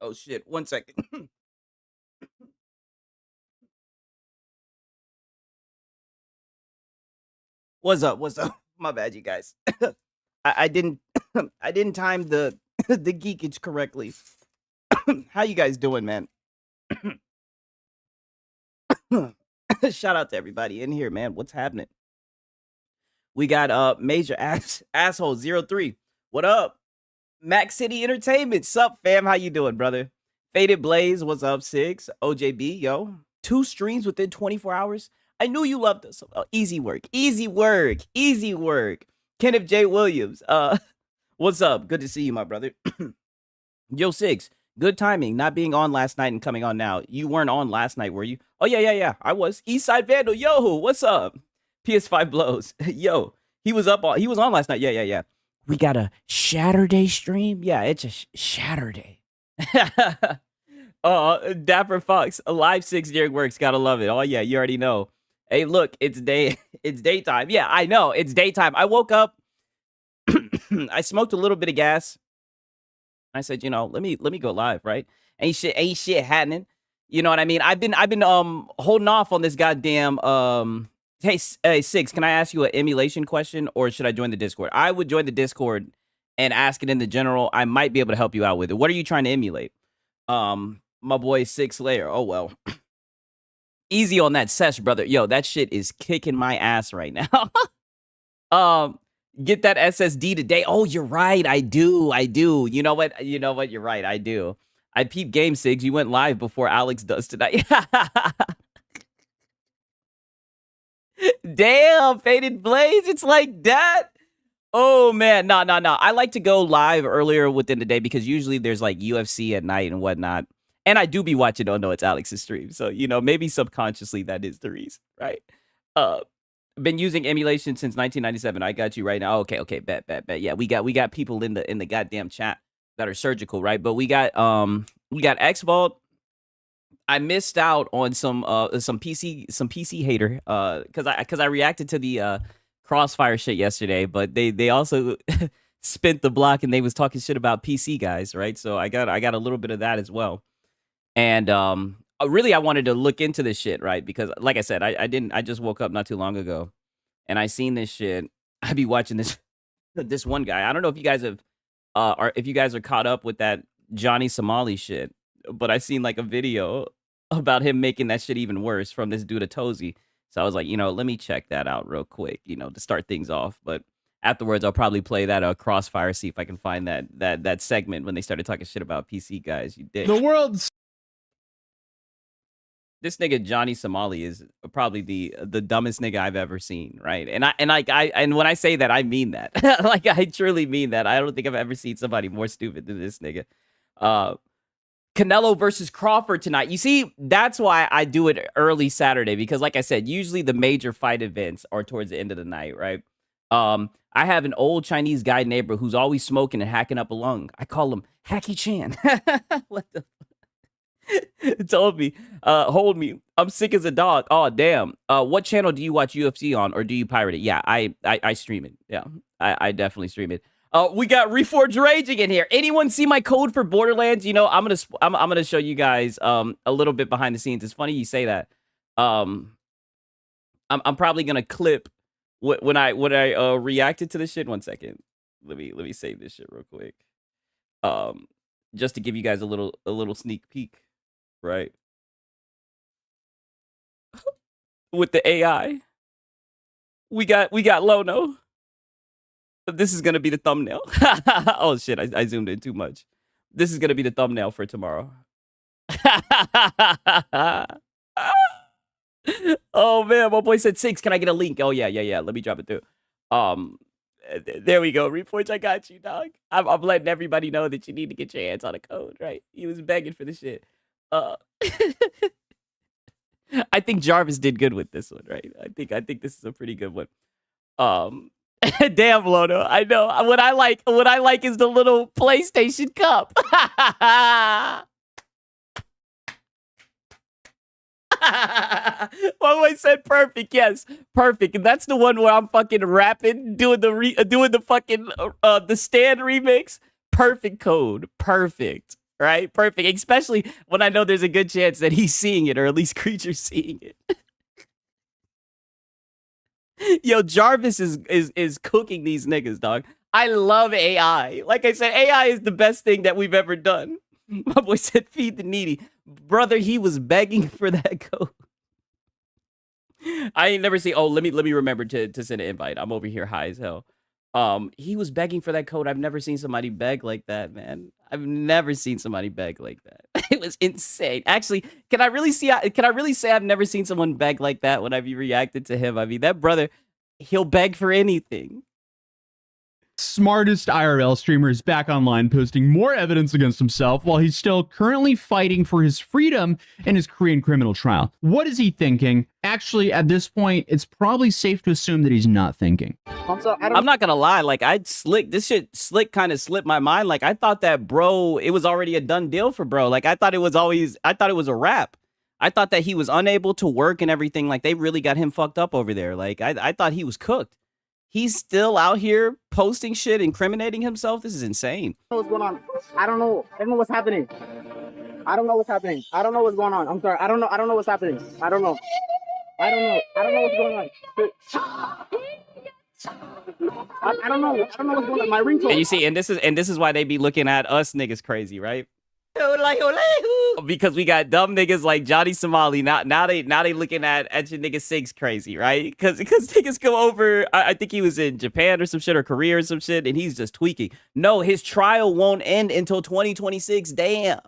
Oh shit! 1 second. What's up? What's up? My bad, you guys. I didn't I didn't time the the geekage correctly. How you guys doing, man? Shout out to everybody in here, man. What's happening? We got major asshole 03. What up? Mac City Entertainment. Sup, fam? How you doing, brother? Faded Blaze, what's up, Six? OJB, yo. 2 streams within 24 hours. I knew you loved us. Easy work. Easy work. Easy work. Kenneth J. Williams. What's up? Good to see you, my brother. Yo, Six. Good timing. Not being on last night and coming on now. You weren't on last night, were you? Oh, yeah. I was. Eastside Vandal. Yo, what's up? PS5 blows. Yo, he was on last night. Yeah. We got a Saturday stream. Yeah, it's a Saturday. Dapper Fox, a live 6 during works. Gotta love it. Oh yeah, you already know. Hey, look, it's daytime. Yeah, I know, it's daytime. I woke up. I smoked a little bit of gas. I said, let me go live, right? Ain't shit happening. You know what I mean? I've been holding off on this goddamn Hey, Six, can I ask you an emulation question, or should I join the Discord? I would join the Discord and ask it in the general. I might be able to help you out with it. What are you trying to emulate? My boy 6 Layer. Oh, well. Easy on that sesh, brother. Yo, that shit is kicking my ass right now. Get that SSD today. Oh, you're right. I do. You know what? You're right. I do. I peep game, Sigs. You went live before Alex does tonight. Damn, Faded Blaze. It's like that. Oh, man. No. I like to go live earlier within the day because usually there's like UFC at night and whatnot. And I do be watching. Oh, no, it's Alex's stream. So, maybe subconsciously that is the reason, right? Been using emulation since 1997. I got you right now. Okay. Bet. Yeah, we got people in the goddamn chat that are surgical, right? But we got X Vault. I missed out on some PC hater because I reacted to the Crossfire shit yesterday, but they also spent the block and they was talking shit about PC guys, right? So I got a little bit of that as well. And really I wanted to look into this shit, right? Because like I said, I just woke up not too long ago and I seen this shit. I be watching this one guy. I don't know if you guys have if you guys are caught up with that Johnny Somali shit, but I seen like a video about him making that shit even worse from this dude Atozy. So I was like, let me check that out real quick, to start things off. But afterwards, I'll probably play that Crossfire, see if I can find that segment when they started talking shit about PC guys. You did. The world's this nigga Johnny Somali is probably the dumbest nigga I've ever seen, right? And when I say that, I mean that. Like I truly mean that. I don't think I've ever seen somebody more stupid than this nigga. Canelo versus Crawford tonight. You see, that's why I do it early Saturday, because like I said, usually the major fight events are towards the end of the night, right? I have an old Chinese guy neighbor who's always smoking and hacking up a lung. I call him Hacky Chan. What the told me, hold me. I'm sick as a dog. Oh, damn. What channel do you watch UFC on, or do you pirate it? Yeah, I stream it. Yeah, I definitely stream it. We got Reforged Raging in here. Anyone see my code for Borderlands? I'm gonna show you guys a little bit behind the scenes. It's funny you say that. I'm probably gonna clip when I reacted to this shit. 1 second. Let me save this shit real quick. Just to give you guys a little sneak peek, right? With the AI, we got Lono. This is gonna be the thumbnail. Oh shit, I zoomed in too much. This is gonna be the thumbnail for tomorrow. Oh man, my boy said 6. Can I get a link? Oh yeah. Let me drop it through. There we go. Reforge, I got you, dog. I'm letting everybody know that you need to get your hands on a code, right? He was begging for the shit. I think Jarvis did good with this one, right? I think this is a pretty good one. Damn, Lono. I know. What I like is the little PlayStation cup. My boy said perfect. Yes, perfect. And that's the one where I'm fucking rapping, doing the fucking the stand remix. Perfect code. Perfect. right? Perfect. Especially when I know there's a good chance that he's seeing it, or at least Creature's seeing it. Yo, Jarvis is cooking these niggas, dog. I love AI. Like I said, AI is the best thing that we've ever done. My boy said, feed the needy. Brother, he was begging for that code. I ain't never seen. Oh, let me remember to send an invite. I'm over here high as hell. He was begging for that code. I've never seen somebody beg like that, man. I've never seen somebody beg like that. It was insane. Actually, can I really say I've never seen someone beg like that when I've reacted to him? I mean, that brother, he'll beg for anything. Smartest IRL streamer is back online posting more evidence against himself while he's still currently fighting for his freedom in his Korean criminal trial. What is he thinking? Actually, at this point, it's probably safe to assume that he's not thinking. I'm not gonna lie, like this shit kind of slipped my mind. Like I thought that bro, it was already a done deal for bro. Like I thought it was a wrap. I thought that he was unable to work and everything. Like they really got him fucked up over there. Like I thought he was cooked. He's still out here posting shit, incriminating himself. This is insane. I don't know what's going on. I don't know what's happening. I don't know what's happening. I don't know what's going on. I'm sorry. I don't know what's happening. I don't know what's going on. I don't know what's going on. My ringtone. And you see, and this is why they be looking at us niggas crazy, right? Because we got dumb niggas like Johnny Somali. Now they looking at your nigga Six crazy, right? Because niggas come over. I think he was in Japan or some shit, or Korea or some shit, and he's just tweaking. No, his trial won't end until 2026. Damn.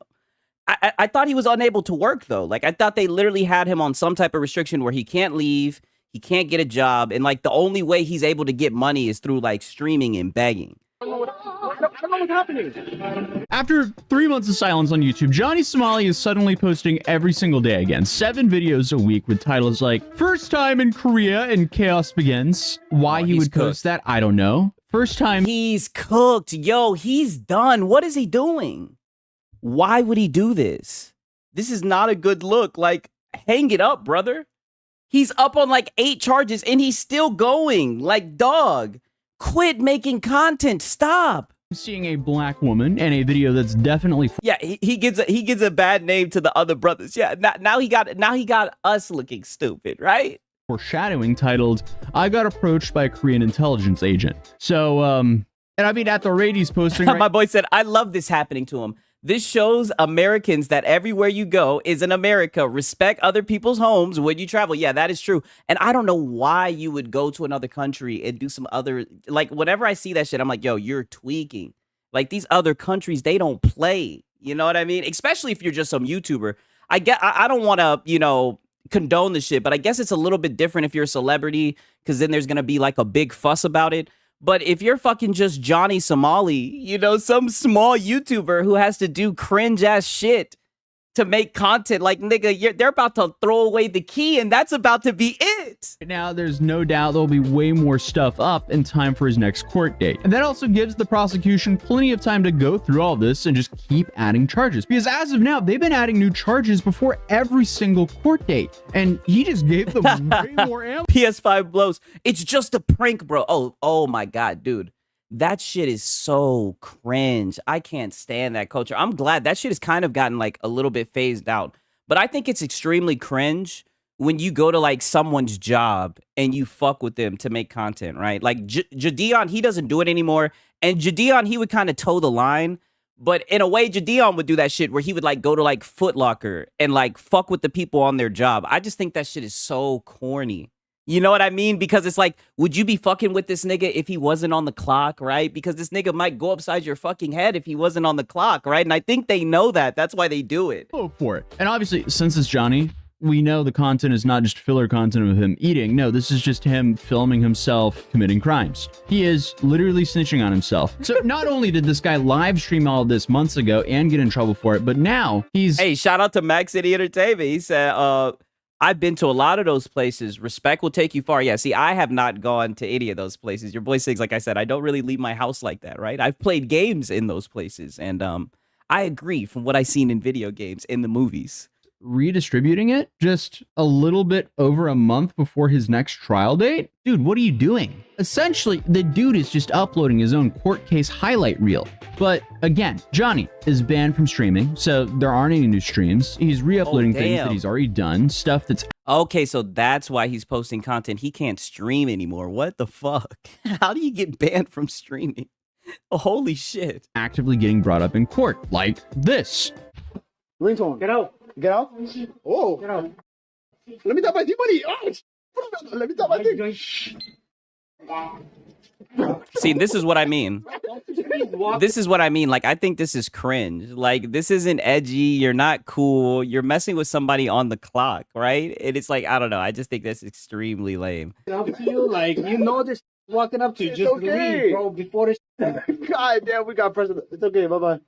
I thought he was unable to work though. Like I thought they literally had him on some type of restriction where he can't leave, he can't get a job, and like the only way he's able to get money is through like streaming and begging. I don't know what's happening. After 3 months of silence on YouTube, Johnny Somali is suddenly posting every single day again. 7 videos a week with titles like, First time in Korea and chaos begins. Why he would post that, I don't know. First time. He's cooked. Yo, he's done. What is he doing? Why would he do this? This is not a good look. Like, hang it up, brother. He's up on like 8 charges and he's still going. Like, dog. Quit making content. Stop. Seeing a black woman in a video that's definitely yeah, he gives a bad name to the other brothers. Yeah, now he got us looking stupid, right? Foreshadowing, titled I got approached by a Korean intelligence agent. So and I mean at the rate he's posting my boy said, I love this happening to him. This shows Americans that everywhere you go is in America. Respect other people's homes when you travel. Yeah, that is true. And I don't know why you would go to another country and do some other, like, whenever I see that shit, I'm like, yo, you're tweaking. Like, these other countries, they don't play. You know what I mean? Especially if you're just some YouTuber. I don't want to, condone the shit, but I guess it's a little bit different if you're a celebrity, because then there's going to be like a big fuss about it. But if you're fucking just Johnny Somali, some small YouTuber who has to do cringe ass shit to make content, like, nigga, they're about to throw away the key and that's about to be it. Now, there's no doubt there'll be way more stuff up in time for his next court date. And that also gives the prosecution plenty of time to go through all this and just keep adding charges. Because as of now, they've been adding new charges before every single court date. And he just gave them way more ammo. PS5 blows. It's just a prank, bro. Oh my God, dude. That shit is so cringe. I can't stand that culture. I'm glad that shit has kind of gotten like a little bit phased out. But I think it's extremely cringe when you go to like someone's job and you fuck with them to make content, right? Like Jadeon, he doesn't do it anymore. And Jadeon, he would kind of toe the line. But in a way, Jadeon would do that shit where he would like go to like Foot Locker and like fuck with the people on their job. I just think that shit is so corny. You know what I mean? Because it's like, would you be fucking with this nigga if he wasn't on the clock, right? Because this nigga might go upside your fucking head if he wasn't on the clock, right? And I think they know that. That's why they do it. Oh, for it. And obviously, since it's Johnny, we know the content is not just filler content of him eating. No, this is just him filming himself committing crimes. He is literally snitching on himself. So not only did this guy live stream all of this months ago and get in trouble for it, but now he's... Hey, shout out to Max City Entertainment. He said, I've been to a lot of those places. Respect will take you far. Yeah, see, I have not gone to any of those places. Your boy Siggs, like I said, I don't really leave my house like that, right? I've played games in those places, and I agree from what I've seen in video games, in the movies. redistributing it just a little bit over a month before his next trial date? Dude, what are you doing? Essentially, the dude is just uploading his own court case highlight reel. But again, Johnny is banned from streaming, so there aren't any new streams. He's re-uploading things that he's already done, stuff that's Okay, so that's why he's posting content. He can't stream anymore. What the fuck? How do you get banned from streaming? Oh, holy shit. actively getting brought up in court, like this. Ringtone. Get out. Get out. Oh. Get out. Let me tap my money. Oh. Let me tap my thing. See, this is what I mean. This is what I mean. Like, I think this is cringe. Like, this isn't edgy. You're not cool. You're messing with somebody on the clock, right? And it's like, I don't know. I just think that's extremely lame. Up to you, like, you know this walking up to you. Just okay. leave, bro, before this. God damn, we got president. It's okay. Bye-bye.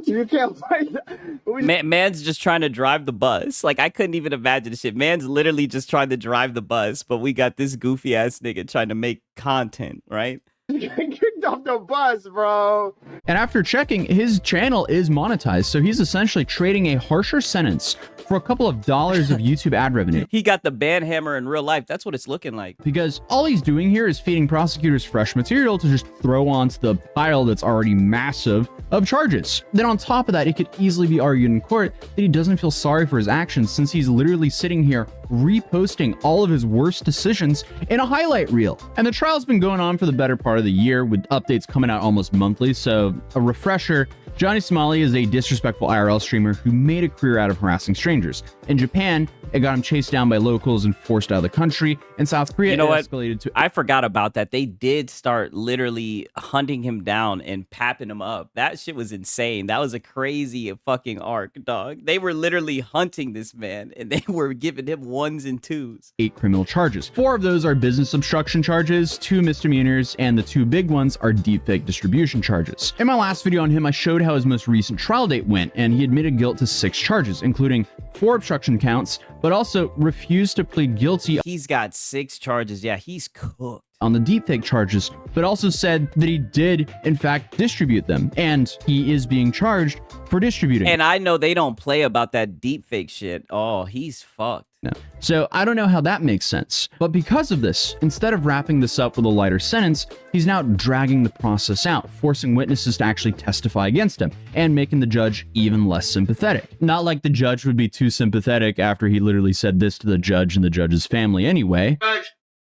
You can't fight that. Man's just trying to drive the bus. Like, I couldn't even imagine this shit. Man's literally just trying to drive the bus, but we got this goofy ass nigga trying to make content, right? Kicked off the bus, bro. And after checking, his channel is monetized, so he's essentially trading a harsher sentence for a couple of dollars of YouTube ad revenue. He got the ban hammer in real life. That's what it's looking like. Because all he's doing here is feeding prosecutors fresh material to just throw onto the pile that's already massive of charges. Then on top of that, it could easily be argued in court that he doesn't feel sorry for his actions, since he's literally sitting here reposting all of his worst decisions in a highlight reel. And the trial's been going on for the better part of the year, with updates coming out almost monthly. So a refresher, Johnny Somali is a disrespectful IRL streamer who made a career out of harassing strangers. In Japan, it got him chased down by locals and forced out of the country. In South Korea, you know what? Escalated to... I forgot about that. They did start literally hunting him down and papping him up. That shit was insane. That was a crazy fucking arc, dog. They were literally hunting this man, and they were giving him 1s and 2s. 8 criminal charges. 4 of those are business obstruction charges, 2 misdemeanors, and the 2 big ones are deepfake distribution charges. In my last video on him, I showed how his most recent trial date went, and he admitted guilt to 6 charges, including 4 obstruction counts, but also refused to plead guilty. He's got 6 charges. Yeah, he's cooked On the deepfake charges, but also said that he did, in fact, distribute them, and he is being charged for distributing. And I know they don't play about that deepfake shit. Oh, he's fucked. No. So I don't know how that makes sense. But because of this, instead of wrapping this up with a lighter sentence, he's now dragging the process out, forcing witnesses to actually testify against him and making the judge even less sympathetic. Not like the judge would be too sympathetic after he literally said this to the judge and the judge's family anyway. Judge,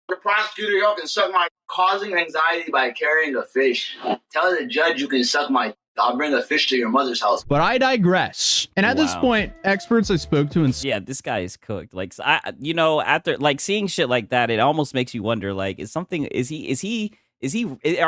the prosecutor, y'all can suck my causing anxiety by carrying a fish. Tell the judge you can suck my. I'll bring a fish to your mother's house. But I digress. And at this point, experts I spoke to and yeah, this guy is cooked. Like, you know, after like seeing shit like that, it almost makes you wonder, like, are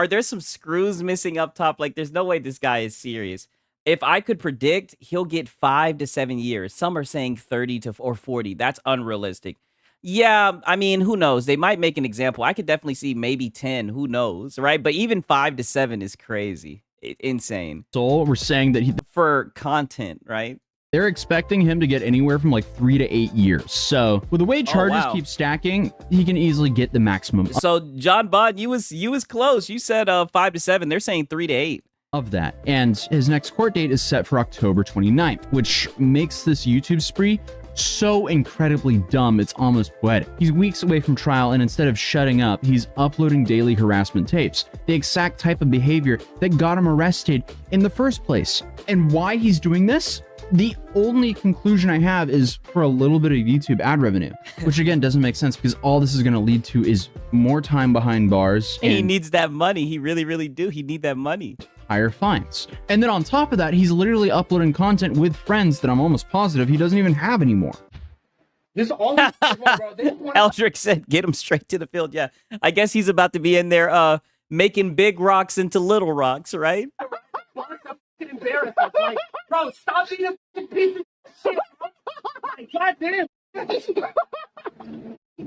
there some screws missing up top? Like, there's no way this guy is serious. If I could predict, he'll get 5 to 7 years. Some are saying 30 to or 40. That's unrealistic. Yeah, I mean, who knows? They might make an example. I could definitely see maybe 10. Who knows, right? But even 5 to 7 is crazy. Insane. So we're saying that for content, right? They're expecting him to get anywhere from like 3 to 8 years. So with the way charges keep stacking, he can easily get the maximum. So John Bond, you was close. You said 5 to 7. They're saying 3 to 8 of that. And his next court date is set for October 29th, which makes this YouTube spree so incredibly dumb, it's almost poetic. He's weeks away from trial, and instead of shutting up, he's uploading daily harassment tapes, the exact type of behavior that got him arrested in the first place. And why he's doing this? The only conclusion I have is for a little bit of YouTube ad revenue, which again doesn't make sense because all this is going to lead to is more time behind bars. And he needs that money. He really, really do. He need that money. Higher fines. And then on top of that, he's literally uploading content with friends that I'm almost positive he doesn't even have anymore. This all Eldrick said, get him straight to the field. Yeah, I guess he's about to be in there making big rocks into little rocks, right? Embarrassed. Like, bro, stop being a piece of shit. God damn.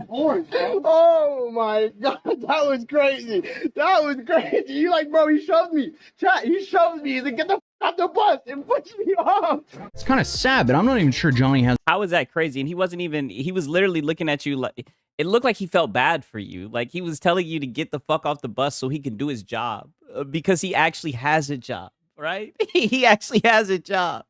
Oh my god, that was crazy. That was crazy. You like, bro, he shoved me. Chat, he shoved me. He's like, get the f off the bus and push me off. It's kind of sad, but I'm not even sure Johnny has. How is that crazy? And he wasn't even, he was literally looking at you like, it looked like he felt bad for you. Like he was telling you to get the fuck off the bus so he can do his job because he actually has a job. right? He actually has a job.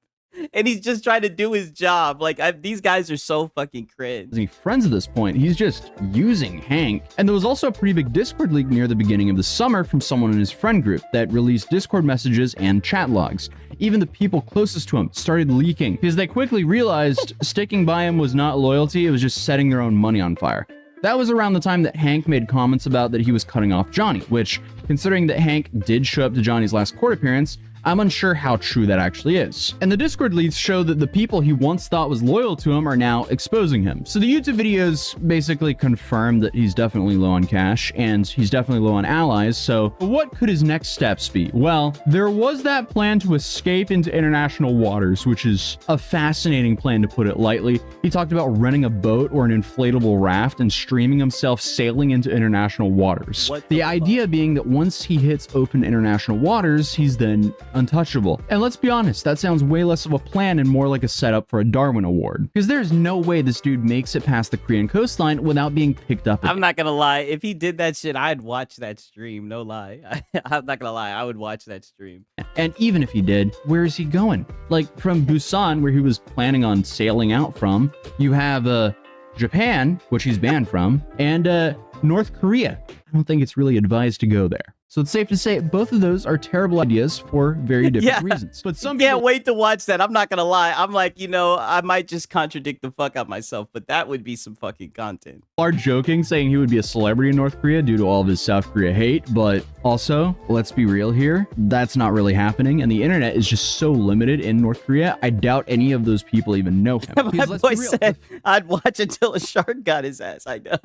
And he's just trying to do his job. Like, these guys are so fucking cringe. Any friends at this point. He's just using Hank. And there was also a pretty big Discord leak near the beginning of the summer from someone in his friend group that released Discord messages and chat logs. Even the people closest to him started leaking because they quickly realized sticking by him was not loyalty, it was just setting their own money on fire. That was around the time that Hank made comments about that he was cutting off Johnny, which, considering that Hank did show up to Johnny's last court appearance, I'm unsure how true that actually is. And the Discord leads show that the people he once thought was loyal to him are now exposing him. So the YouTube videos basically confirm that he's definitely low on cash and he's definitely low on allies. So what could his next steps be? Well, there was that plan to escape into international waters, which is a fascinating plan to put it lightly. He talked about renting a boat or an inflatable raft and streaming himself sailing into international waters. The idea being that once he hits open international waters, he's then untouchable. And let's be honest, that sounds way less of a plan and more like a setup for a Darwin Award. Because there's no way this dude makes it past the Korean coastline without being picked up again. I'm not gonna lie. If he did that shit, I'd watch that stream. No lie. I'm not gonna lie. I would watch that stream. And even if he did, where is he going? Like from Busan, where he was planning on sailing out from, you have Japan, which he's banned from, and North Korea. I don't think it's really advised to go there. So it's safe to say both of those are terrible ideas for very different reasons. But some Can't people wait to watch that. I'm not gonna lie. I'm like, I might just contradict the fuck out myself, but that would be some fucking content. are joking, saying he would be a celebrity in North Korea due to all of his South Korea hate. But also, let's be real here, that's not really happening. And the internet is just so limited in North Korea. I doubt any of those people even know him. My Because let's boy be real, said I'd watch until a shark got his ass. I know.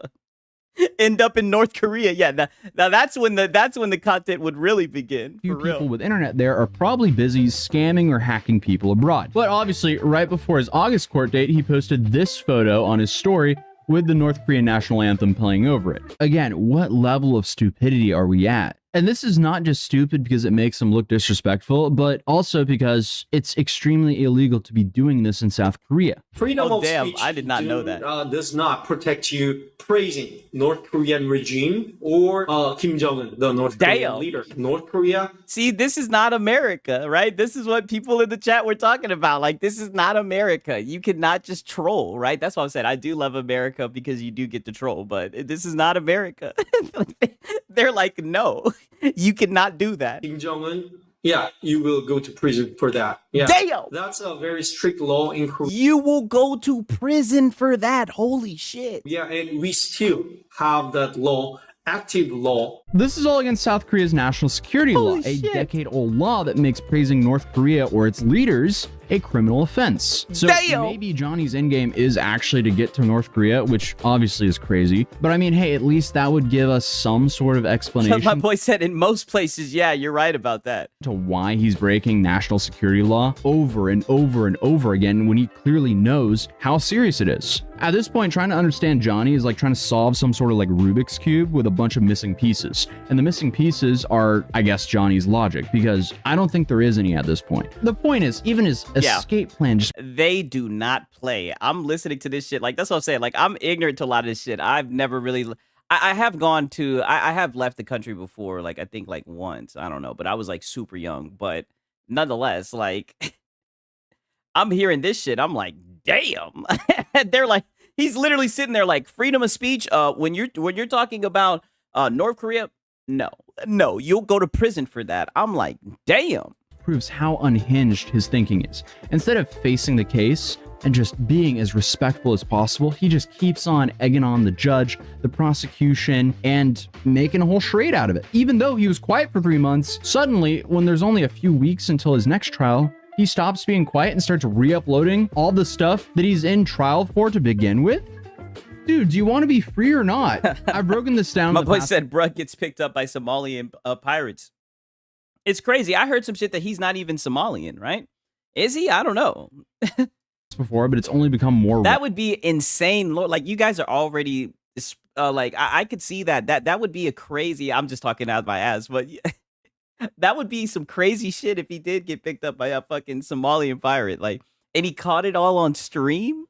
End up in North Korea. Yeah, now that's when the content would really begin. few For real. people with internet there are probably busy scamming or hacking people abroad. But obviously, right before his August court date, he posted this photo on his story with the North Korean national anthem playing over it. Again, what level of stupidity are we at? And this is not just stupid because it makes him look disrespectful, but also because it's extremely illegal to be doing this in South Korea. Freedom Oh, of damn, speech I did not know that. Does not protect you praising North Korean regime or Kim Jong-un, the North Damn. Korean leader. North Korea. See, this is not America, right? This is what people in the chat were talking about. Like, this is not America. You cannot just troll, right? That's why I said I do love America because you do get to troll, but this is not America. They're like, no, you cannot do that. Kim Jong-un, yeah, you will go to prison for that. Yeah. Damn! That's a very strict law in Korea. You will go to prison for that. Holy shit. Yeah, and we still have that law, active law. This is all against South Korea's national security law, Holy a shit. decade-old law that makes praising North Korea or its leaders a criminal offense. So Damn. maybe Johnny's endgame is actually to get to North Korea, which obviously is crazy. But I mean, hey, at least that would give us some sort of My explanation boy said in most places, yeah, you're right about that. to why he's breaking national security law over and over and over again when he clearly knows how serious it is. At this point, trying to understand Johnny is like trying to solve some sort of like Rubik's Cube with a bunch of missing pieces. And the missing pieces are, I guess, Johnny's logic, because I don't think there is any at this point. The point is, even his Yeah. escape plan just They do not play. I'm listening to this shit. Like, that's what I'm saying. Like, I'm ignorant to a lot of this shit. I've never really. I have gone to. I have left the country before. Like, I think like once. I don't know, but I was like super young. But nonetheless, like, I'm hearing this shit. I'm like, damn. They're like, he's literally sitting there like freedom of speech. When you're talking about North Korea, no, you'll go to prison for that. I'm like, damn. proves how unhinged his thinking is. Instead of facing the case and just being as respectful as possible, he just keeps on egging on the judge, the prosecution, and making a whole charade out of it. Even though he was quiet for 3 months, suddenly, when there's only a few weeks until his next trial, he stops being quiet and starts re-uploading all the stuff that he's in trial for to begin with. Dude, do you want to be free or not? I've broken this down. My in the boy past- said Bruck gets picked up by Somalian pirates. It's crazy. I heard some shit that he's not even Somalian, right? Is he? I don't know. before, but it's only become more. That would be insane. Like, you guys are already like, I could see that. That would be a crazy. I'm just talking out of my ass, but that would be some crazy shit if he did get picked up by a fucking Somalian pirate. Like, and he caught it all on stream.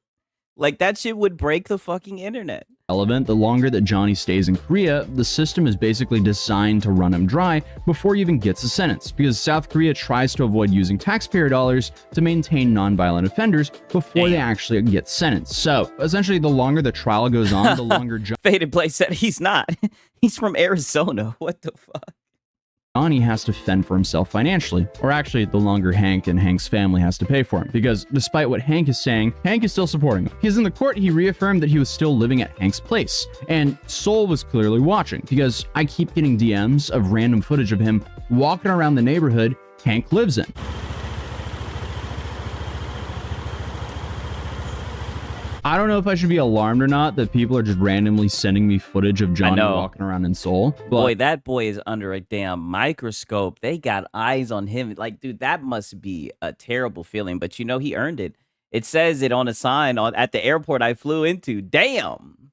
Like, that shit would break the fucking internet. relevant, the longer that Johnny stays in Korea, the system is basically designed to run him dry before he even gets a sentence, because South Korea tries to avoid using taxpayer dollars to maintain nonviolent offenders before they actually get sentenced. So essentially, the longer the trial goes on, the longer Faded Play said he's not. He's from Arizona. What the fuck? Johnny has to fend for himself financially, or actually the longer Hank and Hank's family has to pay for him, because despite what Hank is saying, Hank is still supporting him. Because in the court, he reaffirmed that he was still living at Hank's place, and Soul was clearly watching, because I keep getting DMs of random footage of him walking around the neighborhood Hank lives in. I don't know if I should be alarmed or not that people are just randomly sending me footage of Johnny walking around in Seoul. But boy, that boy is under a damn microscope. They got eyes on him. Like, dude, that must be a terrible feeling. But you know, he earned it. It says it on a sign at the airport I flew into. Damn.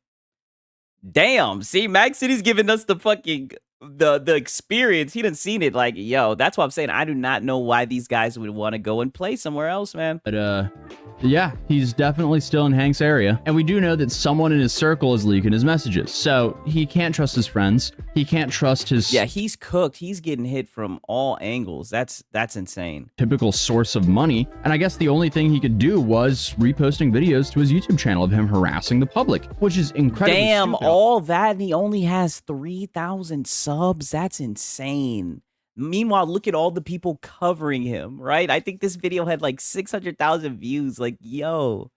Damn. See, Mac City's giving us the fucking the experience. He done seen it. Like, yo, that's what I'm saying. I do not know why these guys would want to go and play somewhere else, man. But yeah, he's definitely still in Hank's area. And we do know that someone in his circle is leaking his messages. So he can't trust his friends. He can't trust his... Yeah, he's cooked. He's getting hit from all angles. That's insane. ...typical source of money. And I guess the only thing he could do was reposting videos to his YouTube channel of him harassing the public, which is incredibly Damn, stupid. all that, and he only has 3,000 subs? That's insane. Meanwhile, look at all the people covering him, right? I think this video had like 600,000 views. Like, yo,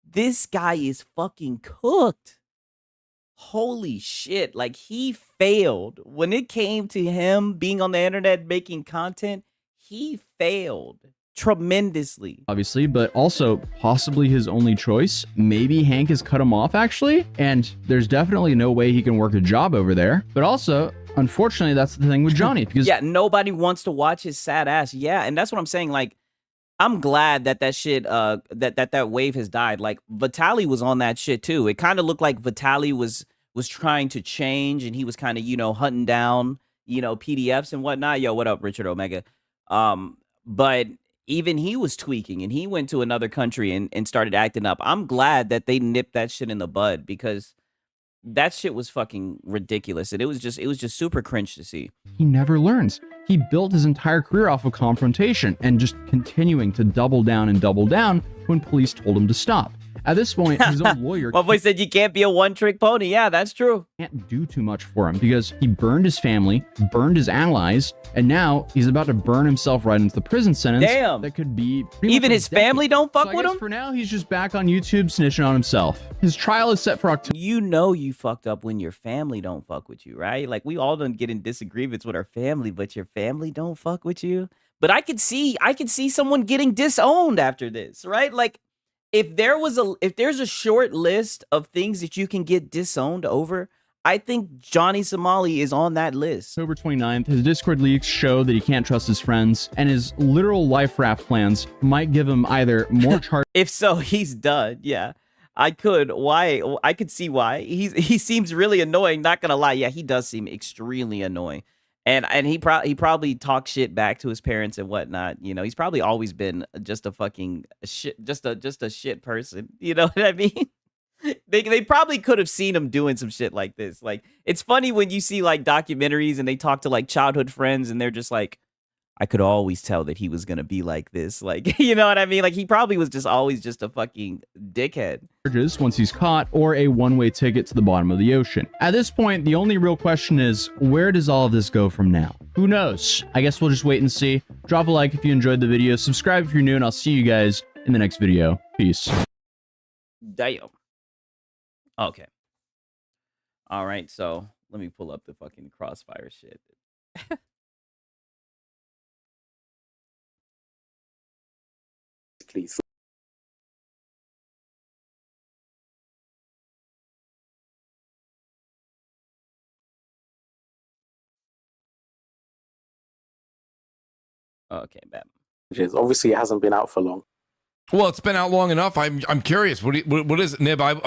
this guy is fucking cooked. Holy shit. Like, he failed. When it came to him being on the internet making content, he failed tremendously. Obviously, but also possibly his only choice. Maybe Hank has cut him off, actually, and there's definitely no way he can work a job over there. But also, unfortunately, that's the thing with Johnny, because yeah, nobody wants to watch his sad ass. Yeah, and that's what I'm saying. Like, I'm glad that shit that wave has died. Like, Vitaly was on that shit too. It kind of looked like Vitaly was trying to change, and he was kind of, you know, hunting down, you know, PDFs and whatnot. Yo, what up, Richard Omega? But even he was tweaking, and he went to another country and started acting up. I'm glad that they nipped that shit in the bud, because that shit was fucking ridiculous, and it was just super cringe to see. he never learns. He built his entire career off of confrontation and just continuing to double down when police told him to stop. At this point, his own lawyer... My boy said you can't be a one-trick pony. Yeah, that's true. ...can't do too much for him, because he burned his family, burned his allies, and now he's about to burn himself right into the prison sentence. Damn. That could be... Even his family don't fuck with him? For now, he's just back on YouTube snitching on himself. His trial is set for October. You know you fucked up when your family don't fuck with you, right? Like, we all done get in disagreements with our family, but your family don't fuck with you. But I could see someone getting disowned after this, right? Like, if there's a short list of things that you can get disowned over, I think Johnny Somali is on that list. October 29th, his Discord leaks show that he can't trust his friends, and his literal life raft plans might give him either more charges. If so, he's done. Yeah, I could see why. He seems really annoying. Not gonna lie. Yeah, he does seem extremely annoying. And he probably talks shit back to his parents and whatnot. You know, he's probably always been just a fucking shit, just a shit person. You know what I mean? They probably could have seen him doing some shit like this. Like, it's funny when you see like documentaries and they talk to like childhood friends and they're just like, I could always tell that he was gonna be like this. Like, you know what I mean? Like, he probably was just always just a fucking dickhead. Once he's caught, or a one-way ticket to the bottom of the ocean. At this point, the only real question is, where does all of this go from now? Who knows? I guess we'll just wait and see. Drop a like if you enjoyed the video, subscribe if you're new, and I'll see you guys in the next video. Peace. Damn. Okay. All right, so let me pull up the fucking Crossfire shit. Please. Okay, bad. Obviously, it hasn't been out for long. Well, it's been out long enough. I'm curious. What is it, Nib? No,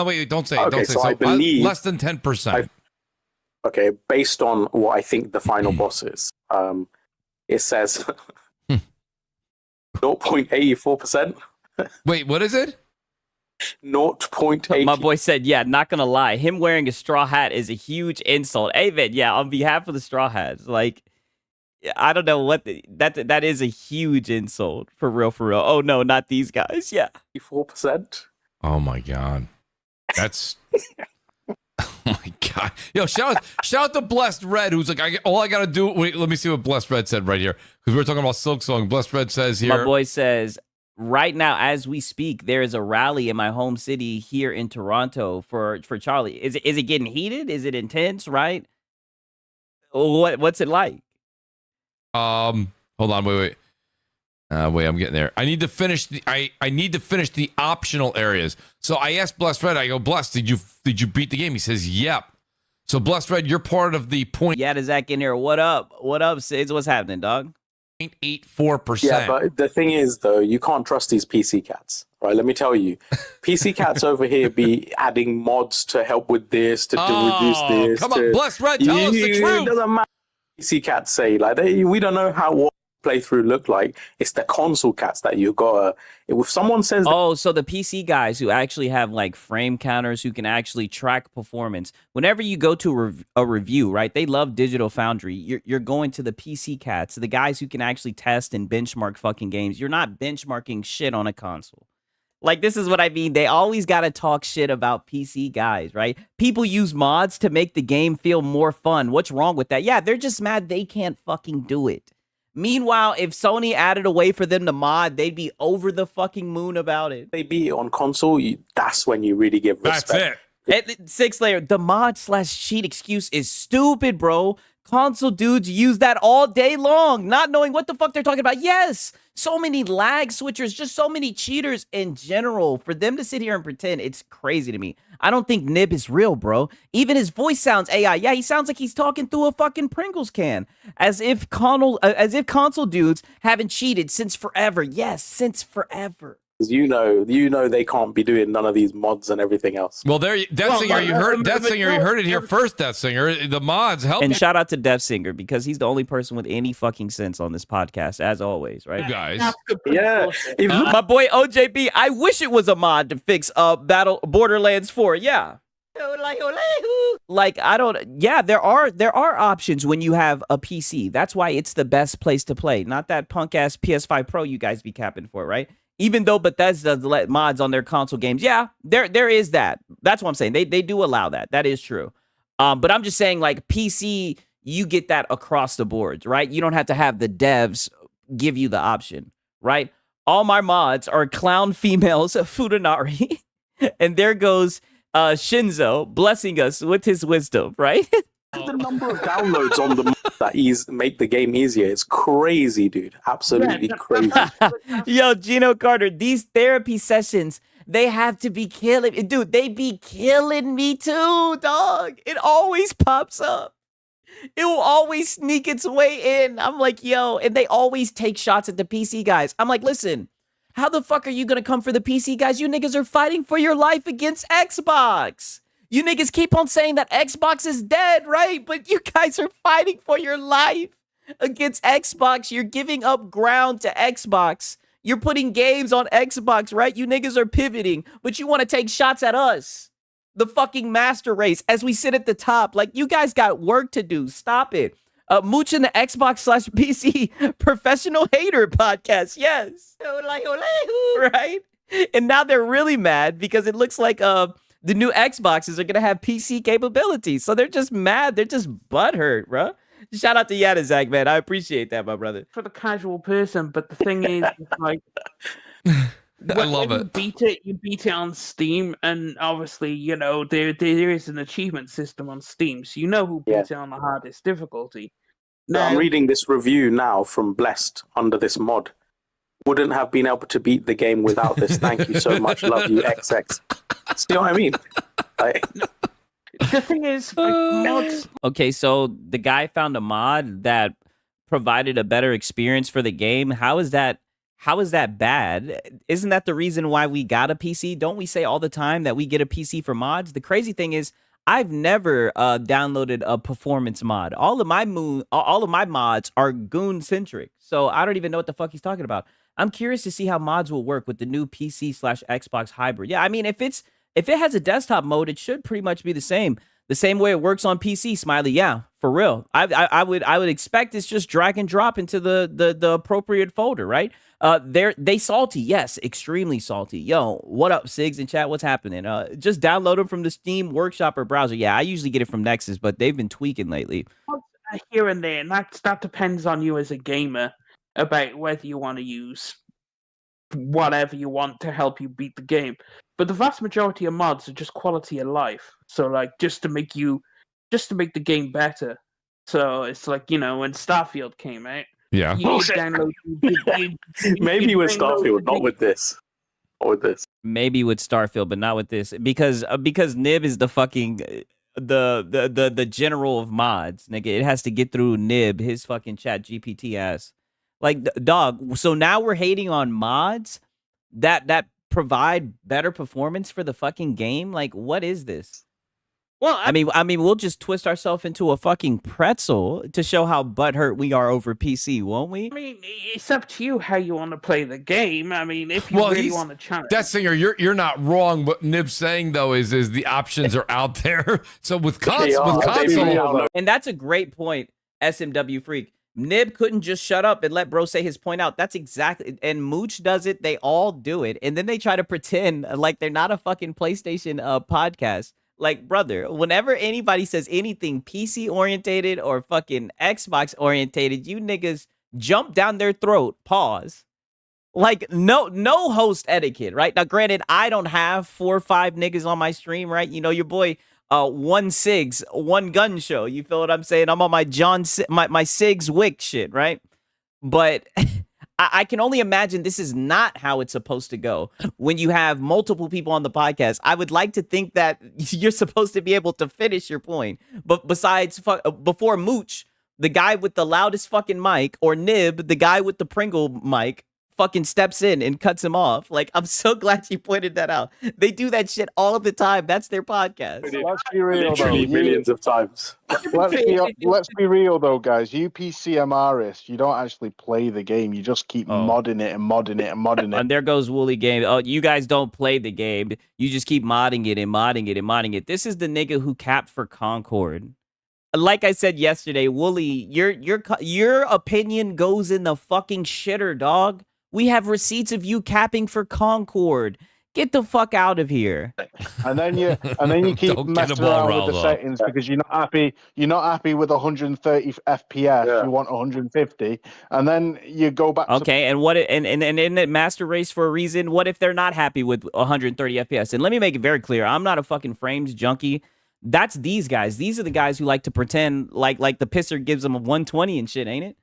wait, don't say it. Okay, Don't say so I believe less than 10%. Okay, based on what I think the final boss is, it says 0.84%. Wait, what is it? 0.8. My boy said, yeah, not gonna lie, him wearing a straw hat is a huge insult. Hey, man, yeah, on behalf of the straw hats, like, I don't know what that is a huge insult for real, for real. Oh no, not these guys. Yeah, 4%. Oh my god, that's. Oh my god! Yo, shout out to Blessed Red, who's like, all I gotta do. Wait, let me see what Blessed Red said right here, because we were talking about Silk Song. Blessed Red says here. my boy says, right now as we speak, there is a rally in my home city here in Toronto for Charlie. Is it getting heated? Is it intense? Right? What's it like? Hold on, wait, I'm getting there. I need to finish the I need to finish the optional areas. So I asked Blessed Red, I go, Blessed, did you beat the game? He says, yep. So Blessed Red, you're part of the point. Yeah, Zach in here. What up? What up, Sids? What's happening, dog? 0.84%. Yeah, but the thing is, though, you can't trust these PC cats, right? Let me tell you, PC cats over here be adding mods to help with this, to reduce this. Come on, Blessed Red, tell us the truth. It doesn't matter what PC cats say. Like, we don't know what playthrough look like. It's the console cats that you gotta. If someone says, oh, so the PC guys who actually have like frame counters who can actually track performance. Whenever you go to a review, right? They love Digital Foundry. You're going to the PC cats, the guys who can actually test and benchmark fucking games. You're not benchmarking shit on a console. Like, this is what I mean. They always got to talk shit about PC guys, right? People use mods to make the game feel more fun. What's wrong with that? Yeah, they're just mad they can't fucking do it. Meanwhile, if Sony added a way for them to mod, they'd be over the fucking moon about it. they beat it on console, that's when you really give respect. That's it. Six layer, the mod/cheat excuse is stupid, bro. Console dudes use that all day long, not knowing what the fuck they're talking about. Yes, so many lag switchers, just so many cheaters in general. For them to sit here and pretend, it's crazy to me. I don't think Nib is real, bro. Even his voice sounds AI. Yeah, he sounds like he's talking through a fucking Pringles can. As if console dudes haven't cheated since forever. Yes, since forever. You know they can't be doing none of these mods and everything else. Well, Death Singer, you heard it here first. Death Singer, the mods help. And shout out to Death Singer, because he's the only person with any fucking sense on this podcast, as always, right? You guys. Yeah, My boy OJB, I wish it was a mod to fix Borderlands 4. Yeah. Like, I don't. Yeah, there are options when you have a PC. That's why it's the best place to play. Not that punk ass PS5 Pro you guys be capping for, right? Even though Bethesda does let mods on their console games, yeah, there is that. That's what I'm saying. They do allow that. That is true. But I'm just saying, like, PC, you get that across the boards, right? You don't have to have the devs give you the option, right? All my mods are clown females, Futanari, and there goes Shinzo blessing us with his wisdom, right? the number of downloads on the mod that make the game easier. It's crazy, dude. Absolutely crazy. Yo, Gino Carter, these therapy sessions, they have to be killing. Dude, they be killing me too, dog. It always pops up. It will always sneak its way in. I'm like, yo, and they always take shots at the PC guys. I'm like, listen, how the fuck are you gonna come for the PC guys? You niggas are fighting for your life against Xbox. You niggas keep on saying that Xbox is dead, right? But you guys are fighting for your life against Xbox. You're giving up ground to Xbox. You're putting games on Xbox, right? You niggas are pivoting, but you want to take shots at us. The fucking master race as we sit at the top. Like, you guys got work to do. Stop it. Mooching the Xbox/PC professional hater podcast. Yes. Right? And now they're really mad because it looks like the new Xboxes are going to have PC capabilities. So they're just mad. They're just butthurt, bro. Shout out to Yanazak, man. I appreciate that, my brother. For the casual person, but the thing is, like, I love it. You beat it on Steam, and obviously, you know, there is an achievement system on Steam, so you know who beat it on the hardest difficulty. Now, I'm reading this review now from Blessed under this mod. Wouldn't have been able to beat the game without this. Thank you so much. Love you, XX. See what I mean? The thing is, like, mods. Okay, so the guy found a mod that provided a better experience for the game. How is that bad? Isn't that the reason why we got a PC? Don't we say all the time that we get a PC for mods? The crazy thing is, I've never downloaded a performance mod. All of my mods are goon centric. So I don't even know what the fuck he's talking about. I'm curious to see how mods will work with the new PC/Xbox hybrid. Yeah, I mean, if it has a desktop mode, it should pretty much be the same way it works on PC. Smiley, yeah, for real. I would expect it's just drag and drop into the appropriate folder, right? They salty, yes, extremely salty. Yo, what up, Sigs in chat? What's happening? Just download them from the Steam Workshop or browser. Yeah, I usually get it from Nexus, but they've been tweaking lately. Here and there, and that depends on you as a gamer about whether you want to use whatever you want to help you beat the game. But the vast majority of mods are just quality of life. So like just to make the game better. So it's like, you know, when Starfield came out, Yeah. you could download Maybe with Starfield, not with this. Or with this. Maybe with Starfield, but not with this, because Nib is the fucking the general of mods, nigga. It has to get through Nib, his fucking chat GPT ass. Like, dog. So now we're hating on mods that provide better performance for the fucking game. Like, what is this? Well, I mean, we'll just twist ourselves into a fucking pretzel to show how butthurt we are over PC, won't we? I mean, it's up to you how you want to play the game. I mean, if you Well, really want to challenge. That singer, you're not wrong. What Nib's saying though is the options are out there. So with console, And that's a great point, SMW Freak. Nib couldn't just shut up and let bro say his point out. That's exactly, and Mooch does it. They all do it, and then they try to pretend like they're not a fucking PlayStation podcast. Like, brother, whenever anybody says anything PC orientated or fucking Xbox orientated, you niggas jump down their throat. Pause. Like, no host etiquette, right? Now, granted, I don't have 4 or 5 niggas on my stream, right? You know, your boy, one Sigs, one gun show. You feel what I'm saying? I'm on my my Sigs Wick shit, right? But I can only imagine this is not how it's supposed to go. When you have multiple people on the podcast, I would like to think that you're supposed to be able to finish your point. But besides, before Mooch, the guy with the loudest fucking mic, or Nib, the guy with the Pringle mic, fucking steps in and cuts him off. Like, I'm so glad you pointed that out. They do that shit all the time. That's their podcast. Let's be real, Literally though. millions of times. Let's be real, though, guys. You PCMRists, you don't actually play the game. You just keep modding it and modding it and modding it. And there goes Wooly Game. Oh, you guys don't play the game. You just keep modding it and modding it and modding it. This is the nigga who capped for Concord. Like I said yesterday, Wooly, your opinion goes in the fucking shitter, dog. We have receipts of you capping for Concord. Get the fuck out of here. And then you keep messing around with the settings because you're not happy. You're not happy with 130 FPS. Yeah. You want 150, and then you go back. Okay, and what? And in the master race for a reason. What if they're not happy with 130 FPS? And let me make it very clear: I'm not a fucking frames junkie. That's these guys. These are the guys who like to pretend like the pisser gives them a 120 and shit, ain't it?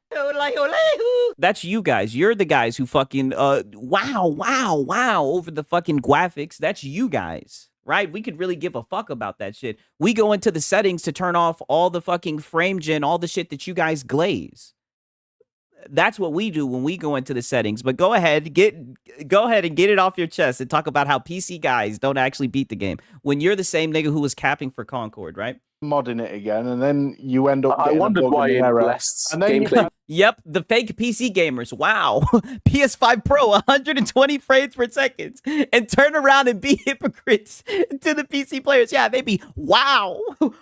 That's you guys. You're the guys who fucking wow over the fucking graphics. That's you guys, right? We could really give a fuck about that shit. We go into the settings to turn off all the fucking frame gen, all the shit that you guys glaze. That's what we do when we go into the settings. But go ahead and get it off your chest and talk about how PC guys don't actually beat the game when you're the same nigga who was capping for Concord, right? Modding it again, and then you end up. I wondered why it Blessed gameplay. Yep, the fake PC gamers. Wow, PS5 Pro, 120 frames per second, and turn around and be hypocrites to the PC players. Yeah, they be wow.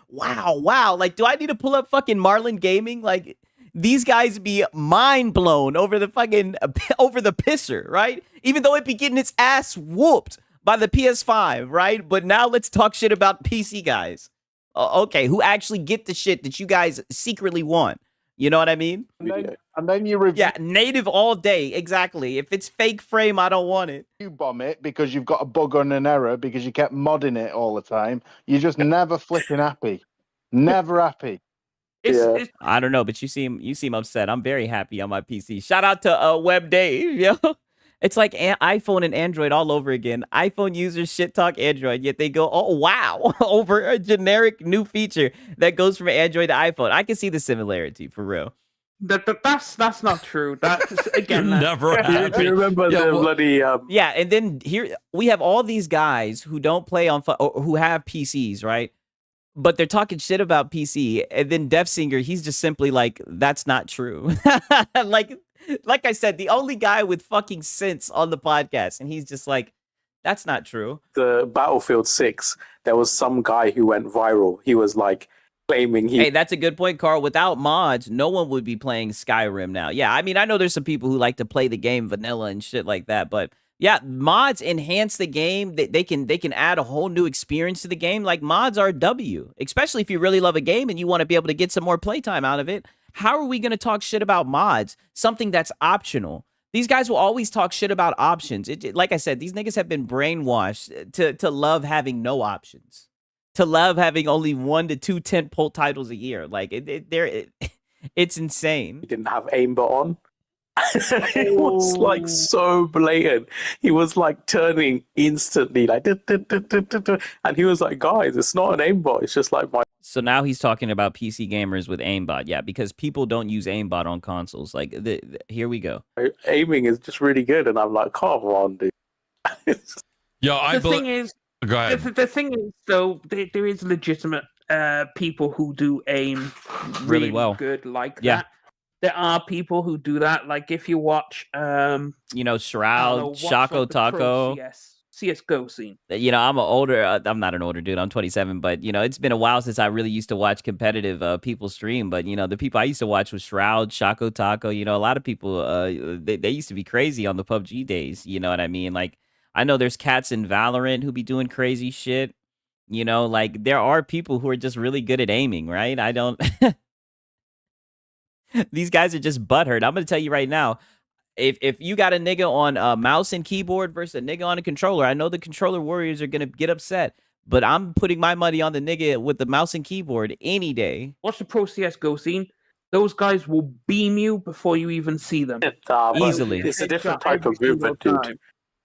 Like, do I need to pull up fucking Marlin Gaming? Like, these guys be mind blown over the pisser, right? Even though it be getting its ass whooped by the PS5, right? But now let's talk shit about PC guys. Okay, who actually get the shit that you guys secretly want. You know what I mean? And then you review. Yeah, native all day. Exactly. If it's fake frame, I don't want it. You bomb it because you've got a bug or an error because you kept modding it all the time. You're just never flipping happy. Never happy. I don't know, but you seem upset. I'm very happy on my PC. Shout out to Web Dave, yo. It's like iPhone and Android all over again. iPhone users shit talk Android, yet they go, oh, wow, over a generic new feature that goes from Android to iPhone. I can see the similarity, for real. That's not true. That's, again, never happened. Do you remember the bloody... Yeah, and then here we have all these guys who don't play on... or who have PCs, right? But they're talking shit about PC, and then Def Singer, he's just simply like, that's not true. Like... Like I said, the only guy with fucking sense on the podcast, and he's just like, that's not true. The Battlefield 6, there was some guy who went viral. He was like claiming he. Hey, that's a good point, Carl. Without mods, no one would be playing Skyrim now. Yeah, I mean, I know there's some people who like to play the game vanilla and shit like that, but yeah, mods enhance the game. They can add a whole new experience to the game. Like mods are W, especially if you really love a game and you want to be able to get some more playtime out of it. How are we going to talk shit about mods? Something that's optional. These guys will always talk shit about options. Like I said, these niggas have been brainwashed to love having no options, to love having only 1 to 2 tentpole titles a year. Like it's insane. He didn't have aimbot on. It was like so blatant. He was like turning instantly, like, and he was like, "Guys, it's not an aimbot. It's just like my." So now he's talking about PC gamers with aimbot, yeah, because people don't use aimbot on consoles. Like, here we go. Aiming is just really good, and I'm like, "Come on, dude." Yo, the thing is, go ahead. The thing is, though, there is legitimate people who do aim Really well. good like Yeah. that. There are people who do that. Like if you watch, Shroud, what's Shaco the pro Taco. CS:GO scene. I'm not an older dude. I'm 27, but it's been a while since I really used to watch competitive people stream. But the people I used to watch was Shroud, Shaco Taco. A lot of people they used to be crazy on the PUBG days. You know what I mean? Like I know there's cats in Valorant who be doing crazy shit. Like there are people who are just really good at aiming, right? I don't. These guys are just butthurt. I'm gonna tell you right now. If you got a nigga on a mouse and keyboard versus a nigga on a controller, I know the controller warriors are gonna get upset, but I'm putting my money on the nigga with the mouse and keyboard any day. Watch the pro CS:GO scene. Those guys will beam you before you even see them. Easily. It's a different type of movement, dude.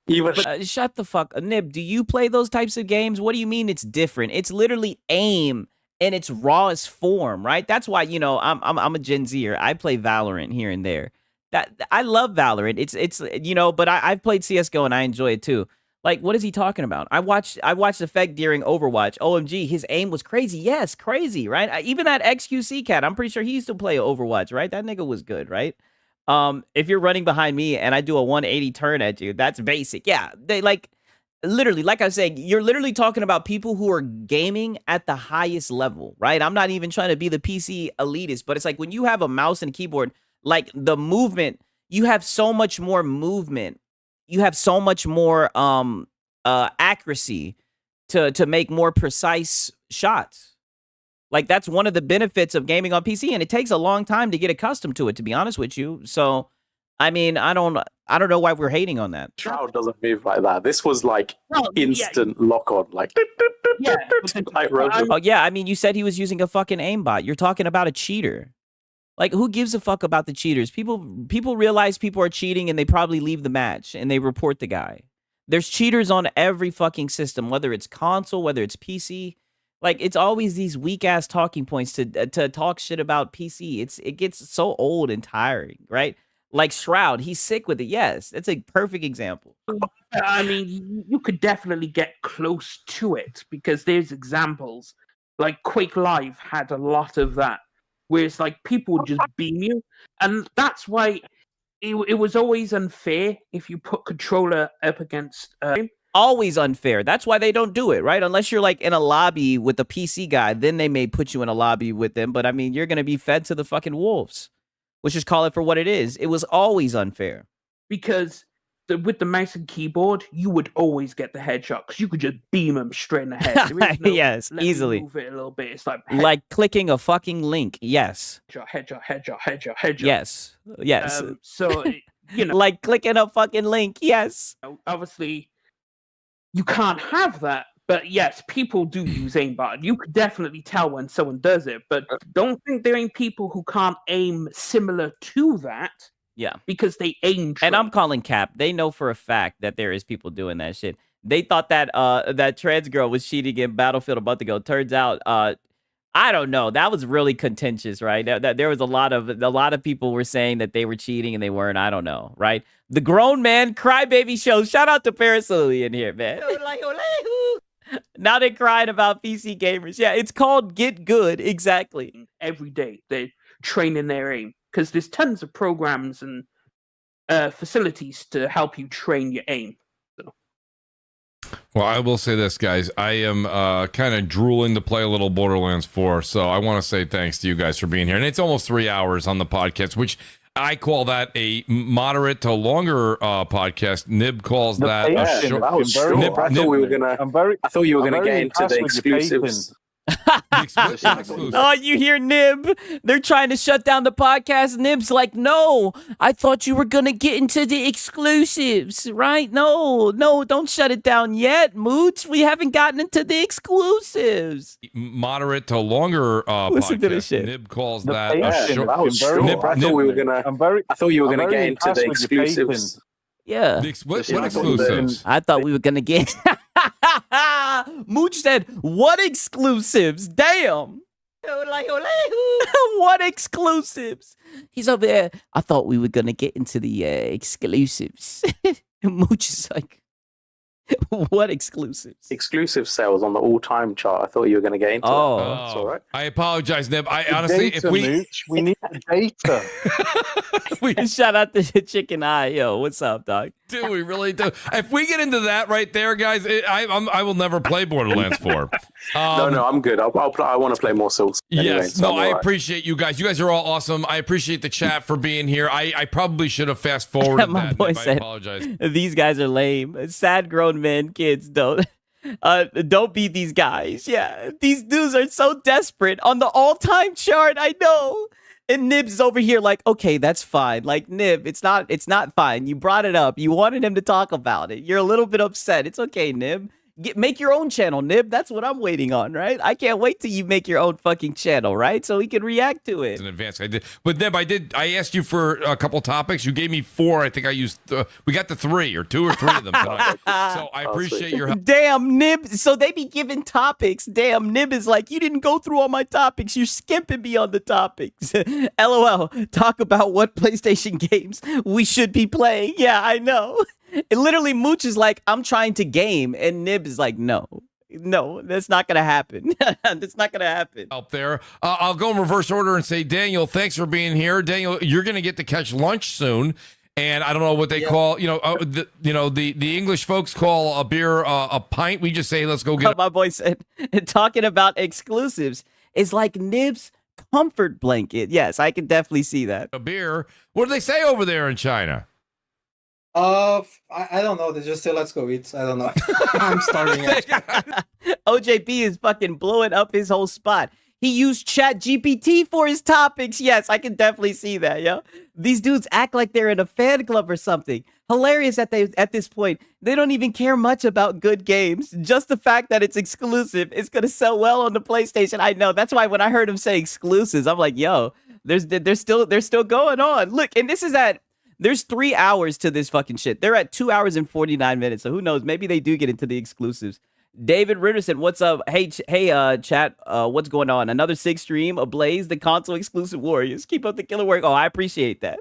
Even Shut the fuck up. Nib, do you play those types of games? What do you mean it's different? It's literally aim in its rawest form, right? That's why, I'm a Gen Zer. I play Valorant here and there. That I love Valorant. It's but I've played CS:GO and I enjoy it too. Like, what is he talking about? I watched Effect during Overwatch. OMG, his aim was crazy. Yes, crazy, right? Even that XQC cat, I'm pretty sure he used to play Overwatch, right? That nigga was good, right? If you're running behind me and I do a 180 turn at you, that's basic. Yeah, they literally, like I said, you're literally talking about people who are gaming at the highest level, right? I'm not even trying to be the PC elitist, but it's like when you have a mouse and keyboard, like the movement, you have so much more movement. You have so much more accuracy to make more precise shots. Like that's one of the benefits of gaming on PC, and it takes a long time to get accustomed to it, to be honest with you. So, I mean, I don't know why we're hating on that. Shroud doesn't move like that. This was like instant lock on, like oh yeah, I mean, you said he was using a fucking aimbot. You're talking about a cheater. Like, who gives a fuck about the cheaters? People realize people are cheating and they probably leave the match and they report the guy. There's cheaters on every fucking system, whether it's console, whether it's PC. Like, it's always these weak ass talking points to talk shit about PC. It gets so old and tiring, right? Like Shroud, he's sick with it. Yes, that's a perfect example. I mean, you could definitely get close to it because there's examples. Like Quake Live had a lot of that, where it's like people would just beam you, and that's why it was always unfair if you put controller up against. Always unfair. That's why they don't do it, right? Unless you're like in a lobby with a PC guy, then they may put you in a lobby with them. But I mean, you're gonna be fed to the fucking wolves. Let's just call it for what it is. It was always unfair. Because with the mouse and keyboard, you would always get the headshot because you could just beam them straight in the head. There is no, yes, easily. Move it a little bit. It's like clicking a fucking link. Yes. Headshot. Yes. Yes. So like clicking a fucking link. Yes. Obviously, you can't have that. But yes, people do use aimbot. You could definitely tell when someone does it. But don't think there ain't people who can't aim similar to that. Yeah. Because they aim. And I'm calling cap. They know for a fact that there is people doing that shit. They thought that that trans girl was cheating in Battlefield a month ago. Turns out, I don't know. That was really contentious, right? There was a lot of people were saying that they were cheating and they weren't. I don't know, right? The Grown Man Crybaby Show. Shout out to Paris Lily in here, man. Now they're crying about PC gamers. Yeah, it's called Get Good. Exactly. Every day they're training their aim because there's tons of programs and facilities to help you train your aim. So. Well, I will say this, guys. I am kind of drooling to play a little Borderlands 4, so I want to say thanks to you guys for being here. And it's almost 3 hours on the podcast, which I call that a moderate to longer podcast. Nib calls that a short. I thought you were gonna get into the exclusives. Oh, you hear Nib? They're trying to shut down the podcast. Nib's like, no, I thought you were gonna get into the exclusives, right? No, don't shut it down yet, Mooch. We haven't gotten into the exclusives. Moderate to longer Listen podcast. To this shit. Nib calls that a short. I thought you were gonna get into the exclusives. Yeah. What exclusives? I thought we were gonna get. Mooch said, "What exclusives? Damn! What exclusives?" He's over there. I thought we were gonna get into the exclusives. Mooch is like, "What exclusives?" Exclusive sales on the all-time chart. I thought you were going to get into. Oh, that's all right. I apologize, Nib. I honestly, data, we need the data. Shout out to Chicken Eye, yo. What's up, dog? Do we really do? If we get into that right there, guys, I will never play Borderlands 4. No, I'm good. I want to play more Souls. Anyway, yes, so I appreciate you guys. You guys are all awesome. I appreciate the chat for being here. I probably should have fast forwarded My that. boy Nib. I said, apologize. "These guys are lame. Sad grown men, kids don't beat these guys. Yeah, these dudes are so desperate on the all-time chart. I know." And Nib's over here like, okay, that's fine. Like, Nib, it's not fine. You brought it up. You wanted him to talk about it. You're a little bit upset. It's okay, Nib. Make your own channel, Nib. That's what I'm waiting on, right? I can't wait till you make your own fucking channel, right? So we can react to it. In advance, I did. But Nib, I asked you for a couple topics. You gave me 4. I think I used. We got to 3 or 2 or 3 of them tonight. So I appreciate your help. Damn, Nib. So they be giving topics. Damn, Nib is like, you didn't go through all my topics. You're skipping me on the topics. LOL. Talk about what PlayStation games we should be playing. Yeah, I know. It literally, Mooch is like, I'm trying to game, and Nib is like, no, that's not gonna happen. That's not gonna happen. Up there, I'll go in reverse order and say, Daniel, thanks for being here. Daniel, you're gonna get to catch lunch soon, and I don't know what they call, the English folks call a beer a pint. We just say, let's go get. My boy said, talking about exclusives is like Nib's comfort blanket. Yes, I can definitely see that. A beer. What do they say over there in China? I don't know. They just say, let's go eat. I don't know. I'm starving. OJP is fucking blowing up his whole spot. He used Chat GPT for his topics. Yes, I can definitely see that, yo. These dudes act like they're in a fan club or something. Hilarious at this point. They don't even care much about good games. Just the fact that it's exclusive, it's gonna sell well on the PlayStation. I know. That's why when I heard him say exclusives, I'm like, yo, they're still going on. Look, and this is at. There's 3 hours to this fucking shit. They're at 2 hours and 49 minutes. So who knows? Maybe they do get into the exclusives. David Ritterson, what's up? Hey, chat. What's going on? Another 6 stream ablaze. The console exclusive warriors. Keep up the killer work. Oh, I appreciate that.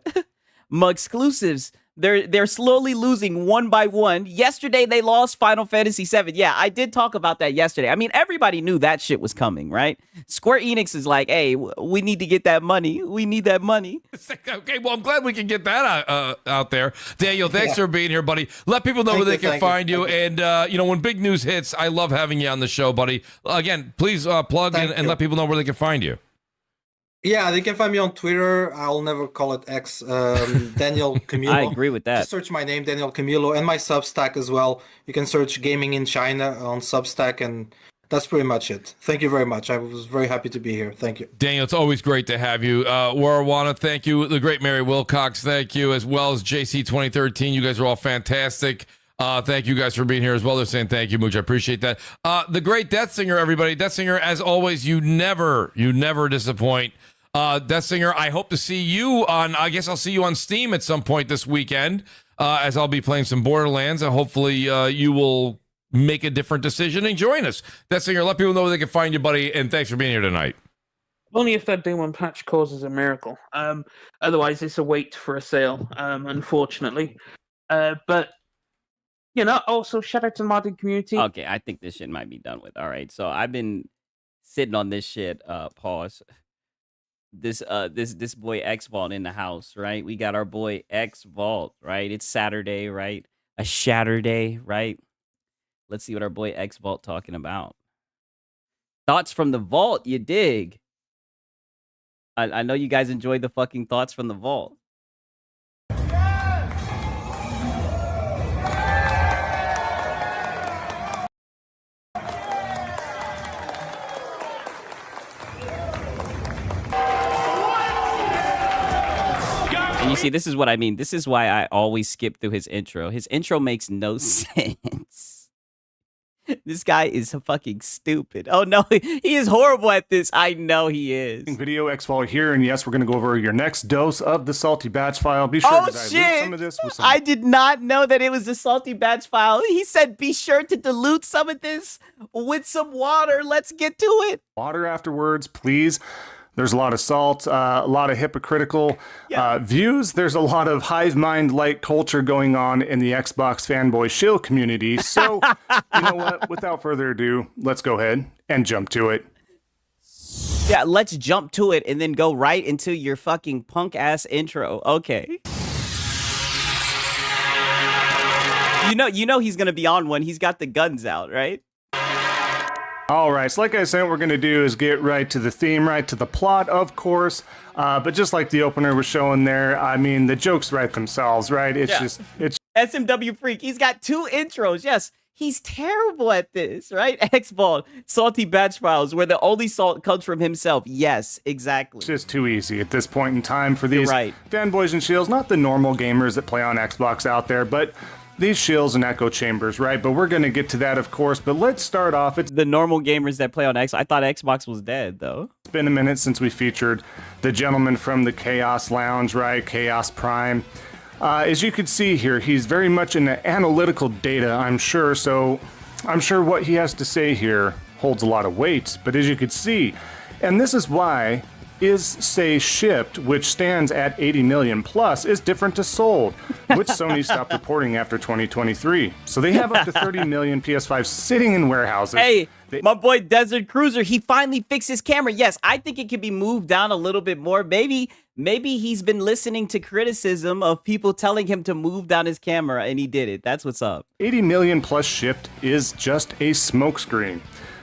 Exclusives. They're slowly losing one by one. Yesterday they lost Final Fantasy VII. Yeah, I did talk about that yesterday. I mean, everybody knew that shit was coming, right? Square Enix is like, hey, we need to get that money. We need that money. Okay, well, I'm glad we can get that out there. Daniel, thanks for being here, buddy. Let people know where they can find you. And, when big news hits, I love having you on the show, buddy. Again, please plug and let people know where they can find you. Yeah, they can find me on Twitter. I'll never call it X. Daniel Camilo. I agree with that. Just search my name, Daniel Camilo, and my Substack as well. You can search Gaming in China on Substack, and that's pretty much it. Thank you very much. I was very happy to be here. Thank you. Daniel, it's always great to have you. Warawana, thank you. The great Mary Wilcox, thank you, as well as JC 2013. You guys are all fantastic. Thank you guys for being here as well. They're saying thank you, Mooch. I appreciate that. The great Death Singer, everybody. Death Singer, as always, you never disappoint. Death Singer, I hope to see you I guess I'll see you on Steam at some point this weekend, as I'll be playing some Borderlands, and hopefully you will make a different decision and join us. Death Singer, let people know where they can find you, buddy, and thanks for being here tonight. Only if that day one patch causes a miracle. Otherwise, it's a wait for a sale, unfortunately. But, also shout out to the modding community. Okay, I think this shit might be done with. All right, so I've been sitting on this shit, pause. this boy X Vault in the house, right? We got our boy X Vault, right? It's Saturday, right? A Shatterday, right? Let's see what our boy X Vault talking about. Thoughts from the vault, you dig? I know you guys enjoyed the fucking thoughts from the vault. And you see, this is what I mean. This is why I always skip through his intro. His intro makes no sense. This guy is fucking stupid. Oh no, he is horrible at this. I know he is. Video X-Vault here, and yes, we're going to go over your next dose of the salty batch file. Be sure to dilute some of this with some... I did not know that it was the salty batch file. He said be sure to dilute some of this with some water. Let's get to it. Water afterwards, please. There's a lot of salt, a lot of hypocritical views. There's a lot of hive mind-like culture going on in the Xbox fanboy shill community. So, you know what? Without further ado, let's go ahead and jump to it. Yeah, let's jump to it and then go right into your fucking punk-ass intro. Okay. You know he's going to be on one. He's got the guns out, right? All right, so like I said, what we're going to do is get right to the theme, right to the plot, of course. But just like the opener was showing there, I mean, the jokes write themselves, right? It's SMW Freak. He's got 2 intros. Yes, he's terrible at this, right? X-Vault, salty batch files, where the only salt comes from himself. Yes, exactly. It's just too easy at this point in time for these fanboys and shills, not the normal gamers that play on Xbox out there, but these shills and echo chambers, right? But we're going to get to that, of course. But let's start off. It's the normal gamers that play on X. I thought Xbox was dead, though. It's been a minute since we featured the gentleman from the Chaos Lounge, right? Chaos Prime. As you can see here, he's very much into analytical data, I'm sure. So I'm sure what he has to say here holds a lot of weight. But as you can see, and this is why say shipped, which stands at 80 million plus, is different to sold, which Sony stopped reporting after 2023. So they have up to 30 million PS5 sitting in warehouses. Hey, my boy Desert Cruiser, he finally fixed his camera. Yes, I think it could be moved down a little bit more. Maybe he's been listening to criticism of people telling him to move down his camera, and he did it. That's what's up. 80 million plus shipped is just a smokescreen.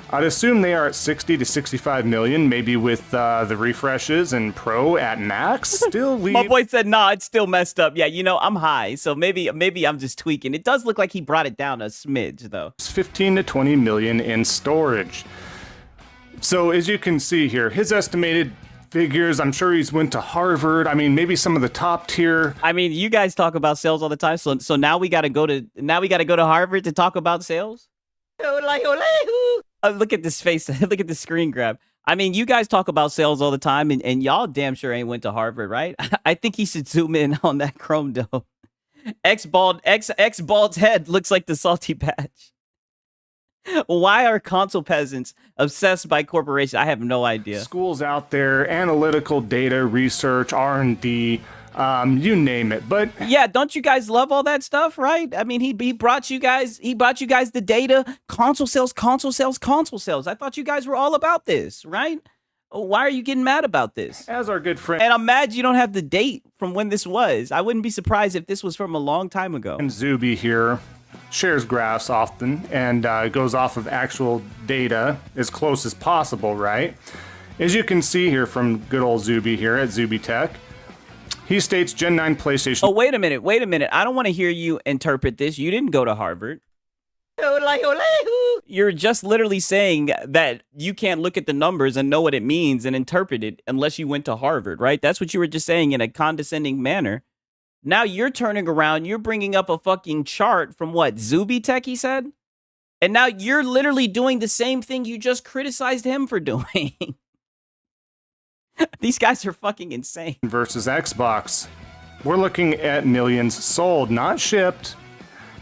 I'd assume they are at 60 to 65 million, maybe with the refreshes and Pro at max. Still leave. My boy said, nah, it's still messed up. Yeah, you know, I'm high, so maybe I'm just tweaking. It does look like he brought it down a smidge, though. It's 15 to 20 million in storage. So as you can see here, his estimated figures, I'm sure he's went to Harvard. I mean, maybe some of the top tier. I mean, you guys talk about sales all the time, so now we got to go to Harvard to talk about sales? Look at this face. Look at the screen grab. I mean, you guys talk about sales all the time, and y'all damn sure ain't went to Harvard, right? I think he should zoom in on that Chrome dome. X-Bald's head looks like the salty patch. Why are console peasants obsessed by corporations? I have no idea. Schools out there, analytical data, research, R&D, you name it. But yeah, don't you guys love all that stuff, right? I mean, he brought you guys the data, console sales. I thought you guys were all about this, right? Why are you getting mad about this? As our good friend, and I'm mad you don't have the date from when this was. I wouldn't be surprised if this was from a long time ago. And Zuby here shares graphs often and goes off of actual data as close as possible, right? As you can see here from good old Zuby here at Zuby Tech, he states Gen 9 PlayStation. Oh, wait a minute. I don't want to hear you interpret this. You didn't go to Harvard. You're just literally saying that you can't look at the numbers and know what it means and interpret it unless you went to Harvard, right? That's what you were just saying in a condescending manner. Now you're turning around, you're bringing up a fucking chart from what, Zuby Tech, he said? And now you're literally doing the same thing you just criticized him for doing. These guys are fucking insane. Versus Xbox. We're looking at millions sold, not shipped,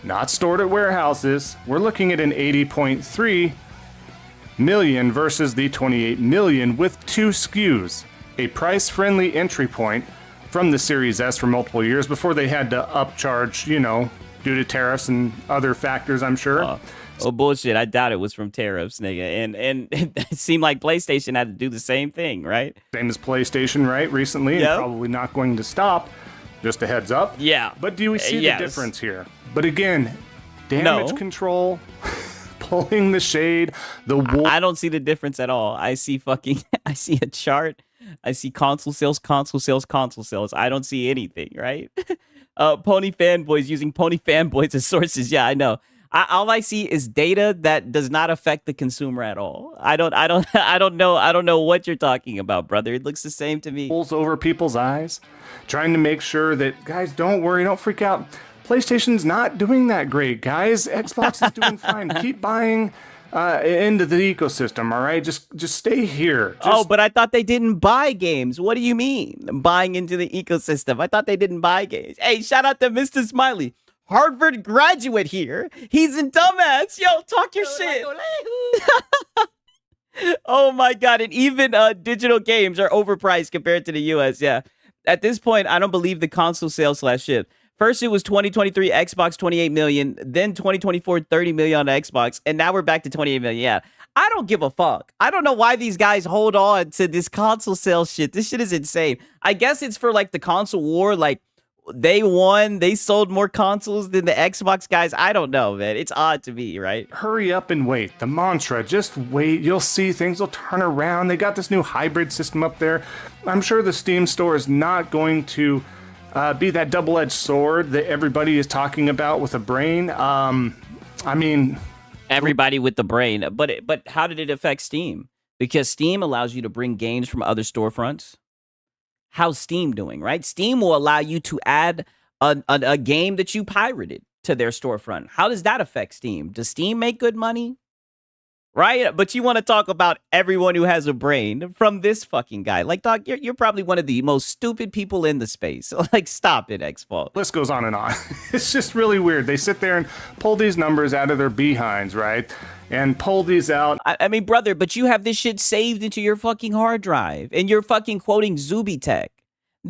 not stored at warehouses. We're looking at an 80.3 million versus the 28 million with 2 SKUs. A price-friendly entry point from the Series S for multiple years before they had to upcharge, you know, due to tariffs and other factors, I'm sure. Oh bullshit! I doubt it was from tariffs, nigga. And it seemed like PlayStation had to do the same thing, right? Same as PlayStation, right? Recently, and probably not going to stop. Just a heads up. Yeah. But do we see Yes. the difference here? But again, damage control, pulling the shade, the wolf. I don't see the difference at all. I see I see a chart. I see console sales, console sales, console sales. I don't see anything, right? Pony fanboys using Pony fanboys as sources. Yeah, I know. All I see is data that does not affect the consumer at all. I don't know what you're talking about, brother. It looks the same to me. Pulls over people's eyes, trying to make sure that, guys, don't worry, don't freak out. PlayStation's not doing that great, guys. Xbox is doing fine. Keep buying into the ecosystem, all right? Just stay here. But I thought they didn't buy games. What do you mean, buying into the ecosystem? I thought they didn't buy games. Hey, shout out to Mr. Smiley. Harvard graduate here. He's in dumbass. Yo, talk your shit. Oh my God. And even digital games are overpriced compared to the US. Yeah. At this point, I don't believe the console sales /ship. First, it was 2023 Xbox 28 million, then 2024 30 million on the Xbox, and now we're back to 28 million. Yeah. I don't give a fuck. I don't know why these guys hold on to this console sales shit. This shit is insane. I guess it's for like the console war, like they won, they sold more consoles than the Xbox guys. I don't know, man. It's odd to me, right? Hurry up and wait. The mantra, just wait. You'll see things will turn around. They got this new hybrid system up there. I'm sure the Steam store is not going to be that double-edged sword that everybody is talking about with a brain. I mean, everybody with the brain, but how did it affect Steam? Because Steam allows you to bring games from other storefronts. How's Steam doing, right? Steam will allow you to add a game that you pirated to their storefront. How does that affect Steam? Does Steam make good money? Right? But you want to talk about everyone who has a brain from this fucking guy. Like, dog, you're probably one of the most stupid people in the space. Like, stop it, X-Fault. List goes on and on. It's just really weird. They sit there and pull these numbers out of their behinds, right? And pull these out. I mean, brother, but you have this shit saved into your fucking hard drive, and you're fucking quoting Zubitech.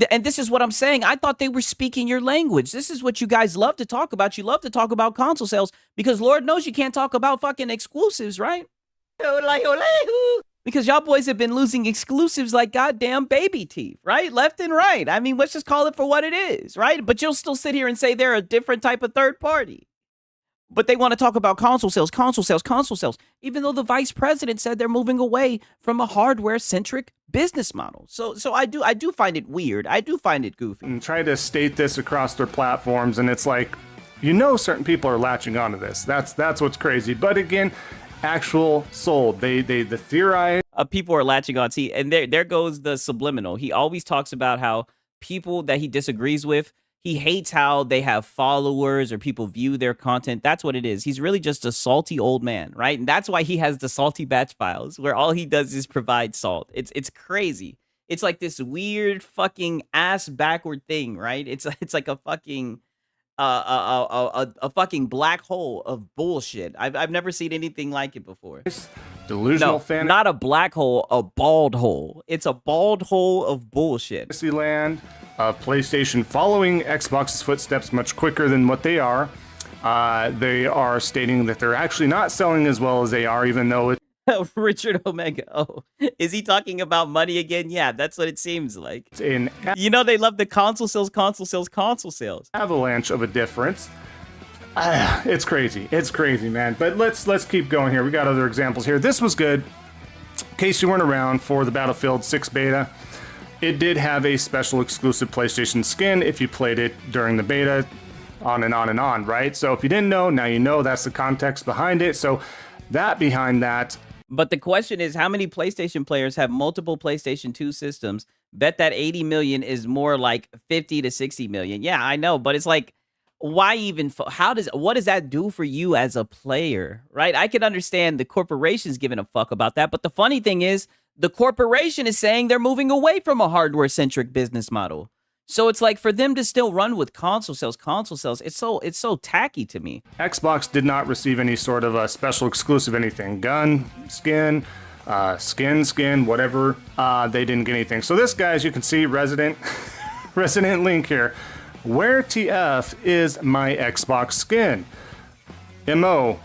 And this is what I'm saying. I thought they were speaking your language. This is what you guys love to talk about. You love to talk about console sales because Lord knows you can't talk about fucking exclusives, right? Because y'all boys have been losing exclusives like goddamn baby teeth, right? Left and right. I mean, let's just call it for what it is, right? But you'll still sit here and say they're a different type of third party. But they want to talk about console sales, even though the vice president said they're moving away from a hardware-centric business model. So I do find it weird. I do find it goofy. And try to state this across their platforms, and it's like, you know, certain people are latching onto this. That's what's crazy. But again, actual sold. They theorize. People are latching on. See, and there goes the subliminal. He always talks about how people that he disagrees with, he hates how they have followers or people view their content. That's what it is. He's really just a salty old man, right? And that's why he has the salty batch files where all he does is provide salt. It's crazy. It's like this weird fucking ass backward thing, right? It's like a fucking a fucking black hole of bullshit. I've never seen anything like it before. Delusional fan. Not a black hole, a bald hole. It's a bald hole of bullshit. Land of PlayStation following Xbox's footsteps much quicker than what they are. They are stating that they're actually not selling as well as they are, even though it's Richard Omega. Oh, is he talking about money again? Yeah, that's what it seems like. You know, they love the console sales. Avalanche of a difference. It's crazy, man. But let's keep going here. We got other examples here. This was good. In case you weren't around for the Battlefield 6 beta, it did have a special exclusive PlayStation skin if you played it during the beta, on and on and on, right? So if you didn't know, now you know. That's the context behind it. So that behind that. But the question is, how many PlayStation players have multiple PlayStation 2 systems? Bet that 80 million is more like 50 to 60 million. Yeah, I know, but it's like, why even, what does that do for you as a player, right? I can understand the corporation's giving a fuck about that, but the funny thing is, the corporation is saying they're moving away from a hardware-centric business model. So it's like, for them to still run with console sales, it's so tacky to me. Xbox did not receive any sort of a special exclusive anything. Gun, skin, skin, whatever. They didn't get anything. So this guy, as you can see, Resident Link here. Where TF is my Xbox skin? MO.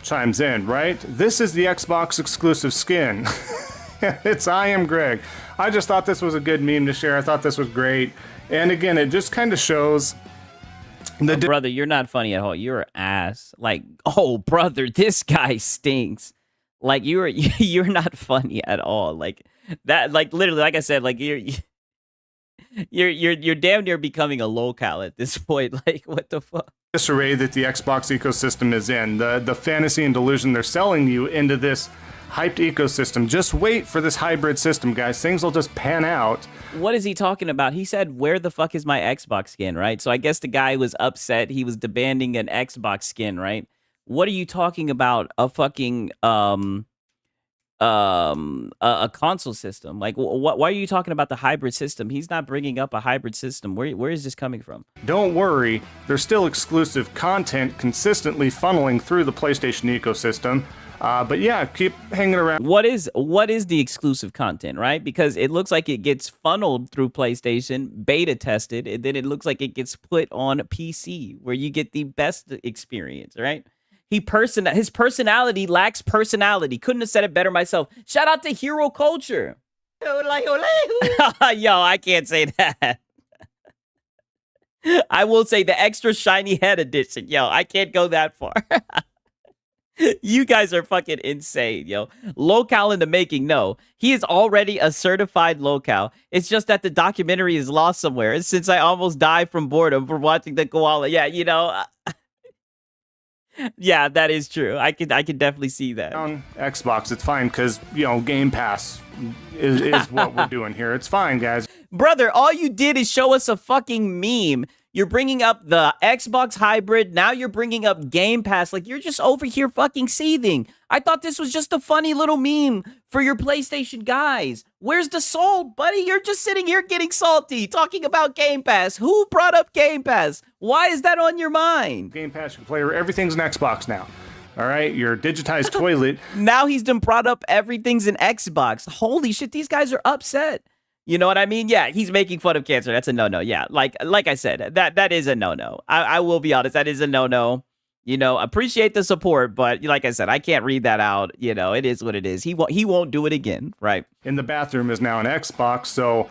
chimes in, right? This is the Xbox exclusive skin. It's I am Greg. I just thought this was a good meme to share. I thought this was great. And again, it just kind of shows brother, you're not funny at all. You're an ass. Like, oh, brother, this guy stinks. Like, you're not funny at all. Like that, like literally, like I said, like you're damn near becoming a locale at this point. Like, what the fuck? Disarray that the Xbox ecosystem is in, the fantasy and delusion they're selling you into this hyped ecosystem. Just wait for this hybrid system, guys. Things will just pan out. What is he talking about? He said, where the fuck is my Xbox skin, right? So I guess the guy was upset. He was demanding an Xbox skin, right? What are you talking about? A fucking a console system? Like, why are you talking about the hybrid system? He's not bringing up a hybrid system. Where is this coming from? Don't worry, there's still exclusive content consistently funneling through the PlayStation ecosystem. But yeah, keep hanging around. What is the exclusive content, right? Because it looks like it gets funneled through PlayStation, beta tested, and then it looks like it gets put on PC, where you get the best experience, right? His personality lacks personality. Couldn't have said it better myself. Shout out to Hero Culture. Yo, I can't say that. I will say the extra shiny head edition. Yo, I can't go that far. You guys are fucking insane, yo. Locale in the making. No, he is already a certified locale. It's just that the documentary is lost somewhere. Since I almost died from boredom for watching the koala. Yeah, you know. Yeah, that is true. I can definitely see that. On Xbox, it's fine because, you know, Game Pass is what we're doing here. It's fine, guys. Brother, all you did is show us a fucking meme. You're bringing up the Xbox hybrid. Now you're bringing up Game Pass. Like, you're just over here fucking seething. I thought this was just a funny little meme for your PlayStation guys. Where's the salt, buddy? You're just sitting here getting salty, talking about Game Pass. Who brought up Game Pass? Why is that on your mind? Game Pass, you can play everything's an Xbox now. All right, your digitized toilet. Now he's done brought up everything's an Xbox. Holy shit, these guys are upset. You know what I mean? Yeah, he's making fun of cancer. That's a no-no. Yeah, like I said, that is a no-no. I will be honest, that is a no-no. You know, appreciate the support, but like I said, I can't read that out. You know, it is what it is. He won't do it again, right? In the bathroom is now an Xbox, so,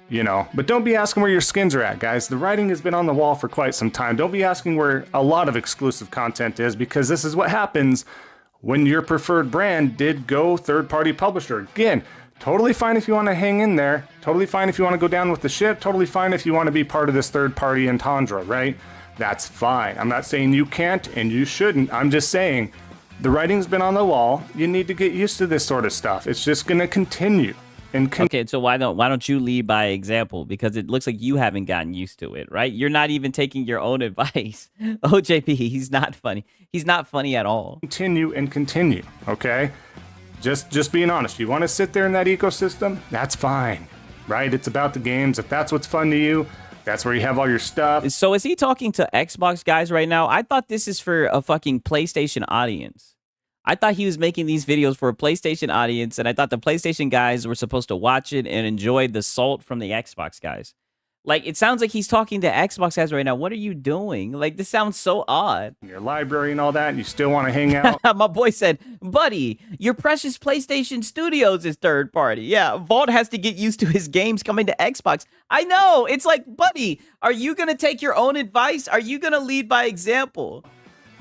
you know. But don't be asking where your skins are at, guys. The writing has been on the wall for quite some time. Don't be asking where a lot of exclusive content is, because this is what happens when your preferred brand did go third-party publisher. Again, totally fine if you want to hang in there. Totally fine if you want to go down with the ship. Totally fine if you want to be part of this third-party entendre, right? That's fine. I'm not saying you can't and you shouldn't. I'm just saying the writing's been on the wall. You need to get used to this sort of stuff. It's just going to continue. Okay, so why don't you lead by example? Because it looks like you haven't gotten used to it, right? You're not even taking your own advice. OJP, he's not funny. He's not funny at all. Continue and continue, okay? Just being honest. You want to sit there in that ecosystem? That's fine, right? It's about the games. If that's what's fun to you, that's where you have all your stuff. So is he talking to Xbox guys right now? I thought this is for a fucking PlayStation audience. I thought he was making these videos for a PlayStation audience, and I thought the PlayStation guys were supposed to watch it and enjoy the salt from the Xbox guys. Like, it sounds like he's talking to Xbox guys right now. What are you doing? Like, this sounds so odd. Your library and all that, and you still want to hang out? My boy said, buddy, your precious PlayStation Studios is third party. Yeah, Vault has to get used to his games coming to Xbox. I know. It's like, buddy, are you going to take your own advice? Are you going to lead by example?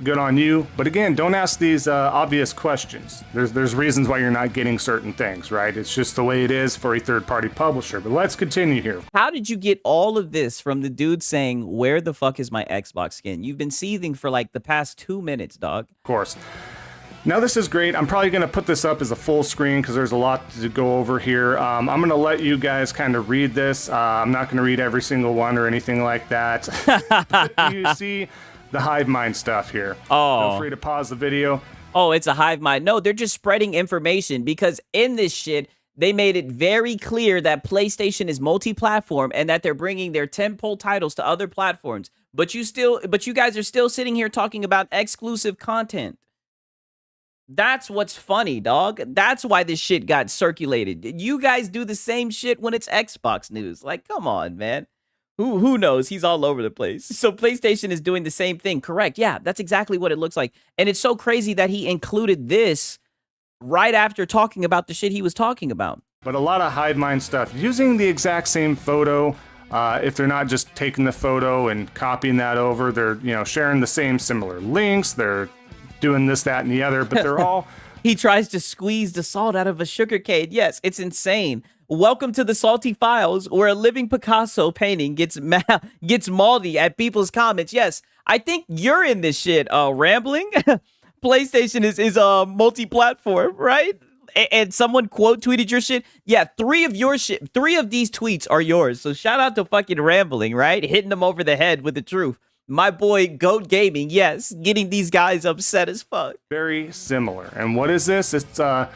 Good on you. But again, don't ask these obvious questions. There's reasons why you're not getting certain things, right? It's just the way it is for a third-party publisher. But let's continue here. How did you get all of this from the dude saying, where the fuck is my Xbox skin? You've been seething for like the past 2 minutes, dog. Of course. Now this is great. I'm probably going to put this up as a full screen because there's a lot to go over here. I'm going to let you guys kind of read this. I'm not going to read every single one or anything like that. You see the hive mind stuff here. Oh. Feel free to pause the video. Oh, it's a hive mind. No, they're just spreading information because in this shit, they made it very clear that PlayStation is multi-platform and that they're bringing their tentpole titles to other platforms. But you guys are still sitting here talking about exclusive content. That's what's funny, dog. That's why this shit got circulated. You guys do the same shit when it's Xbox news. Like, come on, man. Who knows? He's all over the place. So PlayStation is doing the same thing. Correct. Yeah, that's exactly what it looks like. And it's so crazy that he included this right after talking about the shit he was talking about. But a lot of hive mind stuff using the exact same photo. If they're not just taking the photo and copying that over, they're sharing the same similar links. They're doing this, that, and the other, but they're all. He tries to squeeze the salt out of a sugar cane. Yes, it's insane. Welcome to the Salty Files, where a living Picasso painting gets maldy at people's comments. Yes, I think you're in this shit. Rambling. PlayStation is multi-platform, right? And someone quote tweeted your shit. Yeah, 3 of these tweets are yours. So shout out to fucking Rambling, right? Hitting them over the head with the truth. My boy Goat Gaming, yes, getting these guys upset as fuck. Very similar. And what is this? It's the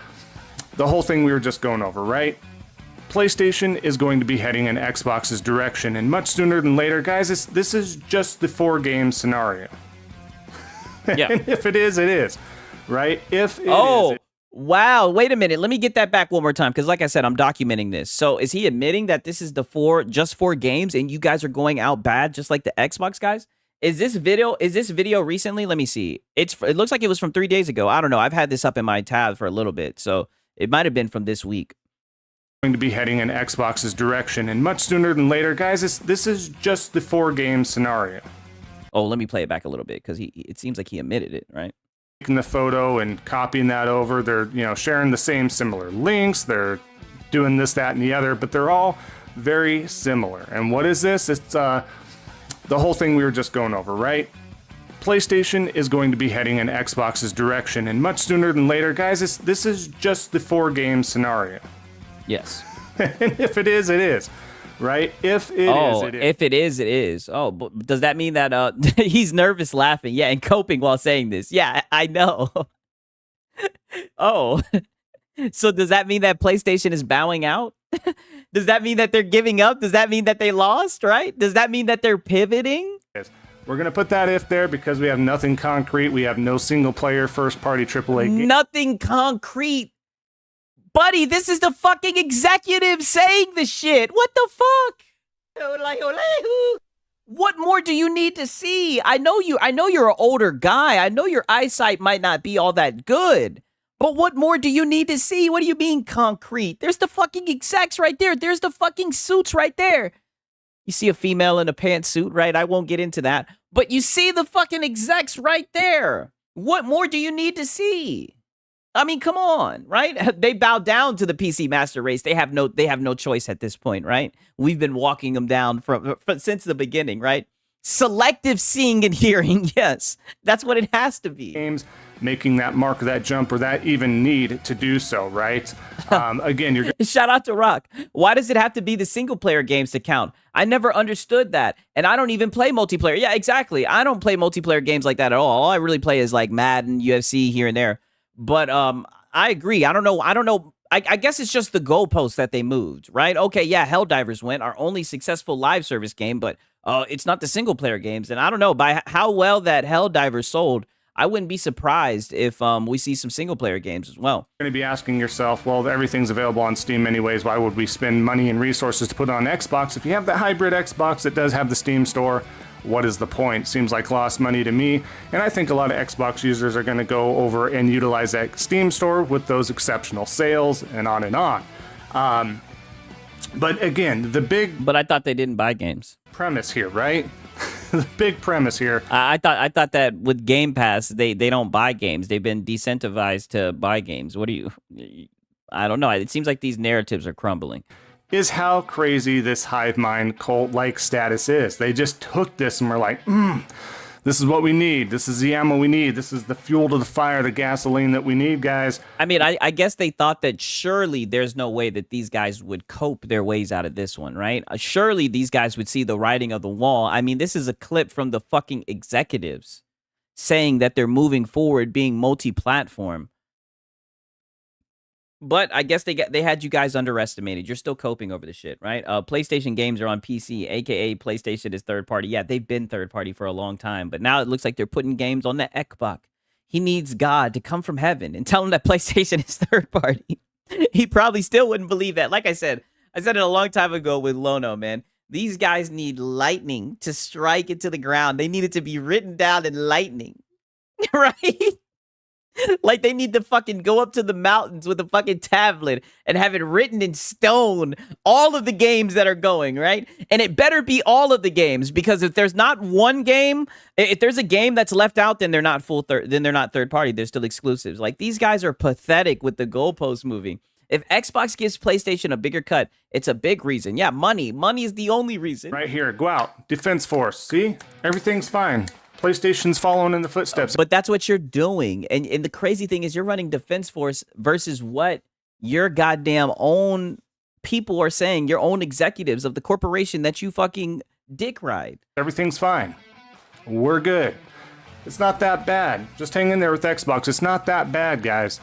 whole thing we were just going over, right? PlayStation is going to be heading in Xbox's direction, and much sooner than later, guys, this is just the 4-game scenario. Yeah. And if it is, right? If it is. Wow, wait a minute. Let me get that back one more time, because like I said, I'm documenting this. So is he admitting that this is just 4 games and you guys are going out bad just like the Xbox guys? Is this video recently? Let me see. It looks like it was from 3 days ago. I don't know. I've had this up in my tab for a little bit, so it might have been from this week. Going to be heading in Xbox's direction, and much sooner than later, guys, this is just the 4-game scenario. Oh, let me play it back a little bit, because it seems like he admitted it, right? Taking the photo and copying that over, they're sharing the same similar links, they're doing this, that, and the other, but they're all very similar. And what is this? It's the whole thing we were just going over, right? PlayStation is going to be heading in Xbox's direction, and much sooner than later, guys, this is just the 4-game scenario. Yes. And if it is, right? If it is, it is. If it is. Oh, but does that mean that he's nervous laughing? Yeah, and coping while saying this. Yeah, I know. Oh. So does that mean that PlayStation is bowing out? Does that mean that they're giving up? Does that mean that they lost, right? Does that mean that they're pivoting? Yes. We're going to put that if there because we have nothing concrete. We have no single-player first-party AAA game. Nothing concrete. Buddy, this is the fucking executive saying the shit. What the fuck? What more do you need to see? I know you're an older guy. I know your eyesight might not be all that good. But what more do you need to see? What do you mean concrete? There's the fucking execs right there. There's the fucking suits right there. You see a female in a pantsuit, right? I won't get into that. But you see the fucking execs right there. What more do you need to see? I mean, come on, right? They bow down to the PC master race. They have no choice at this point, right? We've been walking them down from since the beginning, right? Selective seeing and hearing, yes. That's what it has to be. Games making that mark, that jump, or that even need to do so, right? Again, you're... Shout out to Rock. Why does it have to be the single-player games to count? I never understood that. And I don't even play multiplayer. Yeah, exactly. I don't play multiplayer games like that at all. All I really play is like Madden, UFC, here and there. But I agree. I don't know. I guess it's just the goalposts that they moved, right? Okay, yeah, Helldivers went, our only successful live service game, but it's not the single-player games. And I don't know, by how well that Helldivers sold, I wouldn't be surprised if we see some single-player games as well. You're going to be asking yourself, well, everything's available on Steam anyways. Why would we spend money and resources to put it on Xbox? If you have the hybrid Xbox that does have the Steam store, what is the point? Seems like lost money to me. And I think a lot of Xbox users are going to go over and utilize that Steam store with those exceptional sales and on and on. But again, But I thought they didn't buy games. Premise here, right? The big premise here. I thought that with Game Pass, they don't buy games. They've been decentivized to buy games. What do you... I don't know. It seems like these narratives are crumbling. Is how crazy this hive mind cult-like status is. They just took this and were like, this is what we need. This is the ammo we need. This is the fuel to the fire, the gasoline that we need, guys. I mean, I guess they thought that surely there's no way that these guys would cope their ways out of this one, right? Surely these guys would see the writing of the wall. I mean, this is a clip from the fucking executives saying that they're moving forward, being multi-platform. But I guess they had you guys underestimated. You're still coping over the shit, right? PlayStation games are on PC, aka PlayStation is third party. Yeah, they've been third party for a long time, but now it looks like they're putting games on the Xbox. He needs God to come from heaven and tell him that PlayStation is third party. He probably still wouldn't believe that. Like I said it a long time ago with Lono, man. These guys need lightning to strike into the ground. They need it to be written down in lightning, right? Like they need to fucking go up to the mountains with a fucking tablet and have it written in stone, all of the games that are going, right? And it better be all of the games, because if there's not one game, if there's a game that's left out, then they're not then they're not third party. They're still exclusives. Like these guys are pathetic with the goalpost moving. If Xbox gives PlayStation a bigger cut, it's a big reason. Yeah, money. Money is the only reason. Right here, go out. Defense Force. See? Everything's fine. PlayStation's following in the footsteps. But that's what you're doing. And the crazy thing is you're running Defense Force versus what your goddamn own people are saying, your own executives of the corporation that you fucking dick ride. Everything's fine. We're good. It's not that bad. Just hang in there with Xbox. It's not that bad, guys.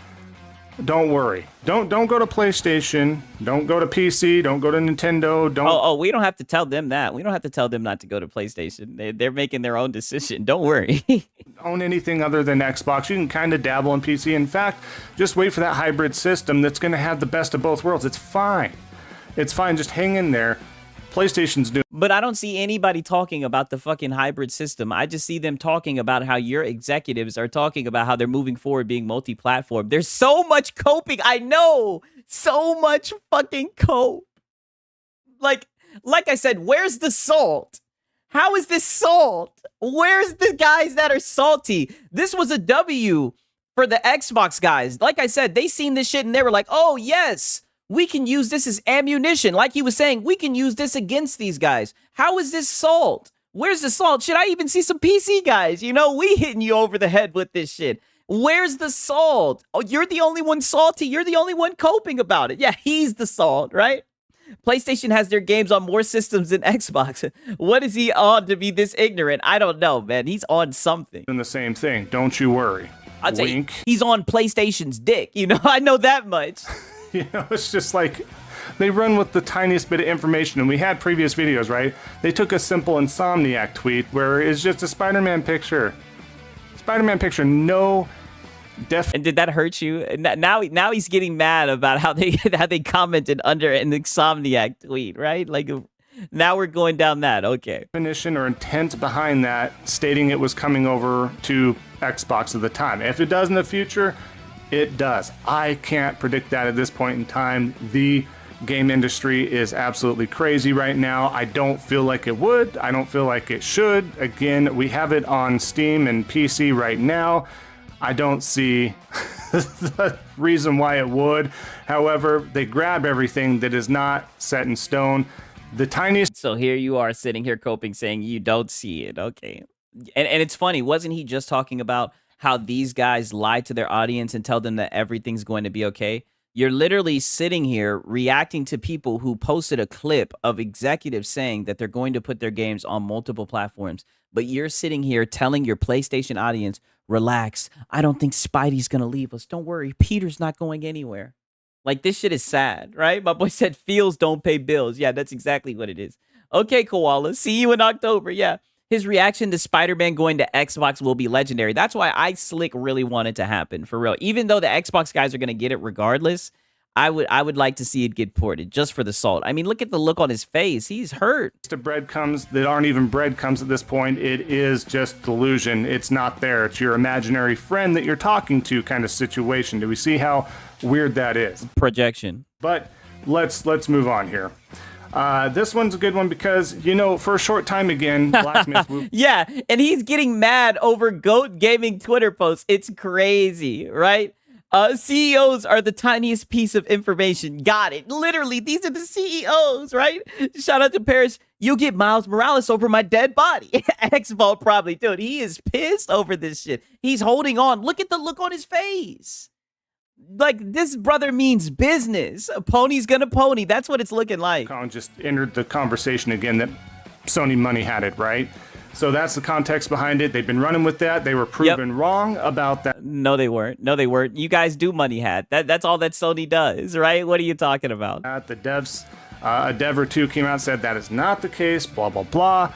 Don't worry. Don't go to PlayStation. Don't go to PC. Don't go to Nintendo. Don't. Oh, we don't have to tell them that. We don't have to tell them not to go to PlayStation. They're making their own decision. Don't worry. Own anything other than Xbox. You can kind of dabble in PC. In fact, just wait for that hybrid system that's going to have the best of both worlds. It's fine. It's fine. Just hang in there. PlayStation's doing. But I don't see anybody talking about the fucking hybrid system. I just see them talking about how your executives are talking about how they're moving forward being multi-platform. There's so much coping. I know. So much fucking cope. Like I said, where's the salt? How is this salt? Where's the guys that are salty? This was a W for the Xbox guys. Like I said, they seen this shit and they were like, oh, yes. We can use this as ammunition. Like he was saying, we can use this against these guys. How is this salt? Where's the salt? Should I even see some PC guys? You know, we hitting you over the head with this shit. Where's the salt? Oh, you're the only one salty. You're the only one coping about it. Yeah, he's the salt, right? PlayStation has their games on more systems than Xbox. What is he on to be this ignorant? I don't know, man. He's on something. Doing the same thing. Don't you worry. I'd say he's on PlayStation's dick. You know, I know that much. You know, it's just like they run with the tiniest bit of information. And we had previous videos, right? They took a simple Insomniac tweet where it's just a Spider-Man picture. Spider-Man picture, no And did that hurt you? Now he's getting mad about how they commented under an Insomniac tweet, right? Like now we're going down that. Okay. Definition or intent behind that, stating it was coming over to Xbox at the time. If it does in the future, it does. I can't predict that at this point in time. The game industry is absolutely crazy right now. I don't feel like it would. I don't feel like it should. Again, we have it on Steam and PC right now. I don't see the reason why it would. However, they grab everything that is not set in stone. The tiniest. So here you are sitting here coping saying you don't see it. Okay. And it's funny. Wasn't he just talking about how these guys lie to their audience and tell them that everything's going to be okay? You're literally sitting here reacting to people who posted a clip of executives saying that they're going to put their games on multiple platforms. But you're sitting here telling your PlayStation audience, relax. I don't think Spidey's going to leave us. Don't worry. Peter's not going anywhere. Like, this shit is sad, right? My boy said feels don't pay bills. Yeah, that's exactly what it is. Okay, Koala. See you in October. Yeah. His reaction to Spider-Man going to Xbox will be legendary. That's why I slick really want it to happen, for real. Even though the Xbox guys are going to get it regardless, I would like to see it get ported just for the salt. I mean, look at the look on his face. He's hurt. The breadcrumbs that aren't even breadcrumbs at this point. It is just delusion. It's not there. It's your imaginary friend that you're talking to kind of situation. Do we see how weird that is? Projection. But let's move on here. This one's a good one because, you know, for a short time again, Blacksmith. Yeah, and he's getting mad over GOAT Gaming Twitter posts. It's crazy, right? CEOs are the tiniest piece of information. Got it. Literally, these are the CEOs, right? Shout out to Paris. You'll get Miles Morales over my dead body. Xbox probably, dude. He is pissed over this shit. He's holding on. Look at the look on his face. Like, this brother means business. A pony's gonna pony. That's what it's looking like. Colin just entered the conversation again that Sony money had it, right? So that's the context behind it. They've been running with that. They were proven wrong about that. No, they weren't. No, they weren't. You guys do money hat. That's all that Sony does, right? What are you talking about? The devs, a dev or two came out and said that is not the case, blah, blah, blah.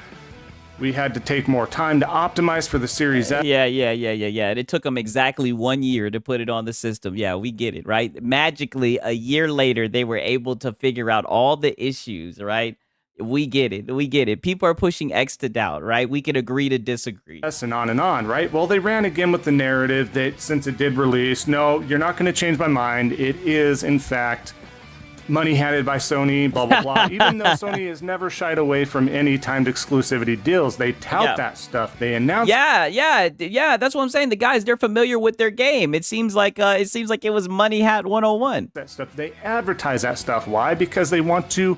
We had to take more time to optimize for the Series X. Yeah. And it took them exactly 1 year to put it on the system. Yeah, we get it, right? Magically, a year later, they were able to figure out all the issues, right? We get it. We get it. People are pushing X to doubt, right? We can agree to disagree. Yes, and on, right? Well, they ran again with the narrative that since it did release, no, you're not going to change my mind. It is, in fact, money handed by Sony, blah, blah, blah. Even though Sony has never shied away from any timed exclusivity deals, they tout that stuff. They announce. Yeah. That's what I'm saying. The guys, they're familiar with their game. It seems like it was Money Hat 101. That stuff. They advertise that stuff. Why? Because they want to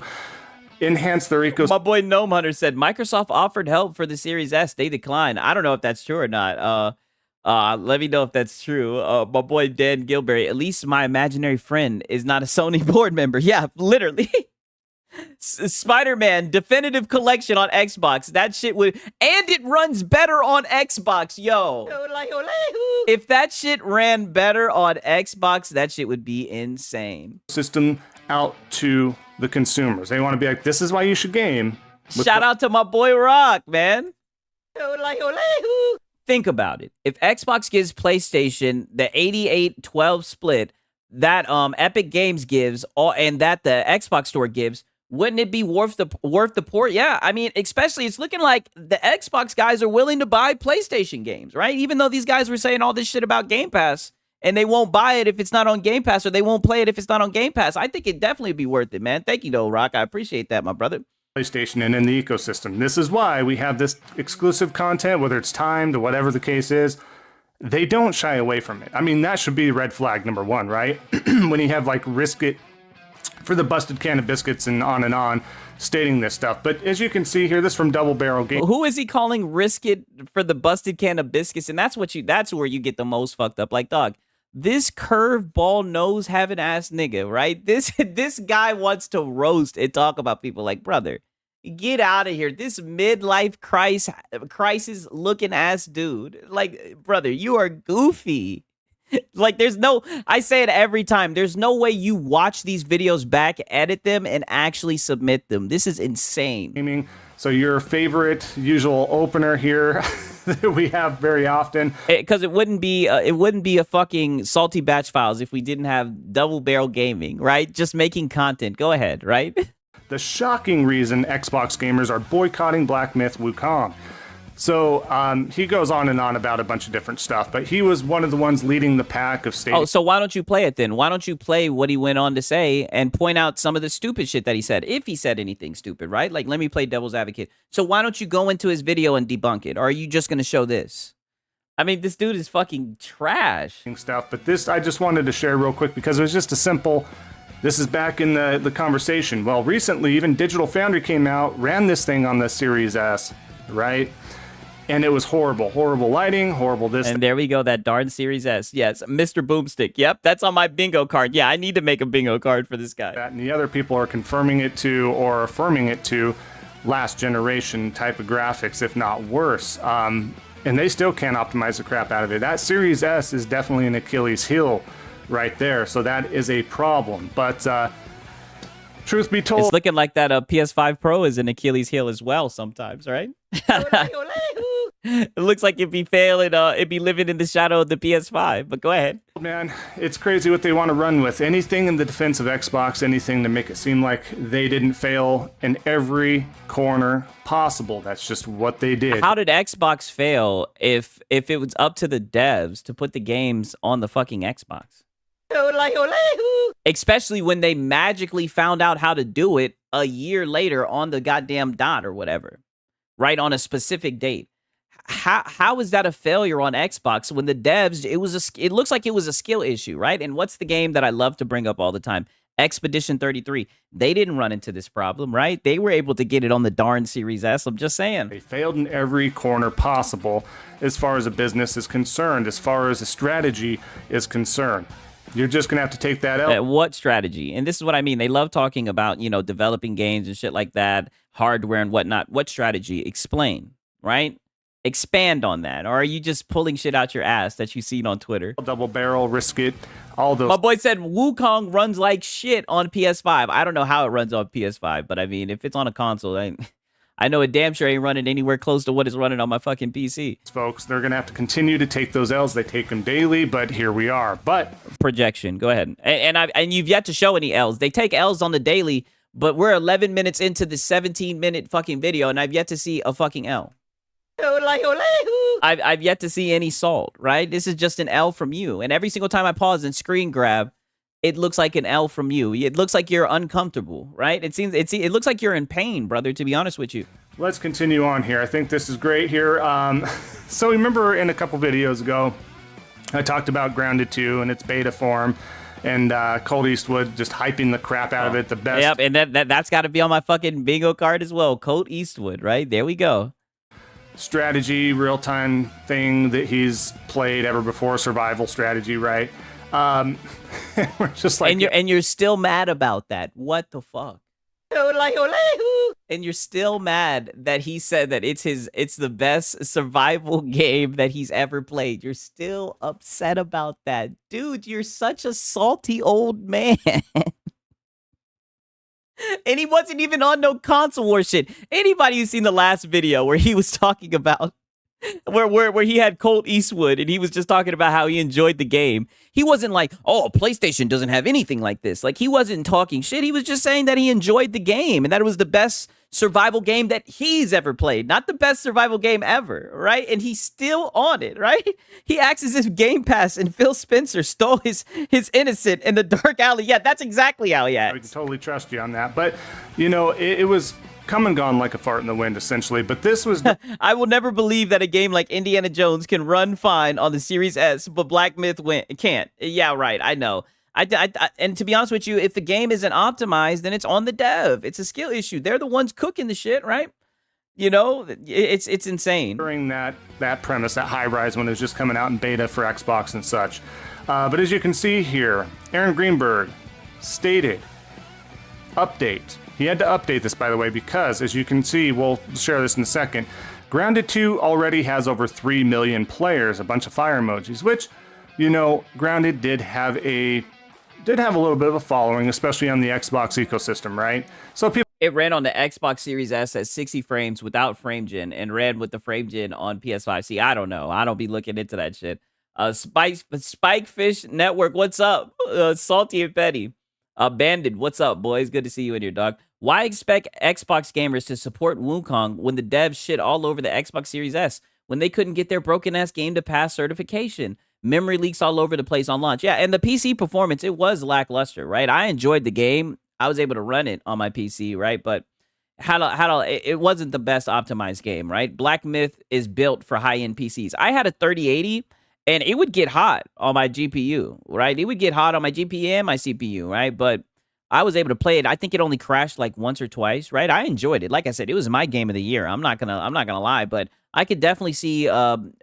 enhance their ecosystem. My boy Gnome Hunter said Microsoft offered help for the Series S. They declined. I don't know if that's true or not. Let me know if that's true. My boy Dan Gilberry, at least my imaginary friend is not a Sony board member. Yeah, literally. Spider-Man Definitive Collection on Xbox. That shit would, and it runs better on Xbox, yo. If that shit ran better on Xbox, that shit would be insane. System out to the consumers. They want to be like, this is why you should game. Shout out to my boy Rock, man. Think about it. If Xbox gives PlayStation the 88-12 split that Epic Games gives, and that the Xbox Store gives, wouldn't it be worth the port? Yeah, I mean, especially it's looking like the Xbox guys are willing to buy PlayStation games, right? Even though these guys were saying all this shit about Game Pass, and they won't buy it if it's not on Game Pass, or they won't play it if it's not on Game Pass. I think it'd definitely be worth it, man. Thank you, though, Rock. I appreciate that, my brother. PlayStation and in the ecosystem. This is why we have this exclusive content, whether it's timed or whatever the case is. They don't shy away from it. I mean, that should be red flag number one, right? When you have like Risk It for the busted can of biscuits and on, stating this stuff. But as you can see here, this from Double Barrel Game. Who is he calling Risk It for the busted can of biscuits? And that's where you get the most fucked up. Like, dog, this curveball nose having ass nigga, right? This guy wants to roast and talk about people like, brother, get out of here. This midlife crisis looking ass dude. Like, brother, you are goofy. Like, I say it every time. There's no way you watch these videos back, edit them, and actually submit them. This is insane. So your favorite usual opener here that we have very often. Because it wouldn't be a fucking Salty Batch Files if we didn't have Double Barrel Gaming, right? Just making content. Go ahead, right? The shocking reason Xbox gamers are boycotting Black Myth Wukong. So he goes on and on about a bunch of different stuff, but he was one of the ones leading the pack of stating. Oh, so why don't you play it then? Why don't you play what he went on to say and point out some of the stupid shit that he said, if he said anything stupid, right? Like, let me play devil's advocate. So why don't you go into his video and debunk it? Or are you just going to show this? I mean, this dude is fucking trash. Stuff, but this I just wanted to share real quick because it was just a simple... This is back in the conversation. Well, recently, even Digital Foundry came out, ran this thing on the Series S, right? And it was horrible. Horrible lighting, horrible this. And there we go, that darn Series S. Yes, Mr. Boomstick. Yep, that's on my bingo card. Yeah, I need to make a bingo card for this guy. And the other people are confirming it to, or affirming it to, last generation type of graphics, if not worse. And they still can't optimize the crap out of it. That Series S is definitely an Achilles heel right there. So that is a problem. But truth be told, it's looking like that PS5 Pro is an Achilles heel as well sometimes, right? It looks like it'd be failing, it'd be living in the shadow of the PS5, but go ahead. Man, it's crazy what they want to run with. Anything in the defense of Xbox, anything to make it seem like they didn't fail in every corner possible. That's just what they did. How did Xbox fail if it was up to the devs to put the games on the fucking Xbox? Especially when they magically found out how to do it a year later on the goddamn dot or whatever, right, on a specific date. How is that a failure on Xbox when the devs, it looks like it was a skill issue, right? And what's the game that I love to bring up all the time? Expedition 33. They didn't run into this problem, right? They were able to get it on the darn Series S. I'm just saying. They failed in every corner possible as far as a business is concerned, as far as a strategy is concerned. You're just going to have to take that out. What strategy? And this is what I mean. They love talking about, developing games and shit like that, hardware and whatnot. What strategy? Explain, right? Expand on that. Or are you just pulling shit out your ass that you've seen on Twitter? Double Barrel, Risk It, all those. My boy said Wukong runs like shit on PS5. I don't know how it runs on PS5, but I mean, if it's on a console, I know it damn sure ain't running anywhere close to what it's running on my fucking PC. Folks, they're going to have to continue to take those L's. They take them daily, but here we are. But projection, go ahead. And you've yet to show any L's. They take L's on the daily, But we're 11 minutes into the 17-minute fucking video, and I've yet to see a fucking L. I've yet to see any salt, right? This is just an L from you. And every single time I pause and screen grab, it looks like an L from you. It looks like you're uncomfortable, right? It looks like you're in pain, brother, to be honest with you. Let's continue on here. I think this is great here. So remember in a couple videos ago, I talked about Grounded 2 and its beta form, and Colt Eastwood just hyping the crap out of it. The best. Yep, and that's got to be on my fucking bingo card as well. Colt Eastwood, right? There we go. Strategy, real-time thing that he's played ever before, survival strategy, right? We're just like, and you're still mad about that. What the fuck? And you're still mad that he said that it's the best survival game that he's ever played. You're still upset about that. Dude, you're such a salty old man. And he wasn't even on no console war shit. Anybody who's seen the last video where he was talking about where he had Colt Eastwood and he was just talking about how he enjoyed the game. He wasn't like, oh, PlayStation doesn't have anything like this. Like, he wasn't talking shit. He was just saying that he enjoyed the game and that it was the best survival game that he's ever played. Not the best survival game ever, right? And he's still on it, right? He acts as if Game Pass and Phil Spencer stole his innocent in the dark alley. Yeah, that's exactly how he acts. I can totally trust you on that. But, you know, it was come and gone like a fart in the wind, essentially. But this was... I will never believe that a game like Indiana Jones can run fine on the Series S, but Black Myth can't. Yeah, right. I know. And to be honest with you, if the game isn't optimized, then it's on the dev. It's a skill issue. They're the ones cooking the shit, right? You know, it's insane. During that premise, that high rise when it was just coming out in beta for Xbox and such. But as you can see here, Aaron Greenberg stated, update. He had to update this, by the way, because as you can see, we'll share this in a second, Grounded 2 already has over 3 million players, a bunch of fire emojis, which, you know, Grounded did have a little bit of a following, especially on the Xbox ecosystem, right? So people... It ran on the Xbox Series S at 60 frames without frame gen and ran with the frame gen on PS5. See, I don't know. I don't be looking into that shit. Spikefish Network, what's up? Salty and Petty. Banded, what's up, boys? Good to see you in here, dog. Why expect Xbox gamers to support Wukong when the devs shit all over the Xbox Series S when they couldn't get their broken-ass game to pass certification? Memory leaks all over the place on launch. Yeah, and the PC performance, it was lackluster, right? I enjoyed the game. I was able to run it on my PC, right? But it wasn't the best optimized game, right? Black Myth is built for high-end PCs. I had a 3080, and it would get hot on my GPU, right? It would get hot on my GPU and my CPU, right? But I was able to play it. I think it only crashed like once or twice, right? I enjoyed it. Like I said, it was my game of the year. I'm not gonna lie, but I could definitely see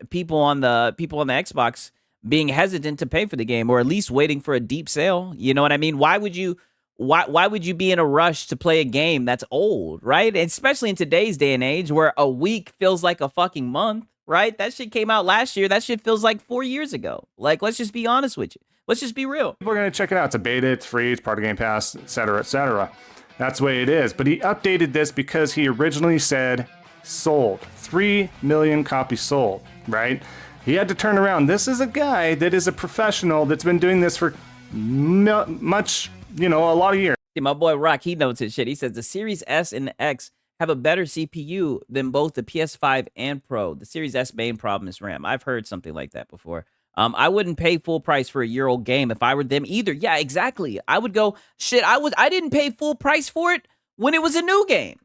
people on the Xbox being hesitant to pay for the game, or at least waiting for a deep sale. You know what I mean? Why would you be in a rush to play a game that's old, right? Especially in today's day and age where a week feels like a fucking month, right? That shit came out last year. That shit feels like 4 years ago. Like, let's just be honest with you. Let's just be real. People are going to check it out. It's a beta, it's free, it's part of Game Pass, etc., etc. That's the way it is. But he updated this because he originally said sold. 3 million copies sold, right? He had to turn around. This is a guy that is a professional that's been doing this for much, a lot of years. See, my boy Rock, he knows his shit. He says the Series S and the X have a better CPU than both the PS5 and Pro. The Series S main problem is RAM. I've heard something like that before. I wouldn't pay full price for a year-old game if I were them either. Yeah, exactly. I would go, shit, I didn't pay full price for it when it was a new game.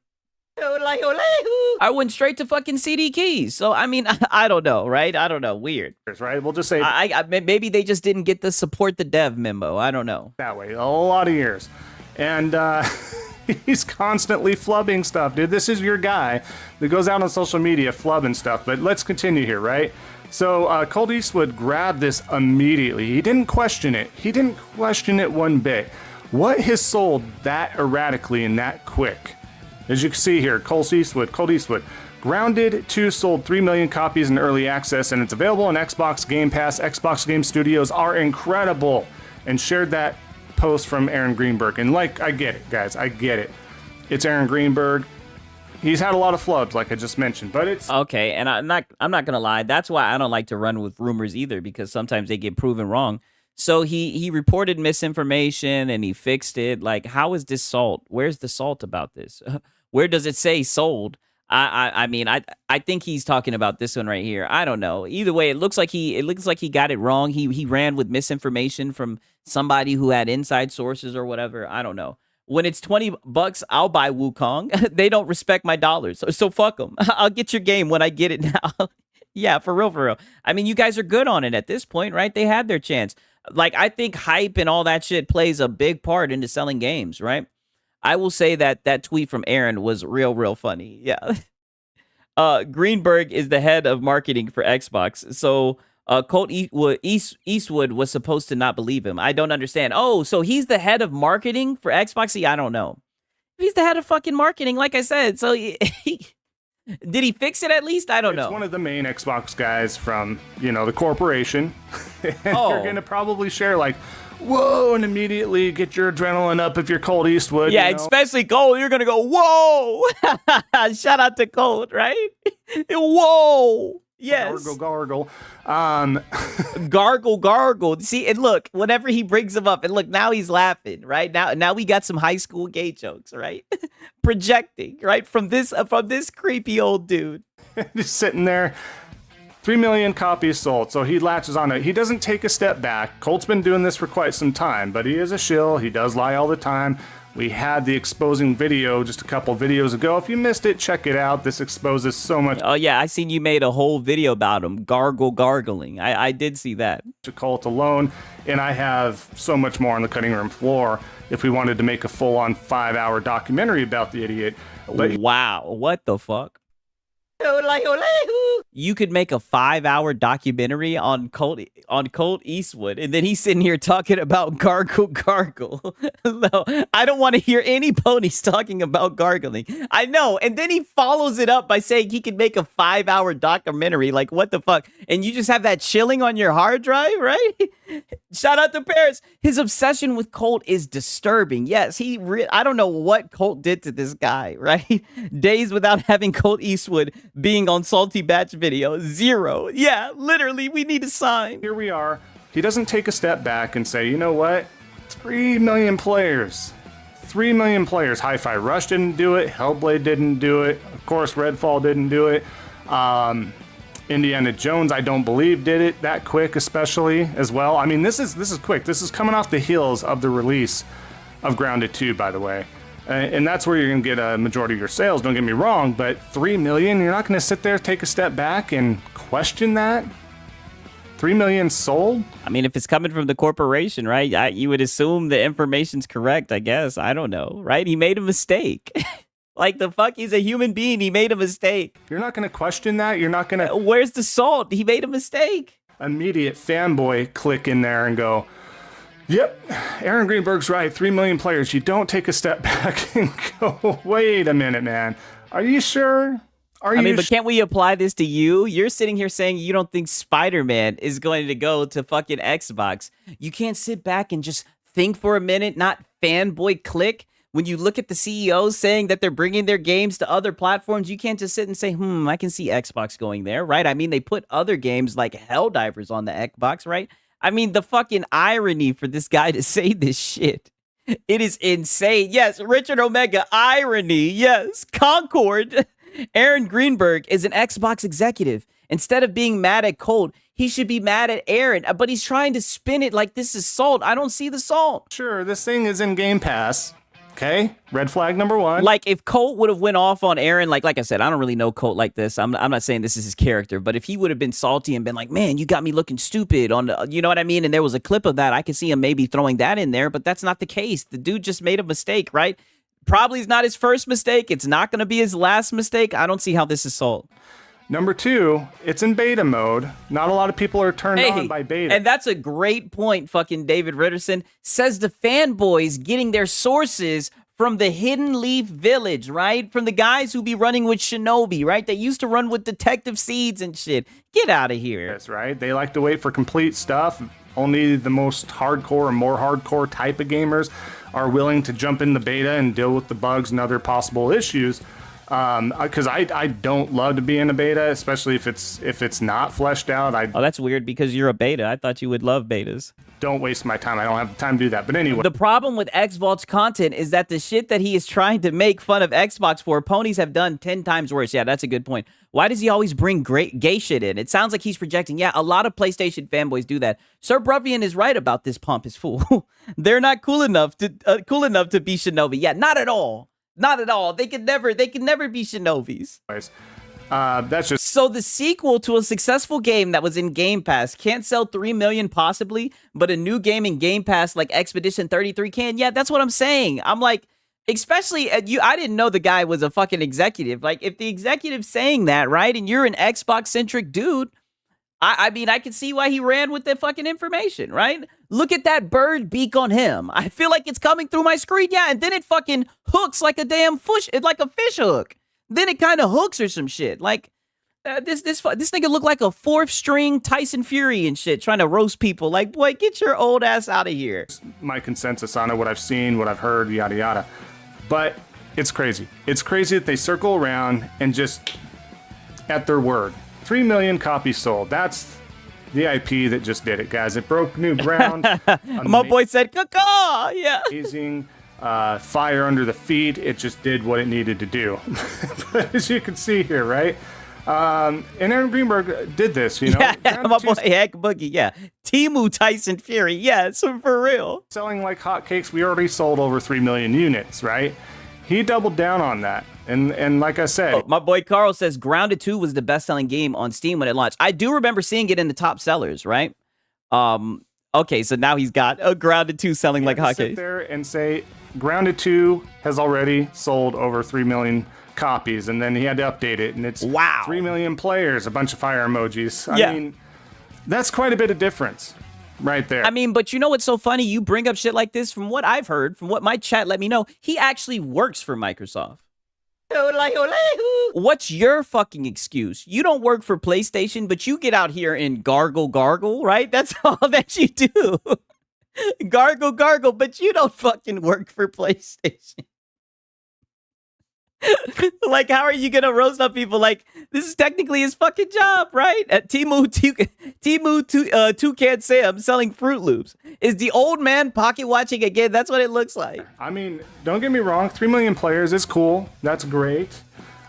I went straight to fucking CD keys. So, I mean, I don't know, right? I don't know. Weird. Right? We'll just say... maybe they just didn't get the support the dev memo. I don't know. That way. A lot of years. And he's constantly flubbing stuff, dude. This is your guy that goes out on social media flubbing stuff. But let's continue here, right? So Colt Eastwood grabbed this immediately. He didn't question it. He didn't question it one bit. What has sold that erratically and that quick? As you can see here, Colt Eastwood. Grounded 2 sold 3 million copies in early access, and it's available on Xbox Game Pass. Xbox Game Studios are incredible. And shared that post from Aaron Greenberg. And I get it, guys. I get it. It's Aaron Greenberg. He's had a lot of flubs, like I just mentioned, but it's... Okay, and I'm not gonna lie. That's why I don't like to run with rumors either, because sometimes they get proven wrong. So he reported misinformation and he fixed it. Like, how is this salt? Where's the salt about this? Where does it say sold? I mean, I think he's talking about this one right here. I don't know. Either way, it looks like he got it wrong. He ran with misinformation from somebody who had inside sources or whatever. I don't know. When it's $20, I'll buy Wukong. They don't respect my dollars, so fuck them. I'll get your game when I get it now. Yeah, for real, for real. I mean, you guys are good on it at this point, right? They had their chance. Like, I think hype and all that shit plays a big part into selling games, right? I will say that tweet from Aaron was real funny. Yeah. Greenberg is the head of marketing for Xbox. So Colt Eastwood was supposed to not believe him. I don't understand. Oh, so he's the head of marketing for Xbox? See, I don't know. He's the head of fucking marketing, like I said. So did he fix it at least? I don't know. It's one of the main Xbox guys from, the corporation. And you're going to probably share like, whoa, and immediately get your adrenaline up if you're Colt Eastwood. Yeah, especially Colt. You're going to go, whoa. Shout out to Colt, right? Whoa. Yes. Gargle. Gargle. See, and look, whenever he brings him up, and look, now he's laughing, right? Now we got some high school gay jokes, right? Projecting, right? From this creepy old dude. Just sitting there. 3 million copies sold, so he latches on it. He doesn't take a step back. Colt's been doing this for quite some time, but he is a shill. He does lie all the time. We had the exposing video just a couple videos ago. If you missed it, check it out. This exposes so much. Oh, yeah, I seen you made a whole video about him. Gargling. I did see that. Colt alone, and I have so much more on the cutting room floor if we wanted to make a full-on 5-hour documentary about the idiot. But wow, what the fuck? You could make a 5-hour documentary on Colt Eastwood, and then he's sitting here talking about gargle. No, I don't want to hear any ponies talking about gargling. I know, and then he follows it up by saying he could make a 5-hour documentary. Like, what the fuck? And you just have that chilling on your hard drive, right? Shout out to Paris. His obsession with Colt is disturbing. Yes, I don't know what Colt did to this guy, right? Days without having Colt Eastwood being on Salty Batch video. 0. Yeah, literally, we need a sign. Here we are. He doesn't take a step back and say, you know what? 3 million players. 3 million players. Hi-Fi Rush didn't do it. Hellblade didn't do it. Of course, Redfall didn't do it. Indiana Jones, I don't believe, did it that quick, especially as well. I mean, this is quick. This is coming off the heels of the release of Grounded 2, by the way. And that's where you're going to get a majority of your sales, don't get me wrong, but 3 million, you're not going to sit there, take a step back and question that? 3 million sold? I mean, if it's coming from the corporation, right, you would assume the information's correct, I guess. I don't know, right? He made a mistake. Like, the fuck? He's a human being. He made a mistake. You're not going to question that? You're not going to... Where's the salt? He made a mistake. Immediate fanboy click in there and go, yep, Aaron Greenberg's right. 3 million players. You don't take a step back and go, wait a minute, man. Are you sure? But can't we apply this to you? You're sitting here saying you don't think Spider-Man is going to go to fucking Xbox. You can't sit back and just think for a minute, not fanboy click. When you look at the CEOs saying that they're bringing their games to other platforms, you can't just sit and say, I can see Xbox going there, right? I mean, they put other games like Helldivers on the Xbox, right? I mean, the fucking irony for this guy to say this shit. It is insane. Yes, Richard Omega, irony. Yes, Concord. Aaron Greenberg is an Xbox executive. Instead of being mad at Colt, he should be mad at Aaron, but he's trying to spin it like this is salt. I don't see the salt. Sure, this thing is in Game Pass. Okay, red flag number 1. Like, if Colt would have went off on Aaron, like I said, I don't really know Colt like this. I'm not saying this is his character, but if he would have been salty and been like, man, you got me looking stupid on the, you know what I mean? And there was a clip of that. I could see him maybe throwing that in there, but that's not the case. The dude just made a mistake, right? Probably is not his first mistake. It's not going to be his last mistake. I don't see how this is salt. Number 2, it's in beta mode. Not a lot of people are turned on by beta. And that's a great point, fucking David Ritterson. Says the fanboys getting their sources from the Hidden Leaf Village, right? From the guys who be running with Shinobi, right? They used to run with Detective Seeds and shit. Get out of here. That's right. They like to wait for complete stuff. Only the most hardcore or more hardcore type of gamers are willing to jump in the beta and deal with the bugs and other possible issues. Because I don't love to be in a beta, especially if it's not fleshed out. Oh, that's weird because you're a beta. I thought you would love betas. don't waste my time. I don't have the time to do that. But anyway. The problem with X-Vault's content is that the shit that he is trying to make fun of Xbox for, ponies have done 10 times worse. Yeah, that's a good point. Why does he always bring great gay shit in? It sounds like he's projecting. Yeah, a lot of PlayStation fanboys do that. Sir Bruvian is right about this pompous fool. They're not cool enough to be Shinobi. Yeah, not at all. Not at all. They can never be Shinobis. That's just so the sequel to a successful game that was in Game Pass can't sell 3 million possibly, but a new game in Game Pass like Expedition 33 can. Yeah, that's what I'm saying. I'm like, especially I didn't know the guy was a fucking executive. Like, if the executive's saying that, right, and you're an Xbox centric dude, I mean, I can see why he ran with the fucking information, right? Look at that bird beak on him. I feel like it's coming through my screen. Yeah, and then it fucking hooks like a damn fish, like a fish hook. Then it kind of hooks or some shit. Like, this nigga look like a 4th string Tyson Fury and shit, trying to roast people. Like, boy, get your old ass out of here. My consensus on it, what I've seen, what I've heard, yada yada. But it's crazy. It's crazy that they circle around and just, at their word, 3 million copies sold. That's the IP that just did it, guys. It broke new ground. My boy said, "Caw, yeah." Amazing. Fire under the feet. It just did what it needed to do. But as you can see here, right? And Aaron Greenberg did this, you know. Yeah, my boy Heck Boogie, yeah. Timu Tyson Fury, yeah, it's for real. Selling like hotcakes. We already sold over 3 million units, right? He doubled down on that. And like I said, my boy Carl says Grounded 2 was the best-selling game on Steam when it launched. I do remember seeing it in the top sellers, right? Okay, so now he's got a Grounded 2 selling like hotcakes. Sit there and say Grounded 2 has already sold over 3 million copies, and then he had to update it, and it's 3 million players, a bunch of fire emojis. I mean, that's quite a bit of difference right there. I mean, but you know what's so funny? You bring up shit like this. From what I've heard, from what my chat let me know, he actually works for Microsoft. What's your fucking excuse? You don't work for PlayStation, but you get out here and gargle, right? That's all that you do. Gargle, but you don't fucking work for PlayStation. Like, how are you gonna roast up people? Like, this is technically his fucking job, right? At Timu Toucan Sam selling Fruit Loops. Is the old man pocket watching again? That's what it looks like. I mean, don't get me wrong, 3 million players is cool. That's great.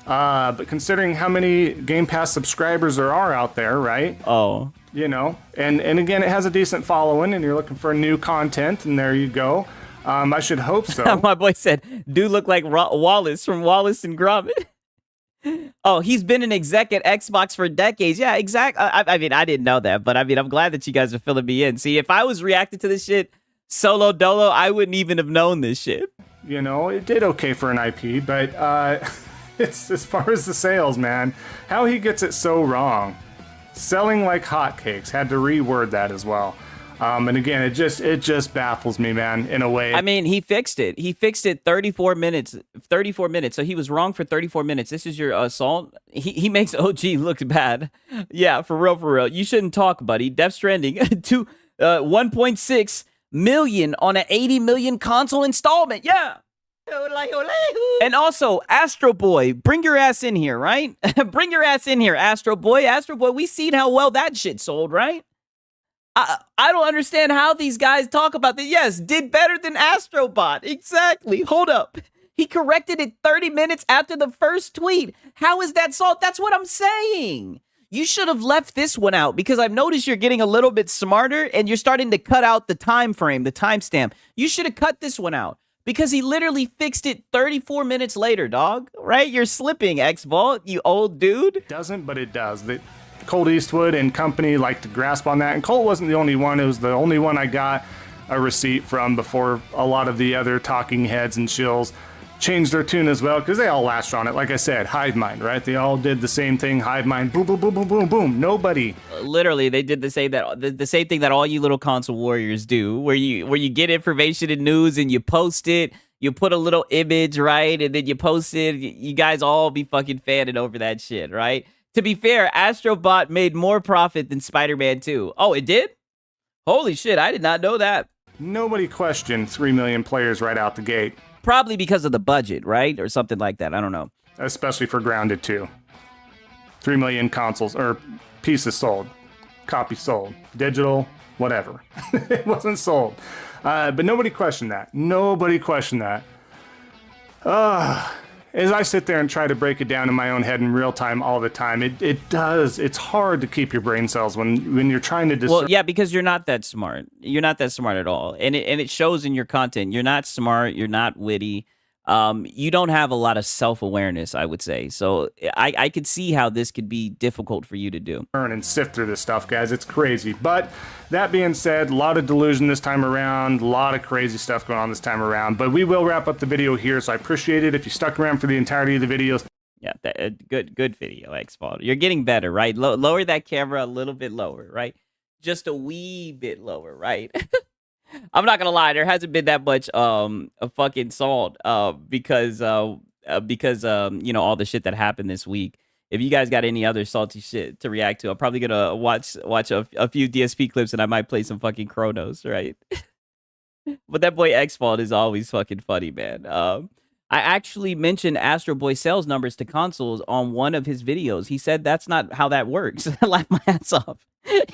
But considering how many Game Pass subscribers there are out there, right? Oh. You know, and again, it has a decent following, and you're looking for new content, and there you go. I should hope so. My boy said, dude look like Wallace from Wallace and Gromit. Oh, he's been an exec at Xbox for decades. Yeah, exactly. I mean, I didn't know that, but I mean, I'm glad that you guys are filling me in. See, if I was reacting to this shit solo dolo, I wouldn't even have known this shit. You know, it did okay for an IP, but it's as far as the sales, man, how he gets it so wrong. Selling like hotcakes. Had to reword that as well. And again, it just baffles me, man, in a way. I mean, he fixed it. He fixed it 34 minutes. So he was wrong for 34 minutes. This is your assault. He makes OG look bad. Yeah, for real. You shouldn't talk, buddy. Death Stranding to 1.6 million on an 80 million console installment. Yeah. And also, Astro Boy, bring your ass in here, right? Bring your ass in here, Astro Boy. Astro Boy, we seen how well that shit sold, right? I don't understand how these guys talk about that. Yes, did better than Astrobot. Exactly. Hold up. He corrected it 30 minutes after the first tweet. How is that solved? That's what I'm saying. You should have left this one out because I've noticed you're getting a little bit smarter and you're starting to cut out the time frame, the timestamp. You should have cut this one out because he literally fixed it 34 minutes later, dog. Right? You're slipping, X-Vault, you old dude. It doesn't, but it does. Colt Eastwood and company like to grasp on that. And Colt wasn't the only one. It was the only one I got a receipt from before a lot of the other talking heads and shills changed their tune as well, because they all latched on it. Like I said, hive mind, right? They all did the same thing. Hive mind, boom, boom, boom, boom, boom, boom. Nobody. Literally, they did the same thing that all you little console warriors do, where you get information and news and you post it. You put a little image, right? And then you post it. You guys all be fucking fanning over that shit, right? To be fair, Astrobot made more profit than Spider-Man 2. Oh, it did? Holy shit, I did not know that. Nobody questioned 3 million players right out the gate. Probably because of the budget, right? Or something like that. I don't know. Especially for Grounded 2. 3 million consoles, or pieces sold. Copies sold. Digital, whatever. It wasn't sold. But nobody questioned that. Nobody questioned that. As I sit there and try to break it down in my own head in real time all the time, it's hard to keep your brain cells when you're trying to discern. Well, yeah, because you're not that smart. You're not that smart at all. And it shows in your content. You're not smart. You're not witty. You don't have a lot of self-awareness, I would say. So I could see how this could be difficult for you to do. And sift through this stuff, guys. It's crazy. But that being said, a lot of delusion this time around, a lot of crazy stuff going on this time around. But we will wrap up the video here, so I appreciate it if you stuck around for the entirety of the video. Yeah, good video, X-Fault. You're getting better, right? Lower that camera a little bit lower, right? Just a wee bit lower, right? I'm not gonna lie, there hasn't been that much a fucking salt because you know, all the shit that happened this week. If you guys got any other salty shit to react to, I'm probably gonna watch a few DSP clips, and I might play some fucking Chronos, right? But that boy X-Fault is always fucking funny, man. I actually mentioned Astro Boy sales numbers to consoles on one of his videos. He said that's not how that works. I laughed my ass off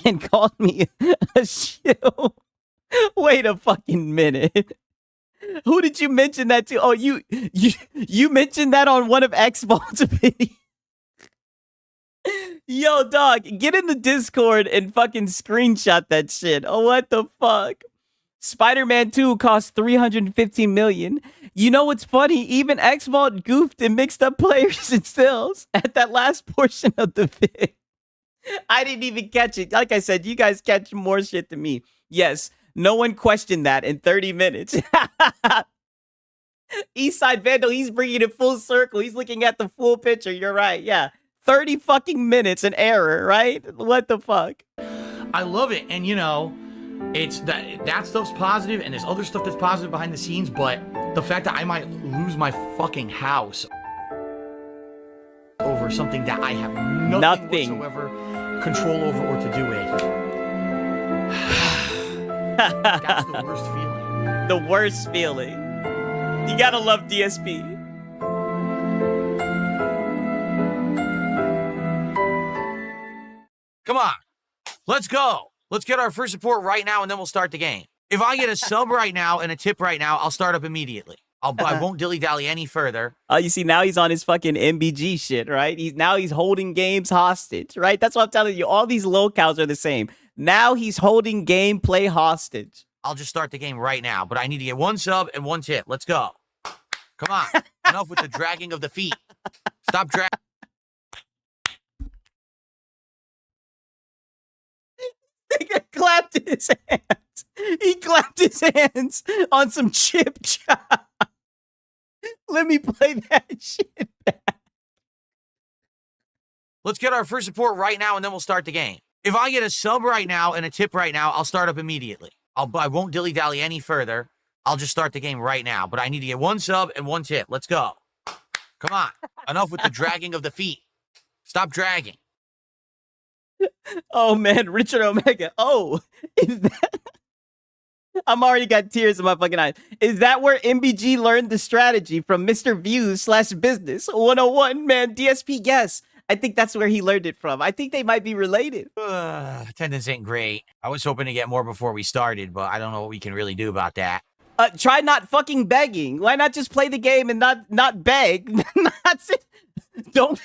and called me a shill. Wait a fucking minute. Who did you mention that to? Oh, you mentioned that on one of X-Fault's videos. Yo, dog, get in the Discord and fucking screenshot that shit. Oh, what the fuck? Spider-Man 2 cost $315 million. You know what's funny? Even X-Fault goofed and mixed up players and sales at that last portion of the vid. I didn't even catch it. Like I said, you guys catch more shit than me. Yes, no one questioned that in 30 minutes. Eastside Vandal, he's bringing it full circle. He's looking at the full picture. You're right. Yeah. 30 fucking minutes in error, right? What the fuck? I love it. And, you know, it's that stuff's positive, and there's other stuff that's positive behind the scenes, but the fact that I might lose my fucking house over something that I have nothing whatsoever control over or to do with. That's the worst feeling. The worst feeling. You gotta love DSP. Come on. Let's go. Let's get our first support right now, and then we'll start the game. If I get a sub right now and a tip right now, I'll start up immediately. I won't dilly-dally any further. You see, now he's on his fucking MBG shit, right? He's holding games hostage, right? That's what I'm telling you. All these locales are the same. Now he's holding gameplay hostage. I'll just start the game right now, but I need to get one sub and one tip. Let's go. Come on. Enough with the dragging of the feet. Stop dragging. Nigga clapped his hands. He clapped his hands on some chip chop. Let me play that shit back. Let's get our first support right now, and then we'll start the game. If I get a sub right now and a tip right now, I'll start up immediately. I won't dilly-dally any further. I'll just start the game right now, but I need to get one sub and one tip. Let's go. Come on. Enough with the dragging of the feet. Stop dragging. Oh, man. Richard Omega. Oh, is that... I'm already got tears in my fucking eyes. Is that where MBG learned the strategy from Mr. Views/Business 101? Man, DSP, yes. I think that's where he learned it from. I think they might be related. Attendance ain't great. I was hoping to get more before we started, but I don't know what we can really do about that. Try not fucking begging. Why not just play the game and not beg? Don't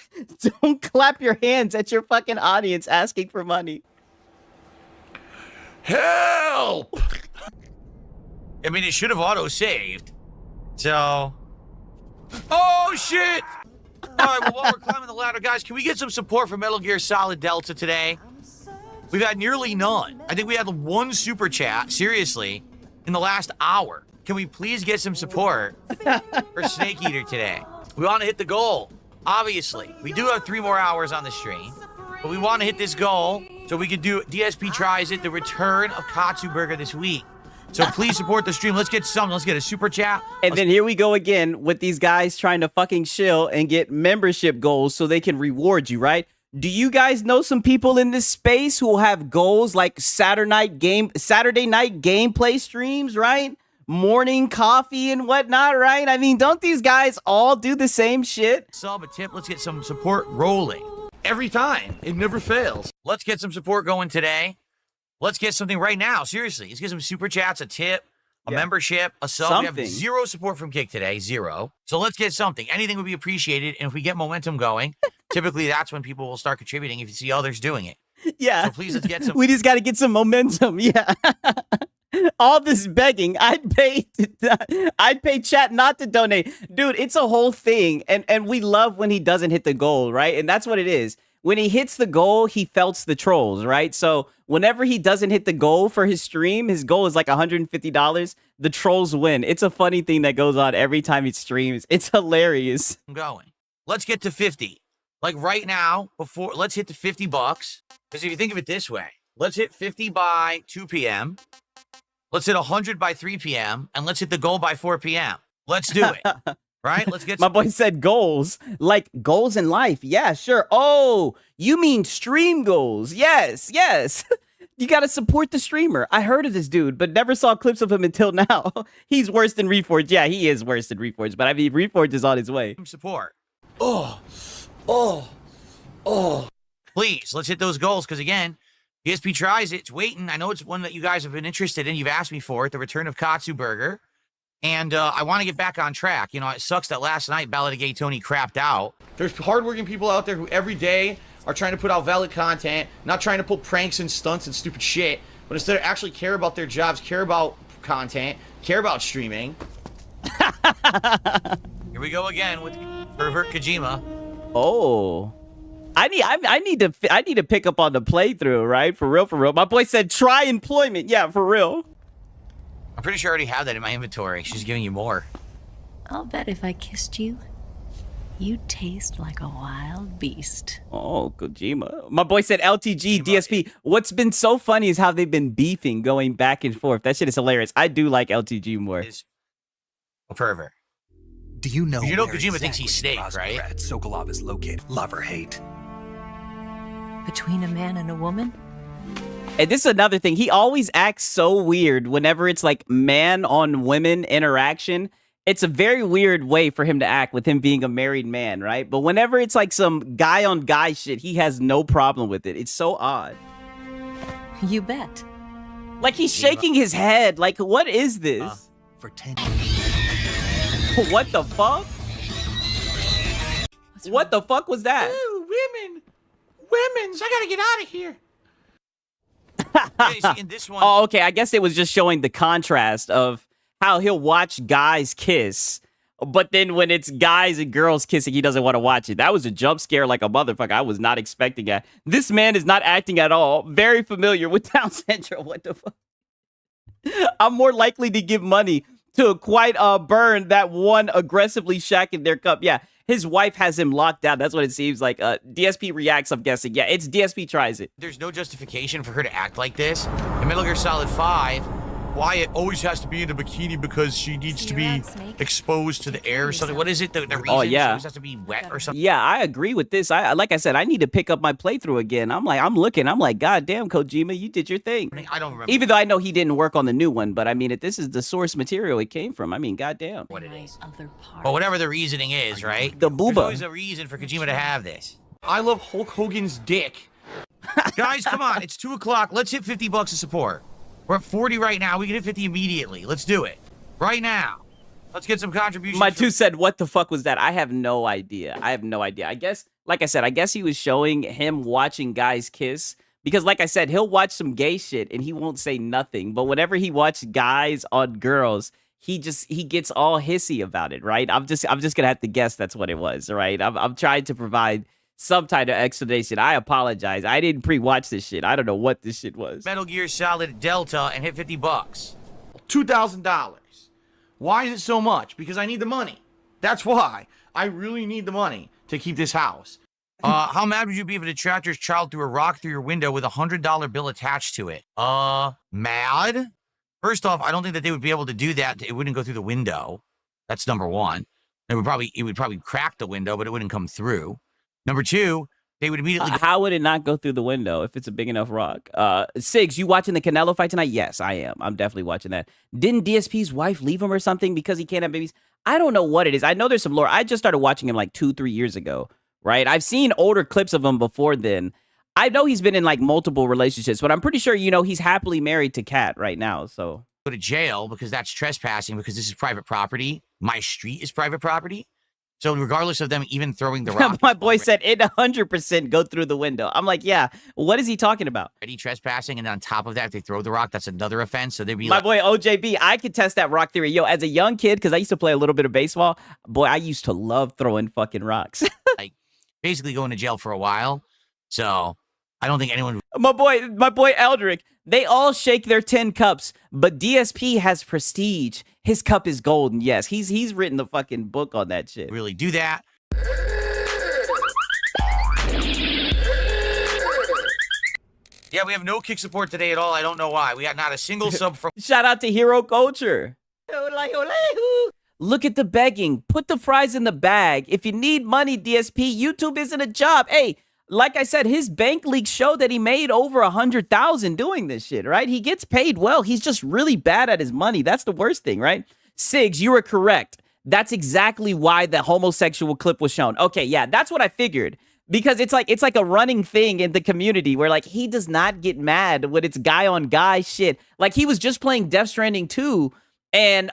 clap your hands at your fucking audience asking for money. Help! I mean, it should have auto-saved. So... Oh, shit! All right, well, while we're climbing the ladder, guys, can we get some support for Metal Gear Solid Delta today? We've had nearly none. I think we had one super chat, seriously, in the last hour. Can we please get some support for Snake Eater today? We want to hit the goal, obviously. We do have 3 more hours on the stream, but we want to hit this goal so we can do DSP Tries It, the return of Katsu Burger this week. So please support the stream. Let's get some. Let's get a super chat. And then here we go again with these guys trying to fucking shill and get membership goals so they can reward you, right? Do you guys know some people in this space who will have goals like Saturday night gameplay streams, right? Morning coffee and whatnot, right? I mean, don't these guys all do the same shit? Sub, a tip. Let's get some support rolling. Every time. It never fails. Let's get some support going today. Let's get something right now. Seriously, let's get some super chats, a tip, a membership, a sub. Something. We have 0 support from Kick today, 0. So let's get something. Anything would be appreciated. And if we get momentum going, typically that's when people will start contributing if you see others doing it. Yeah. So please, let's get some. We just got to get some momentum. Yeah. All this begging, I'd pay chat not to donate. Dude, it's a whole thing. And we love when he doesn't hit the goal, right? And that's what it is. When he hits the goal, he felts the trolls, right? So whenever he doesn't hit the goal for his stream, his goal is like $150. The trolls win. It's a funny thing that goes on every time he streams. It's hilarious. I'm going. Let's get to 50. Like right now, let's hit the $50. Because if you think of it this way, let's hit 50 by 2 p.m. Let's hit 100 by 3 p.m. and let's hit the goal by 4 p.m. Let's do it. Right? Let's get My boy said goals. Like goals in life. Yeah, sure. Oh, you mean stream goals. Yes, yes. You got to support the streamer. I heard of this dude, but never saw clips of him until now. He's worse than Reforged. Yeah, he is worse than Reforged, but I mean, Reforged is on his way. Support. Oh. Please, let's hit those goals because, again, DSP tries it. It's waiting. I know it's one that you guys have been interested in. You've asked me for it, the return of Katsu Burger. And I want to get back on track. You know, it sucks that last night Ballad of Gay Tony crapped out. There's hardworking people out there who every day are trying to put out valid content, not trying to pull pranks and stunts and stupid shit, but instead actually care about their jobs, care about content, care about streaming. Here we go again with Pervert Kojima. Oh. I need to pick up on the playthrough, right? For real. My boy said try employment. Yeah, for real. I'm pretty sure I already have that in my inventory. She's giving you more. I'll bet if I kissed you, you'd taste like a wild beast. Oh, Kojima. My boy said LTG, DSP. What's been so funny is how they've been beefing, going back and forth. That shit is hilarious. I do like LTG more. A pervert. Do you know Kojima thinks he's Snake, right? Sokolov is located. Love or hate? Between a man and a woman? And this is another thing. He always acts so weird whenever it's like man on women interaction. It's a very weird way for him to act with him being a married man, right? But whenever it's like some guy on guy shit, he has no problem with it. It's so odd. You bet. Like he's shaking his head. Like, what is this? For 10 What the fuck? What the fuck was that? Ooh, women's. I gotta get out of here. Yeah, see, in this one, Oh, okay. I guess it was just showing the contrast of how he'll watch guys kiss, but then when it's guys and girls kissing, he doesn't want to watch it. That was a jump scare like a motherfucker. I was not expecting that. This man is not acting at all. Very familiar with Down Central. What the fuck? I'm more likely to give money to quite burn that one aggressively shacking their cup. Yeah, his wife has him locked down. That's what it seems like. DSP reacts, I'm guessing. Yeah, it's DSP tries it. there's no justification for her to act like this. In Metal Gear Solid 5, Wyatt always has to be in a bikini because she needs to be exposed to the air or something. What is it? The reason Oh, she yeah. always has to be wet or something? Yeah, I agree with this. Like I said, I need to pick up my playthrough again. I'm like, God damn, Kojima, you did your thing. I don't remember Even though I know he didn't work on the new one, but I mean, if this is the source material it came from, I mean, goddamn. what it is. But whatever the reasoning is, right? The There's booba. always a reason for Kojima to have this. I love Hulk Hogan's dick. Guys, come on. It's 2 o'clock. Let's hit $50 of support. We're at 40 right now. We can hit 50 immediately. Let's do it. Right now. Let's get some contributions. My two said, what the fuck was that? I have no idea. I guess, like I said, I guess he was showing him watching guys kiss. Because like I said, he'll watch some gay shit and he won't say nothing. But whenever he watches guys on girls, he gets all hissy about it, right? I'm just gonna have to guess that's what it was, right? I'm trying to provide some type of explanation. I apologize. I didn't pre-watch this shit. I don't know what this shit was. Metal Gear Solid Delta and hit $50. $2,000. Why is it so much? Because I need the money. That's why. I really need the money to keep this house. How mad would you be if a detractor's child threw a rock through your window with a $100 bill attached to it? Mad? First off, I don't think that they would be able to do that. It wouldn't go through the window. That's number one. It would probably crack the window, but it wouldn't come through. Number two, they would immediately. How would it not go through the window if it's a big enough rock? Sigs, you watching the Canelo fight tonight? Yes, I am. I'm definitely watching that. Didn't DSP's wife leave him or something because he can't have babies? I don't know what it is. I know there's some lore. I just started watching him like 2-3 years ago, right? I've seen older clips of him before then. I know he's been in like multiple relationships, but I'm pretty sure, you know, he's happily married to Kat right now. So go to jail because that's trespassing because this is private property. My street is private property. So regardless of them even throwing the rock. My boy said it 100% go through the window. I'm like, yeah, what is he talking about? Already trespassing, and then on top of that, if they throw the rock, that's another offense. So they'd be My boy OJB, I could test that rock theory. Yo, as a young kid, because I used to play a little bit of baseball, boy, I used to love throwing fucking rocks. like basically going to jail for a while. So I don't think anyone. My boy Eldrick, they all shake their 10 cups, but DSP has prestige. His cup is golden. Yes, he's written the fucking book on that shit. Really do that. Yeah, we have no kick support today at all. I don't know why. We got not a single sub from. Shout out to Hero Culture. Look at the begging. Put the fries in the bag. If you need money, DSP, YouTube isn't a job. Hey, like I said, his bank leaks show that he made over 100,000 doing this shit, right? He gets paid well. He's just really bad at his money. That's the worst thing, right? Sigs, you were correct. That's exactly why the homosexual clip was shown. Okay, yeah, that's what I figured. Because it's like a running thing in the community where like he does not get mad when it's guy on guy shit. Like he was just playing Death Stranding 2 and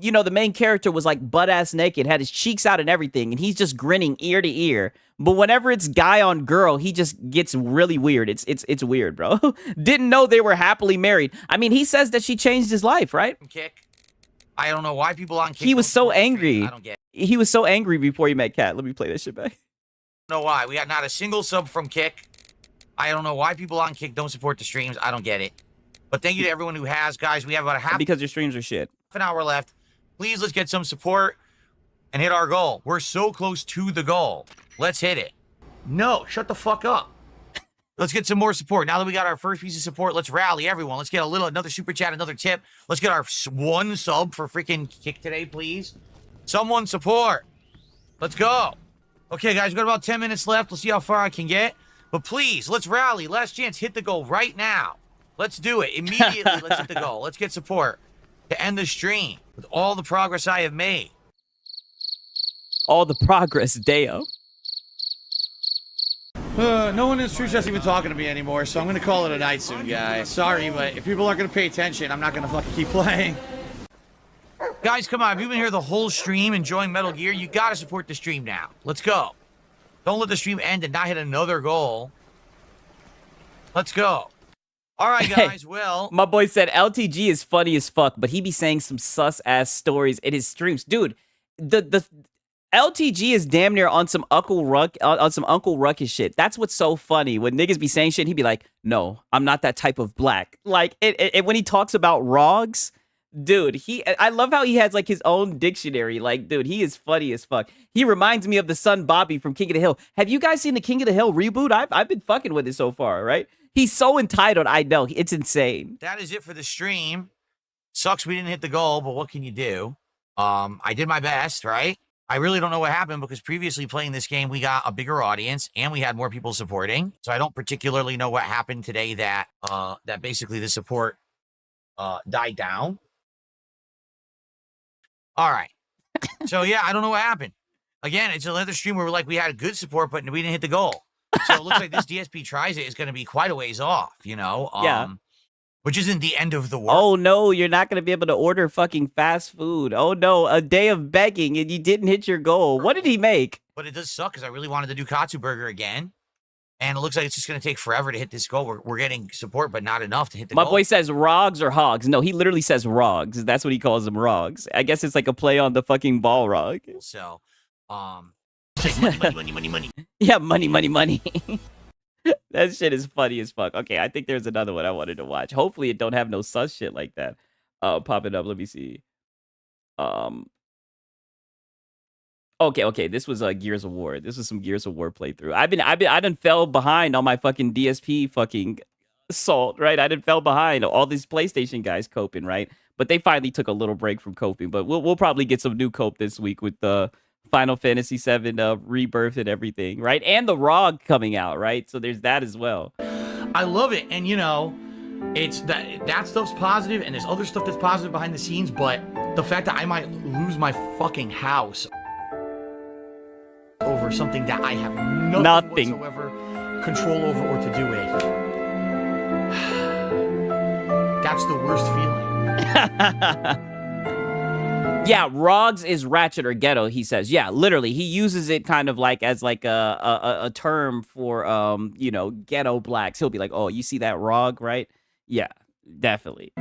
you know, the main character was like butt ass naked, had his cheeks out and everything, and he's just grinning ear to ear. But whenever it's guy on girl, he just gets really weird. It's weird, bro. Didn't know they were happily married. I mean, he says that she changed his life, right? Kick. I don't know why people on Kick. He was so angry. I don't get it. He was so angry before he met Kat. Let me play this shit back. I don't know why. We got not a single sub from Kick. I don't know why people on Kick don't support the streams. I don't get it. But thank you to everyone who has, guys. We have about a half. Because your streams are shit. Half an hour left. Please, let's get some support and hit our goal. We're so close to the goal. Let's hit it. No, shut the fuck up. Let's get some more support. Now that we got our first piece of support, let's rally everyone. Let's get another super chat, another tip. Let's get our one sub for freaking Kick today, please. Someone support. Let's go. Okay, guys, we've got about 10 minutes left. Let's see how far I can get. But please, let's rally. Last chance, hit the goal right now. Let's do it. Immediately, let's hit the goal. Let's get support to end the stream with all the progress I have made. All the progress, Deo. No one in this truth is even talking to me anymore, so I'm gonna call it a night soon, guys. Sorry, but if people aren't gonna pay attention, I'm not gonna fucking keep playing. Guys, come on. If you've been here the whole stream enjoying Metal Gear, you gotta support the stream now. Let's go. Don't let the stream end and not hit another goal. Let's go. All right, guys, hey, well... My boy said LTG is funny as fuck, but he be saying some sus-ass stories in his streams. Dude, the LTG is damn near on some Uncle Ruckus shit. That's what's so funny. When niggas be saying shit, he be like, no, I'm not that type of black. Like, when he talks about rogs... Dude, I love how he has like his own dictionary. Like, dude, he is funny as fuck. He reminds me of the son Bobby from King of the Hill. Have you guys seen the King of the Hill reboot? I've been fucking with it so far, right? He's so entitled. I know. It's insane. That is it for the stream. Sucks we didn't hit the goal, but what can you do? I did my best, right? I really don't know what happened because previously playing this game, we got a bigger audience and we had more people supporting. So I don't particularly know what happened today that basically the support died down. All right. So, yeah, I don't know what happened. Again, it's another stream where we had a good support, but we didn't hit the goal. So it looks like this DSP tries it is going to be quite a ways off, you know? Yeah. Which isn't the end of the world. Oh, no, you're not going to be able to order fucking fast food. Oh, no, a day of begging and you didn't hit your goal. What did he make? But it does suck because I really wanted to do Katsu Burger again. And it looks like it's just going to take forever to hit this goal. We're getting support, but not enough to hit the goal. My boy says rogs or hogs. No, he literally says rogs. That's what he calls them, rogs. I guess it's like a play on the fucking ball rog. So, money. Yeah, money. That shit is funny as fuck. Okay, I think there's another one I wanted to watch. Hopefully it don't have no sus shit like that. Pop it up. Let me see. Okay. This was Gears of War. This was some Gears of War playthrough. I done fell behind on my fucking DSP fucking assault, right? I done fell behind all these PlayStation guys coping, right? But they finally took a little break from coping. But we'll probably get some new cope this week with the Final Fantasy VII Rebirth and everything, right? And the ROG coming out, right? So there's that as well. I love it, and you know, it's that stuff's positive, and there's other stuff that's positive behind the scenes. But the fact that I might lose my fucking house over something that I have nothing whatsoever control over or to do it. That's the worst feeling. Yeah, Rogs is ratchet or ghetto, he says. Yeah, literally. He uses it kind of like as like a term for, you know, ghetto blacks. He'll be like, oh, you see that Rog, right? Yeah, definitely.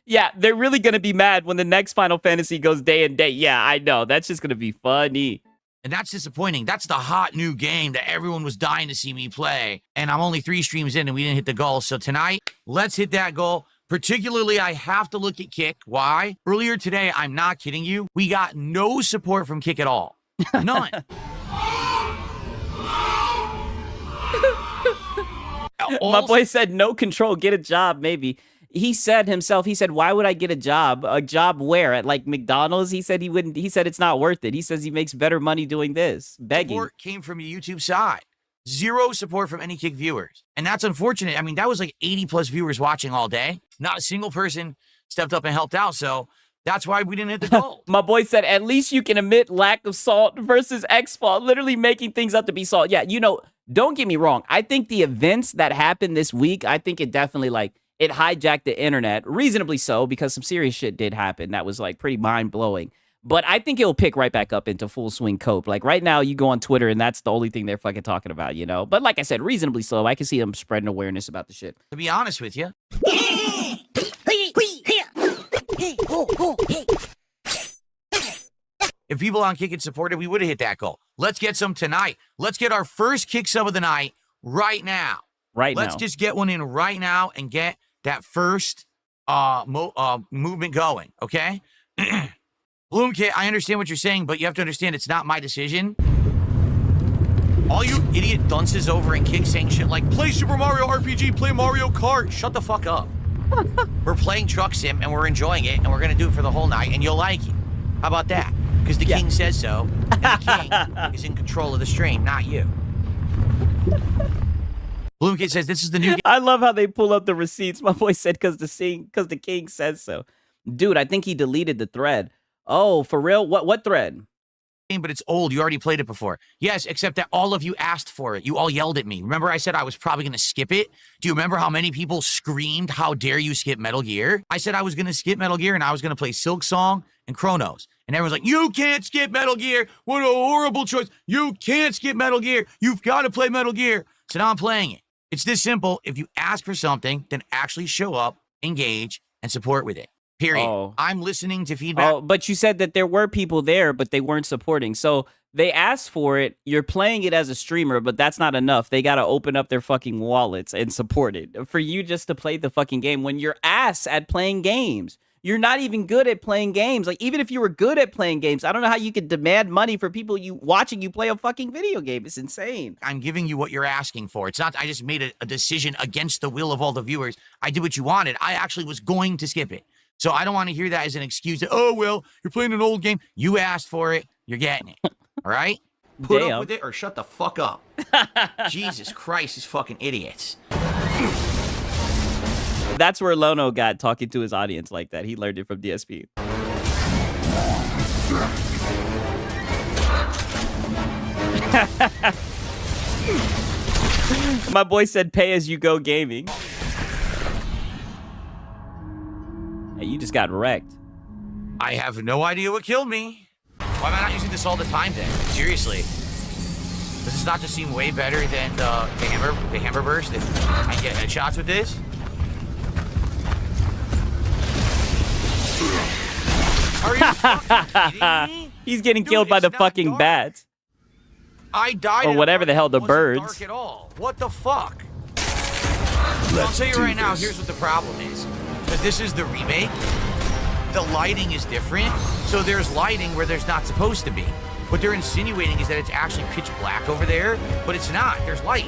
Yeah, they're really going to be mad when the next Final Fantasy goes day and date. Yeah, I know. That's just going to be funny. And that's disappointing. That's the hot new game that everyone was dying to see me play. And I'm only 3 streams in and we didn't hit the goal. So tonight, let's hit that goal. Particularly, I have to look at Kick. Why? Earlier today, I'm not kidding you, we got no support from Kick at all. None. My boy said, no control, get a job, maybe. He said himself, he said, why would I get a job? A job where? At like McDonald's? He said he wouldn't. He said it's not worth it. He says he makes better money doing this, begging. Support came from the YouTube side. Zero support from any Kick viewers. And that's unfortunate. I mean, that was like 80 plus viewers watching all day. Not a single person stepped up and helped out. So that's why we didn't hit the goal. My boy said, at least you can admit lack of salt versus X-Fault, literally making things up to be salt. Yeah, you know, don't get me wrong. I think the events that happened this week, I think it definitely like, it hijacked the internet, reasonably so, because some serious shit did happen that was like pretty mind-blowing. But I think it'll pick right back up into full swing cope. Like right now, you go on Twitter and that's the only thing they're fucking talking about, you know? But like I said, reasonably slow. I can see them spreading awareness about the shit. To be honest with you. If people on Kick had supported, we would have hit that goal. Let's get some tonight. Let's get our first Kick sub of the night right now. Let's just get one in right now and get that first movement going, okay? Bloom Kit, I understand what you're saying, but you have to understand it's not my decision. All you idiot dunces over in Kick saying shit like, play Super Mario RPG, play Mario Kart. Shut the fuck up. We're playing Truck Sim, and we're enjoying it, and we're going to do it for the whole night, and you'll like it. How about that? Because the king says so, and the king is in control of the stream, not you. Bloomkid says this is the new game. I love how they pull up the receipts. My boy said because the king says so. Dude, I think he deleted the thread. Oh, for real? What thread? But it's old. You already played it before. Yes, except that all of you asked for it. You all yelled at me. Remember I said I was probably going to skip it? Do you remember how many people screamed, how dare you skip Metal Gear? I said I was going to skip Metal Gear and I was going to play Silk Song and Chronos. And everyone's like, you can't skip Metal Gear. What a horrible choice. You can't skip Metal Gear. You've got to play Metal Gear. So now I'm playing it. It's this simple. If you ask for something, then actually show up, engage, and support with it. Period. Oh. I'm listening to feedback. Oh, but you said that there were people there, but they weren't supporting. So they asked for it. You're playing it as a streamer, but that's not enough. They got to open up their fucking wallets and support it. For you just to play the fucking game when you're ass at playing games. You're not even good at playing games. Like, even if you were good at playing games, I don't know how you could demand money for people watching you play a fucking video game. It's insane. I'm giving you what you're asking for. It's not I just made a decision against the will of all the viewers. I did what you wanted. I actually was going to skip it. So I don't want to hear that as an excuse that, oh, well, you're playing an old game. You asked for it. You're getting it. All right? Put up with it or shut the fuck up. Jesus Christ, these fucking idiots. That's where Lono got talking to his audience like that. He learned it from DSP. My boy said pay as you go gaming. Hey, you just got wrecked. I have no idea what killed me. Why am I not using this all the time then? Seriously. Does this not just seem way better than the hammer burst? If I get headshots with this? Are you fucking kidding me? He's getting killed by the fucking dark. bats. I died or whatever the hell, the birds. Dark at all. What the fuck? I'll tell you right now, here's what the problem is. Because this is the remake, the lighting is different. So there's lighting where there's not supposed to be. What they're insinuating is that it's actually pitch black over there, but it's not. There's light.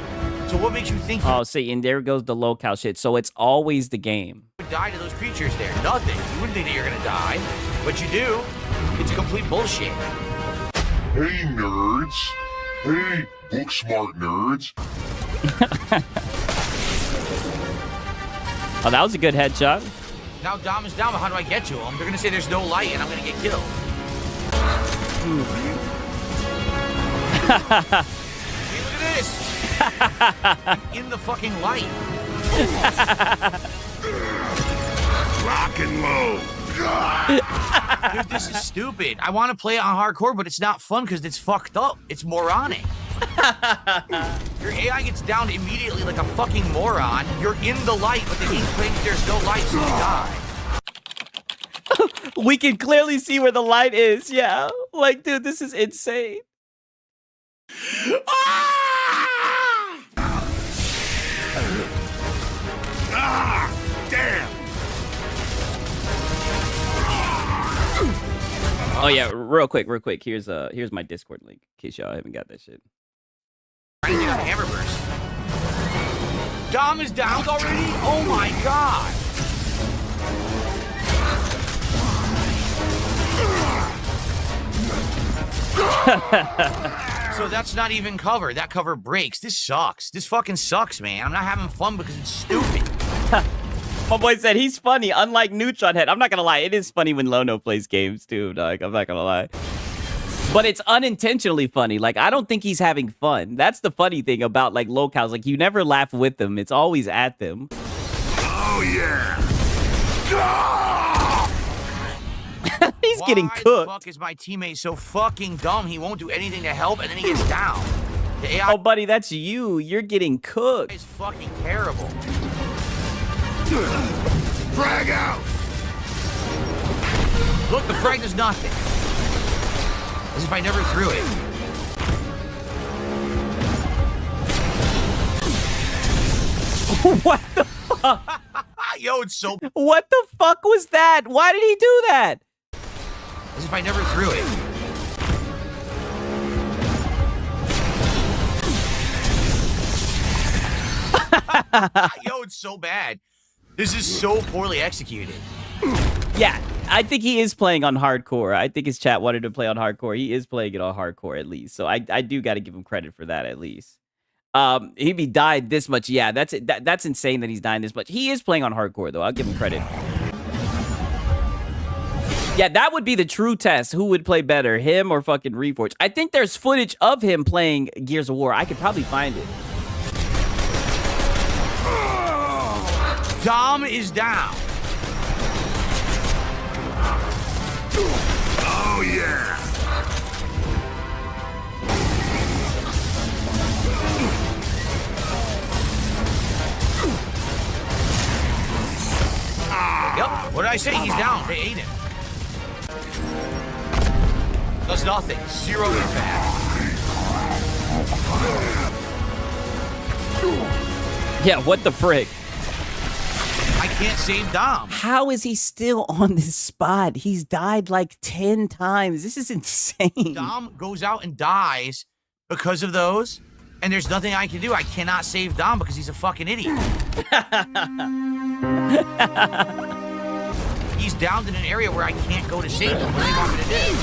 So what makes you think Oh, see, and there goes the locale shit. So it's always the game. You would die to those creatures there? Nothing. You wouldn't think that you're gonna die, but you do. It's complete bullshit. Hey, nerds. Hey, book smart nerds. Oh, that was a good headshot. Now Dom is down, but how do I get to him? They're gonna say there's no light and I'm gonna get killed. Hey, look at this! In the fucking light. Rock and roll. Dude, this is stupid. I want to play it on hardcore, but it's not fun because it's fucked up. It's moronic. Your AI gets downed immediately like a fucking moron. You're in the light, but the game claims there's no light, so you die. We can clearly see where the light is. Yeah. Like, dude, this is insane. Damn. Oh yeah, real quick. Here's my Discord link in case y'all haven't got that shit. Trying to get a hammer burst. Dom is downed already? Oh my god. So that's not even cover. That cover breaks. This sucks. This fucking sucks, man. I'm not having fun because it's stupid. My boy said he's funny, unlike Neutron Head. I'm not gonna lie, it is funny when Lono plays games too, dog. I'm not gonna lie. But it's unintentionally funny. Like, I don't think he's having fun. That's the funny thing about, like, locals. Like, you never laugh with them. It's always at them. Oh, yeah. He's getting Why cooked. the fuck is my teammate so fucking dumb? He won't do anything to help, and then he gets down. The AI Oh, buddy, that's you. You're getting cooked. is fucking terrible. Frag out. Look, the frag does nothing. As if I never threw it. What the fuck? Yo, it's so... What the fuck was that? Why did he do that? As if I never threw it. Yo, it's so bad. This is so poorly executed. Yeah, I think he is playing on hardcore. I think his chat wanted to play on hardcore. He is playing it on hardcore at least. So I do got to give him credit for that at least. He died this much. Yeah, that's insane that he's dying this much. He is playing on hardcore though. I'll give him credit. Yeah, that would be the true test. Who would play better, him or fucking Reforged? I think there's footage of him playing Gears of War. I could probably find it. Dom is down. Oh, yeah. Yep. What did I say? He's down. They ate him. Does nothing. Zero impact. Yeah, what the frick? I can't save Dom. How is he still on this spot? He's died like 10 times. This is insane. Dom goes out and dies because of those, and there's nothing I can do. I cannot save Dom because he's a fucking idiot. He's downed in an area where I can't go to save him. What do they want me to do?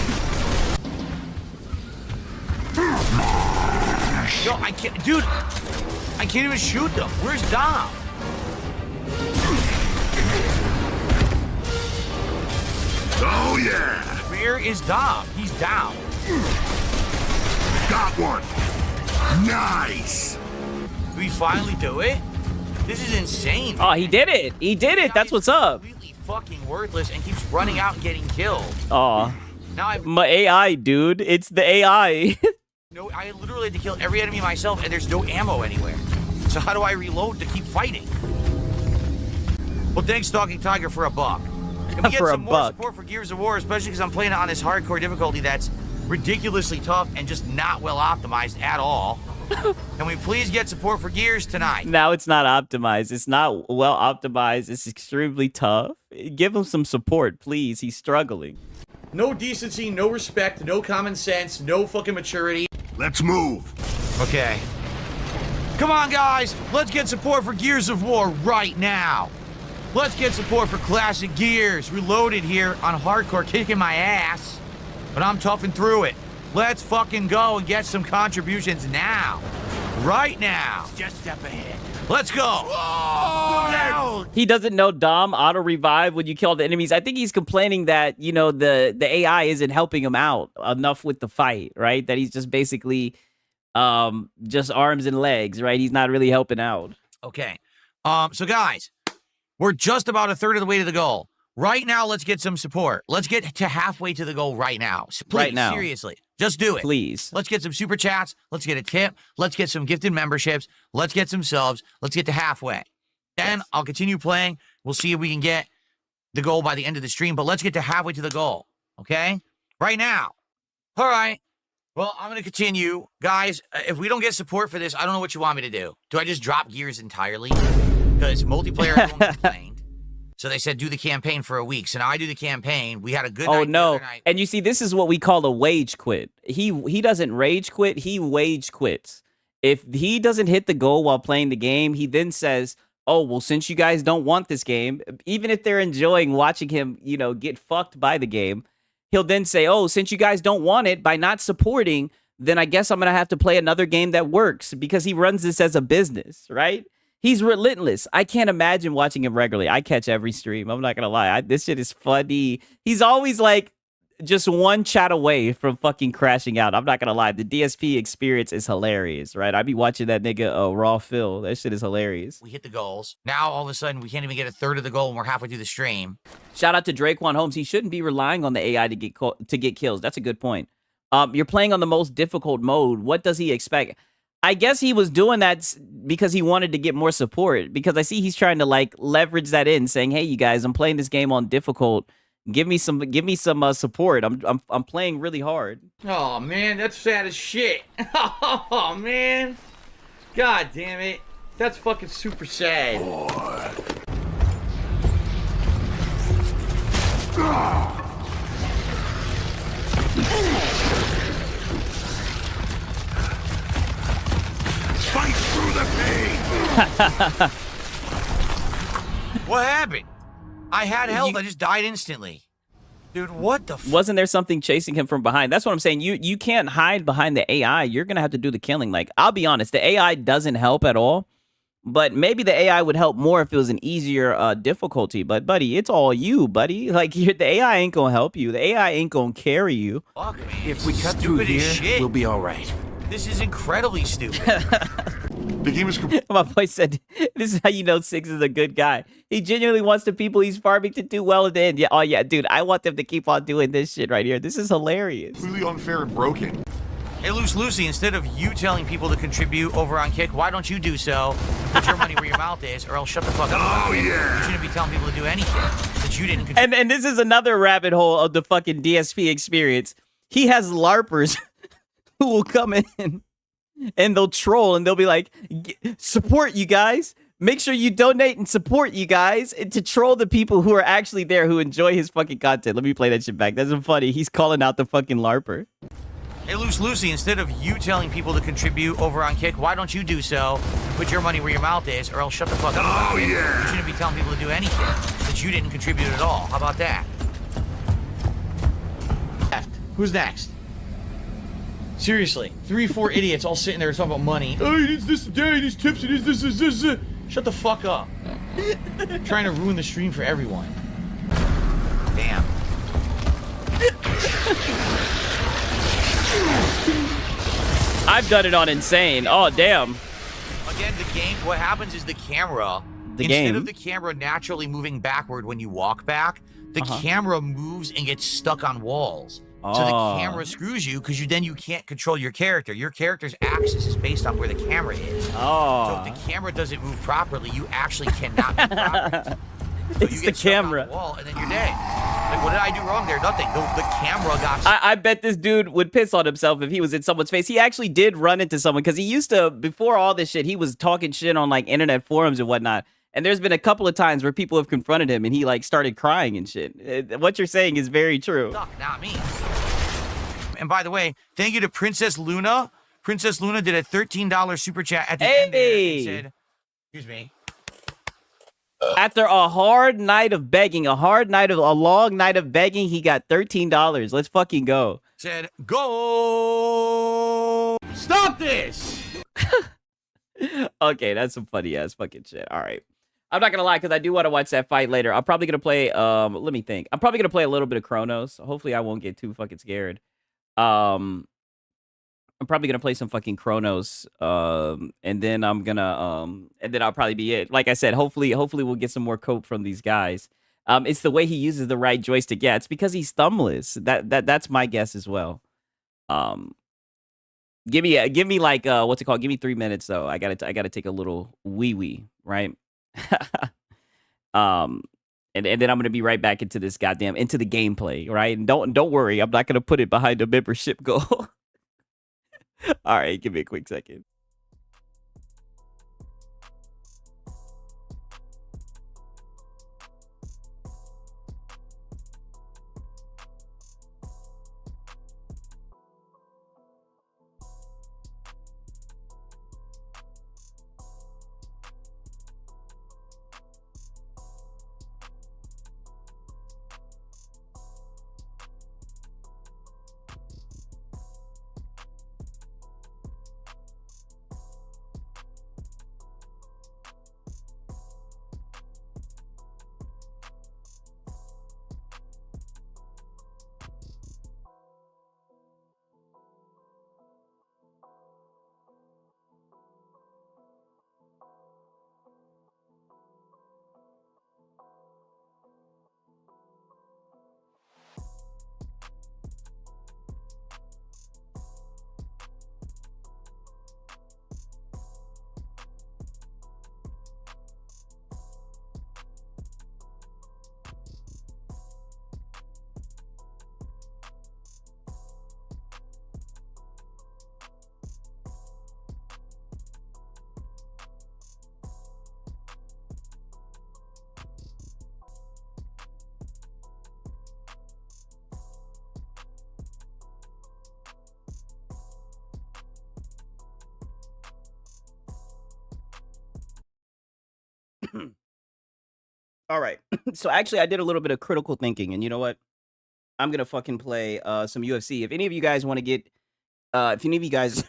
Yo, I can't, dude. I can't even shoot them. Where's Dom? Oh, yeah. Where is Dom? He's down. Got one. Nice. Did we finally do it? This is insane. Oh, he did it. He did it. That's what's up. Completely fucking worthless and keeps running out and getting killed. Oh, Now I've my AI, dude. It's the AI. no. I literally had to kill every enemy myself, and there's no ammo anywhere. So how do I reload to keep fighting? Well, thanks, Stalking Tiger, for $1. Can we get For some $1. more support for Gears of War, especially because I'm playing it on this hardcore difficulty that's ridiculously tough and just not well optimized at all. Can we please get support for Gears tonight? Now it's not optimized. It's not well optimized. It's extremely tough. Give him some support, please. He's struggling. No decency, no respect, no common sense, no fucking maturity. Let's move. Okay. Come on, guys. Let's get support for Gears of War right now. Let's get support for Classic Gears. Reloaded here on hardcore, kicking my ass. But I'm toughing through it. Let's fucking go and get some contributions now. Right now. Just step ahead. Let's go. He doesn't know Dom auto revive when you kill the enemies. I think he's complaining that, you know, the AI isn't helping him out enough with the fight, right? That he's just basically just arms and legs, right? He's not really helping out. Okay. So guys, we're just about a third of the way to the goal. Right now, let's get some support. Let's get to halfway to the goal right now. Please, right now. Seriously. Just do it. Please. Let's get some super chats. Let's get a tip. Let's get some gifted memberships. Let's get some subs. Let's get to halfway. Then I'll continue playing. We'll see if we can get the goal by the end of the stream, but let's get to halfway to the goal. Okay? Right now. All right. Well, I'm going to continue. Guys, if we don't get support for this, I don't know what you want me to do. Do I just drop gears entirely? Because multiplayer everyone complained. So they said do the campaign for a week. So now I do the campaign. We had a good night. Oh, no. Night. And you see, this is what we call a wage quit. He doesn't rage quit. He wage quits. If he doesn't hit the goal while playing the game, he then says, oh, well, since you guys don't want this game, even if they're enjoying watching him, you know, get fucked by the game, he'll then say, oh, since you guys don't want it by not supporting, then I guess I'm going to have to play another game that works, because he runs this as a business, right? He's relentless. I can't imagine watching him regularly. I catch every stream. I'm not going to lie. This shit is funny. He's always like just one chat away from fucking crashing out. I'm not going to lie. The DSP experience is hilarious, right? I be watching that nigga Raw Phil. That shit is hilarious. We hit the goals. Now, all of a sudden, we can't even get a third of the goal and we're halfway through the stream. Shout out to Draquan Holmes. He shouldn't be relying on the AI to get kills. That's a good point. You're playing on the most difficult mode. What does he expect? I guess he was doing that because he wanted to get more support, because I see he's trying to like leverage that in, saying, hey, you guys, I'm playing this game on difficult. Give me some support. I'm playing really hard. Oh man, that's sad as shit. Oh man. God damn it. That's fucking super sad. Fight through the pain. What happened? I had health. I just died instantly. Dude, what the Wasn't there something chasing him from behind? That's what I'm saying. You can't hide behind the AI. You're going to have to do the killing. Like, I'll be honest, the AI doesn't help at all. But maybe the AI would help more if it was an easier difficulty. But, buddy, it's all you, buddy. Like, the AI ain't going to help you. The AI ain't going to carry you. Fuck, man. If we cut through here, we'll be all right. This is incredibly stupid. The game is My boy said, this is how you know Six is a good guy. He genuinely wants the people he's farming to do well at the end. Yeah, oh, yeah, dude, I want them to keep on doing this shit right here. This is hilarious. completely unfair and broken. Hey, Loose Lucy, instead of you telling people to contribute over on Kick, why don't you do so? Put your money where your mouth is, or else shut the fuck up. Oh, yeah. You shouldn't be telling people to do anything, since you didn't contribute. And this is another rabbit hole of the fucking DSP experience. He has LARPers who will come in and they'll troll and they'll be like, support you guys. Make sure you donate and support you guys, and to troll the people who are actually there who enjoy his fucking content. Let me play that shit back. That's funny. He's calling out the fucking LARPer. Hey, Loose Lucy, instead of you telling people to contribute over on Kick, why don't you do so? Put your money where your mouth is, or else shut the fuck up. Oh, yeah. You shouldn't be telling people to do anything, since you didn't contribute at all. How about that? Who's next? Seriously, 3-4 idiots all sitting there talking about money. Oh, he needs this today, he needs tips, he needs this. Shut the fuck up. Trying to ruin the stream for everyone. Damn. I've done it on Insane. Oh, damn. Again, the game, what happens is the camera, instead of the camera naturally moving backward when you walk back, the camera moves and gets stuck on walls. So the camera screws you because you can't control your character. Your character's axis is based on where the camera is. So if the camera doesn't move properly, you actually cannot move properly. So It's you the get stuck on camera. the wall and then you're dead. Like, what did I do wrong there? Nothing. The camera got... I bet this dude would piss on himself if he was in someone's face. He actually did run into someone, because he used to, before all this shit, he was talking shit on like internet forums and whatnot. And there's been a couple of times where people have confronted him and he like started crying and shit. What you're saying is very true. Not me. And by the way, thank you to Princess Luna. Princess Luna did a $13 super chat at the end there and said, excuse me. After a hard night of begging, a long night of begging, he got $13. Let's fucking go. Said, go. Stop this! Okay, that's some funny ass fucking shit. All right. I'm not gonna lie, because I do want to watch that fight later. I'm probably gonna play let me think. I'm probably gonna play a little bit of Chronos. Hopefully I won't get too fucking scared. Um I'm probably gonna play some fucking Chronos. And then I'm gonna and then I'll probably be it. Like I said, hopefully we'll get some more cope from these guys. It's the way he uses the right joystick. Yeah, it's because he's thumbless. That's my guess as well. Um give me like what's it called? Give me 3 minutes though. I gotta take a little wee wee, right? um and then I'm gonna be right back into this goddamn into the gameplay, right? And don't worry, I'm not gonna put it behind the membership goal. All right, give me a quick second. All right. So actually, I did a little bit of critical thinking, and you know what? I'm gonna fucking play some UFC. If any of you guys want to get, if any of you guys,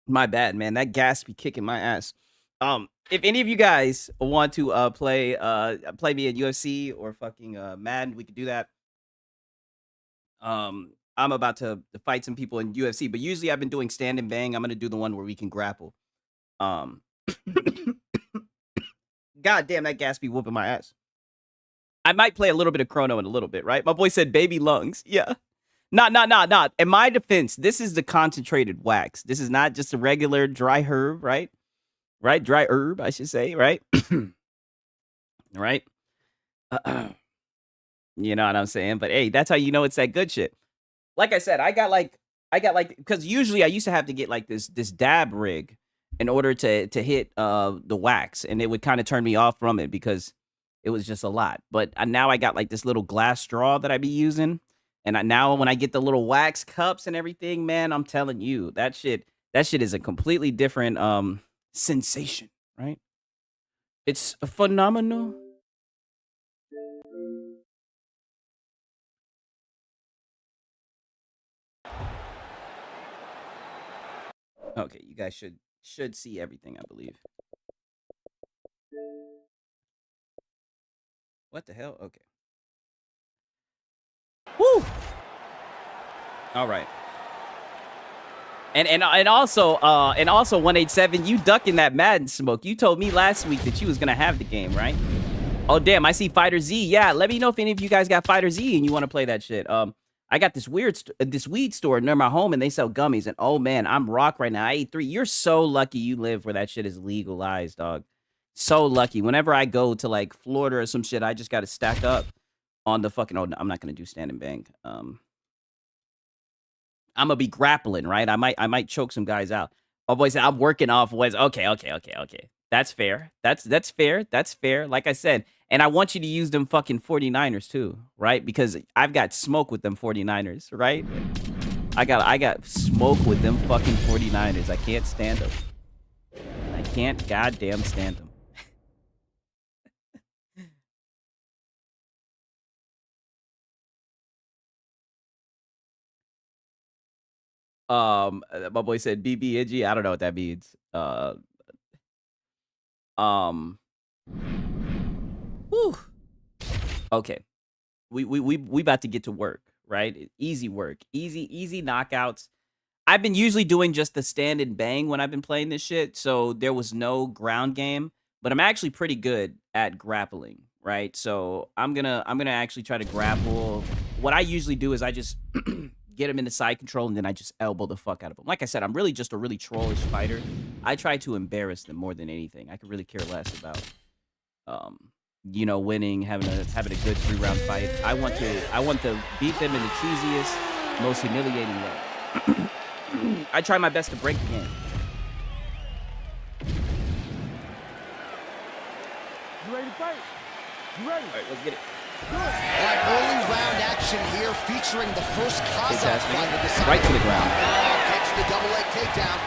my bad, man, that gas be kicking my ass. If any of you guys want to play me at UFC or fucking Madden, we could do that. I'm about to fight some people in UFC, but usually I've been doing stand and bang. I'm gonna do the one where we can grapple. Um. God damn, that gas be whooping my ass. I might play a little bit of Chrono in a little bit, right? My boy said baby lungs. Yeah. Not. In my defense, this is the concentrated wax. This is not just a regular dry herb, right? Right? Dry herb, I should say, right? Right? You know what I'm saying? But hey, that's how you know it's that good shit. Like I said, I got like because usually I used to have to get like this dab rig in order to hit the wax, and it would kind of turn me off from it because it was just a lot. But now I got like this little glass straw that I be using, and now when I get the little wax cups and everything, man, I'm telling you, that shit is a completely different sensation, right? It's phenomenal. Okay, you guys should see everything, I believe. What the hell? Okay. Woo! All right. And also 187, you ducking that Madden smoke. You told me last week that you was gonna have the game, right? Oh damn, I see Fighter Z. Yeah, let me know if any of you guys got Fighter Z and you want to play that shit. I got this weed store near my home and they sell gummies. And oh man, I'm rock right now. I ate 3. You're so lucky you live where that shit is legalized, dog. So lucky. Whenever I go to like Florida or some shit, I just gotta stack up on the fucking. Oh, no, I'm not gonna do stand and bang. I'm gonna be grappling, right? I might choke some guys out. Oh boy, I'm working off was okay. That's fair. That's fair. That's fair. Like I said, and I want you to use them fucking 49ers too, right? Because I've got smoke with them 49ers, right? I got smoke with them fucking 49ers. I can't stand them. I can't goddamn stand them. My boy said BBNG. I don't know what that means. Whew. Okay. We about to get to work, right? Easy work. Easy knockouts. I've been usually doing just the stand and bang when I've been playing this shit, so there was no ground game, but I'm actually pretty good at grappling, right? So I'm gonna actually try to grapple. What I usually do is I just get him into side control and then I just elbow the fuck out of him. Like I said, I'm really just a really trollish fighter. I try to embarrass them more than anything. I could really care less about you know, winning, having a good 3-round fight. I want to beat them in the cheesiest, most humiliating way. I try my best to break the game. You ready to fight? You ready? All right, let's get it. All right, early round action here featuring the first Cossack fight of the side. Right to the ground. Catch the double leg takedown.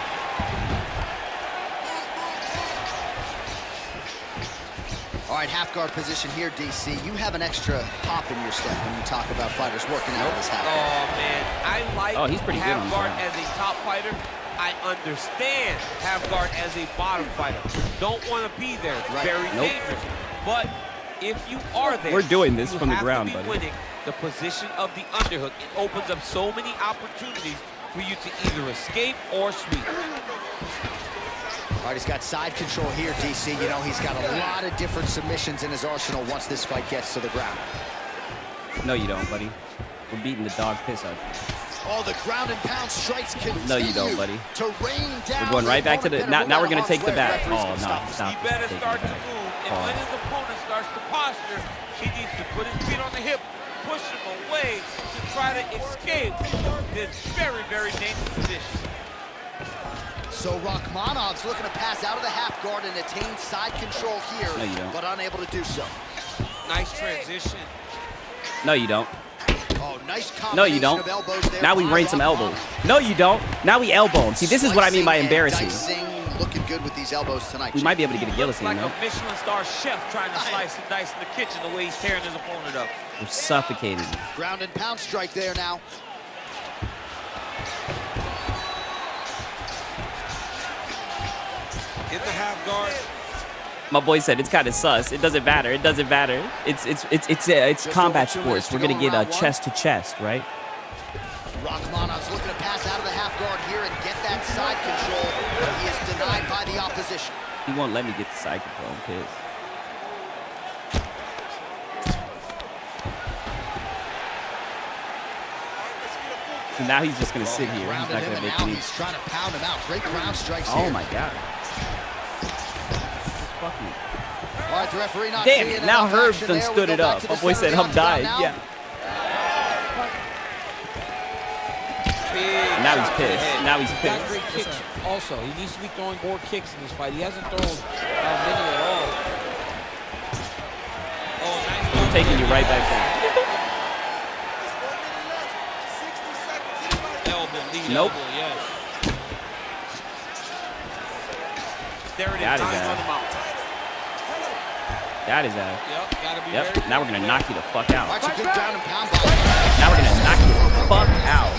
All right, half guard position here, DC. You have an extra pop in your step when you talk about fighters working out of this half guard. Oh, man. I like he's pretty half good on guard ground. as a top fighter. I understand half guard as a bottom fighter. Don't want to be there. It's very dangerous. But if you are there, We're doing this you from the have ground, to be buddy. winning the position of the underhook. It opens up so many opportunities for you to either escape or sweep. All right, he's got side control here, DC. You know, he's got a lot of different submissions in his arsenal once this fight gets to the ground. No, you don't, buddy. We're beating the dog piss out of you. Oh, the ground and pound strikes continue. No, you don't, buddy. To rain down. We're going right back to the. Now we're gonna take the back. Oh no, stop. He better start to move, and when his opponent starts to posture, he needs to put his feet on the hip, push him away to try to escape this very, very dangerous position. So Rachmanov's looking to pass out of the half guard and attain side control here, No, you don't. but unable to do so. Nice transition. No, you don't. Oh, nice No, you don't. of elbows there Now we by rain some elbows. No, you don't. Now we elbow him. See, this is what I mean by embarrassing. Dicing, looking good with these elbows tonight. We might be able to get a guillotine, Like though. a Michelin star chef trying to slice and dice in the kitchen the way he's tearing his opponent up. We're suffocating. Ground and pound strike there now. In the half guard. My boy said it's kind of sus. It doesn't matter. It doesn't matter. It's combat sports. We're gonna get chest to chest, right? Rachmanov's looking to pass out of the half guard here and get that side control, but he is denied by the opposition. He won't let me get the side control. I'm pissed. So now he's just gonna sit here. He's not gonna make any. He's trying to pound him out. Great ground strikes Oh here. my god. Fuck me. All right, the referee not Damn seeing it! Now enough Herb action done there. We stood go it back up. to My the boy center said of I'm the octagon dying. now. Yeah. Big Now he's shot to the pissed. head. Now he's He's got pissed. great kicks also. He needs to be throwing more kicks in this fight. He hasn't thrown many at all. Oh, nice. I'm taking you right back there. Elbow, lead Nope. elbow, yes. Staring Got at his time ass. on the mount. Got his ass. Yep, gotta be Yep. ready. Now we're gonna knock you the fuck out. Watch a good ground and pound by. Now we're gonna knock you the fuck out.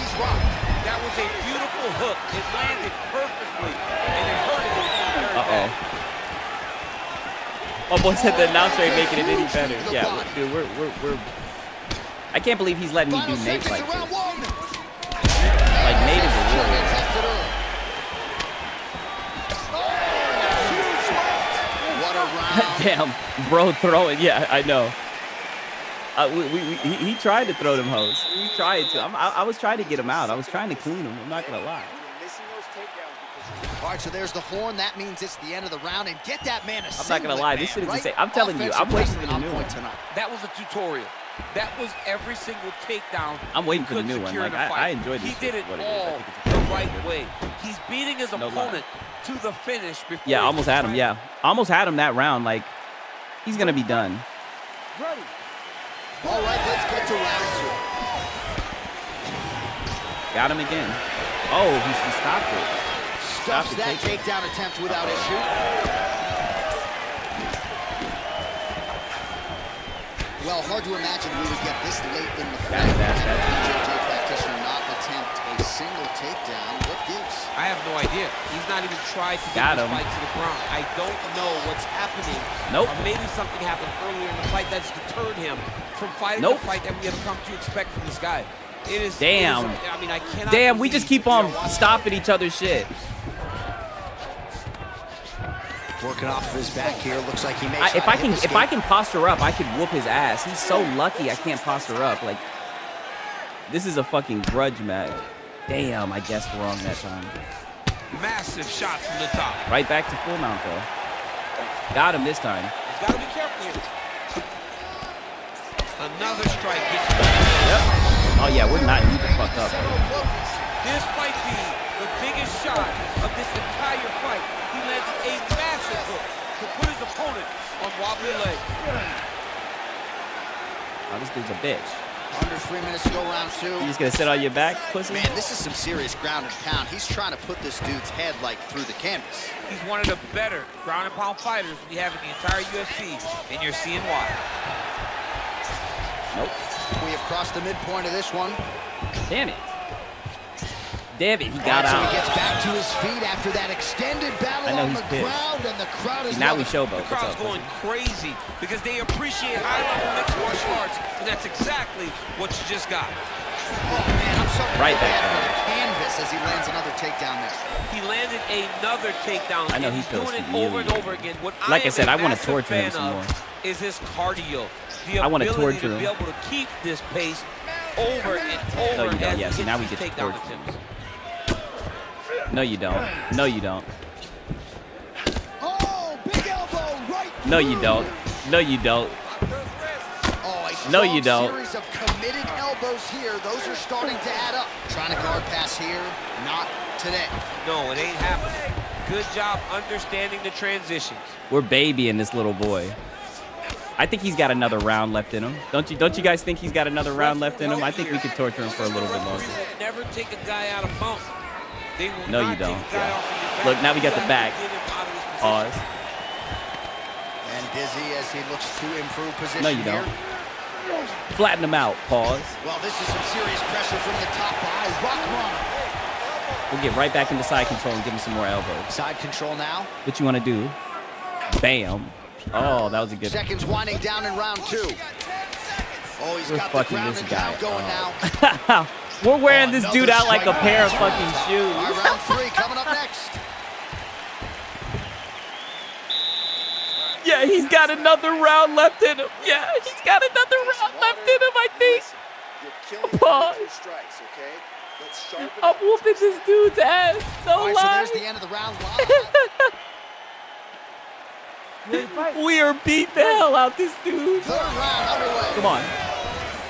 That was a beautiful hook. It landed perfectly, and it hurt him in the third Uh-oh. My boy said the announcer ain't making it any better. Yeah, dude, we're. I can't believe he's letting me do Nate like this. Like Nate is a warrior. What a round. Damn, bro, throw it. Yeah, I know. He tried to throw them hoes. He tried to. I was trying to get him out. I was trying to clean him. I'm not gonna lie. All right, so there's the horn. That means it's the end of the round. And get that man a I'm not gonna lie. This shit is insane. I'm telling you, I'm waiting for the new one. That was a tutorial. That was every single takedown. I'm waiting he for the could new one. secure Like in a fight. I enjoyed this. He did it what all is. the right way. He's beating his No opponent to the finish before. Yeah, almost had him. Yeah, almost had him that round. Like he's gonna be done. Ready. All right, let's get to round two. Got him again. Oh, he stopped it. Stops Stopped the that takedown attempt without issue. Well, hard to imagine we would get this late in the fight. BJJ practitioner not attempt a single takedown. What gives? I have no idea. He's not even tried to get this fight to the ground. I don't know what's happening. Nope. Or maybe something happened earlier in the fight that's deterred him from fighting the fight that we have come to expect from this guy. It is. Damn. I mean, I cannot. Damn, we just keep on stopping each other's shit. Working off of his back here. Looks like he may If I can posture up, I could whoop his ass. He's so lucky I can't posture up. Like, this is a fucking grudge match. Damn, I guessed wrong that time. Massive shot from the top. Right back to full mount though. Got him this time. He's got to be careful here. Another strike gets you. Yep. Oh yeah, we're not need to fuck up. This might be the biggest shot of this entire fight. He landed a massive hook to put his opponent on wobbly legs. Oh, this dude's a bitch. Under 3 minutes to go, round 2. You just gonna sit on your back, pussy? Man, this is some serious ground and pound. He's trying to put this dude's head like through the canvas. He's one of the better ground and pound fighters we have in the entire UFC, and you're seeing why. Nope. We have crossed the midpoint of this one. Damn it. Damn it, he got So out. he gets back to his feet after that extended battle on the ground, and the crowd is now we showboat. The crowd's going crazy because they appreciate high-level mixed martial arts, and that's exactly what you just got. Oh man, I'm so right back from the canvas as he lands another takedown there. He landed another takedown. I know he feels doing it over and over again. What like I said, I want to massive torture him fan some of more. Is his cardio. The I want to ability torture to be him. able to keep this pace over and over. No, you don't. as Yeah, he see, now we gets get to takedown torture him. attempts. No, you don't. No, you don't. Oh, big elbow right. No, you don't. No, you don't. Oh, a no, you strong don't. series of committed elbows here. Those are starting to add up. Trying to guard pass here. Not today. No, it ain't happening. Good job understanding the transitions. We're babying this little boy. I think he's got another round left in him. Don't you guys think he's got another round left in him? I think we could torture him for a little bit longer. Never take a guy out of mount. They will No, you not don't. take a guy off of your back. Look, now we got the back. Pause. And Dizzy as he looks to improve position. No, you here. don't. Flatten him out. Pause. Well, this is some serious pressure from the top by Rockman. We'll get right back into side control and give him some more elbows. Side control now. What you want to do? Bam. Oh, that was a good one. Seconds winding down in round 2. Oh, he's We're got the fucking ground this and guy. pound going now. We're wearing this dude out like a pair of fucking shoes. All right, round 3 coming up next. Yeah, he's got another round left in him. Yeah, he's got another round left in him, I think. Pause. I'm whooping this dude's ass. No All right, so lie. there's the end of the round. We are beating the hell out this dude. Third round underway. Come on.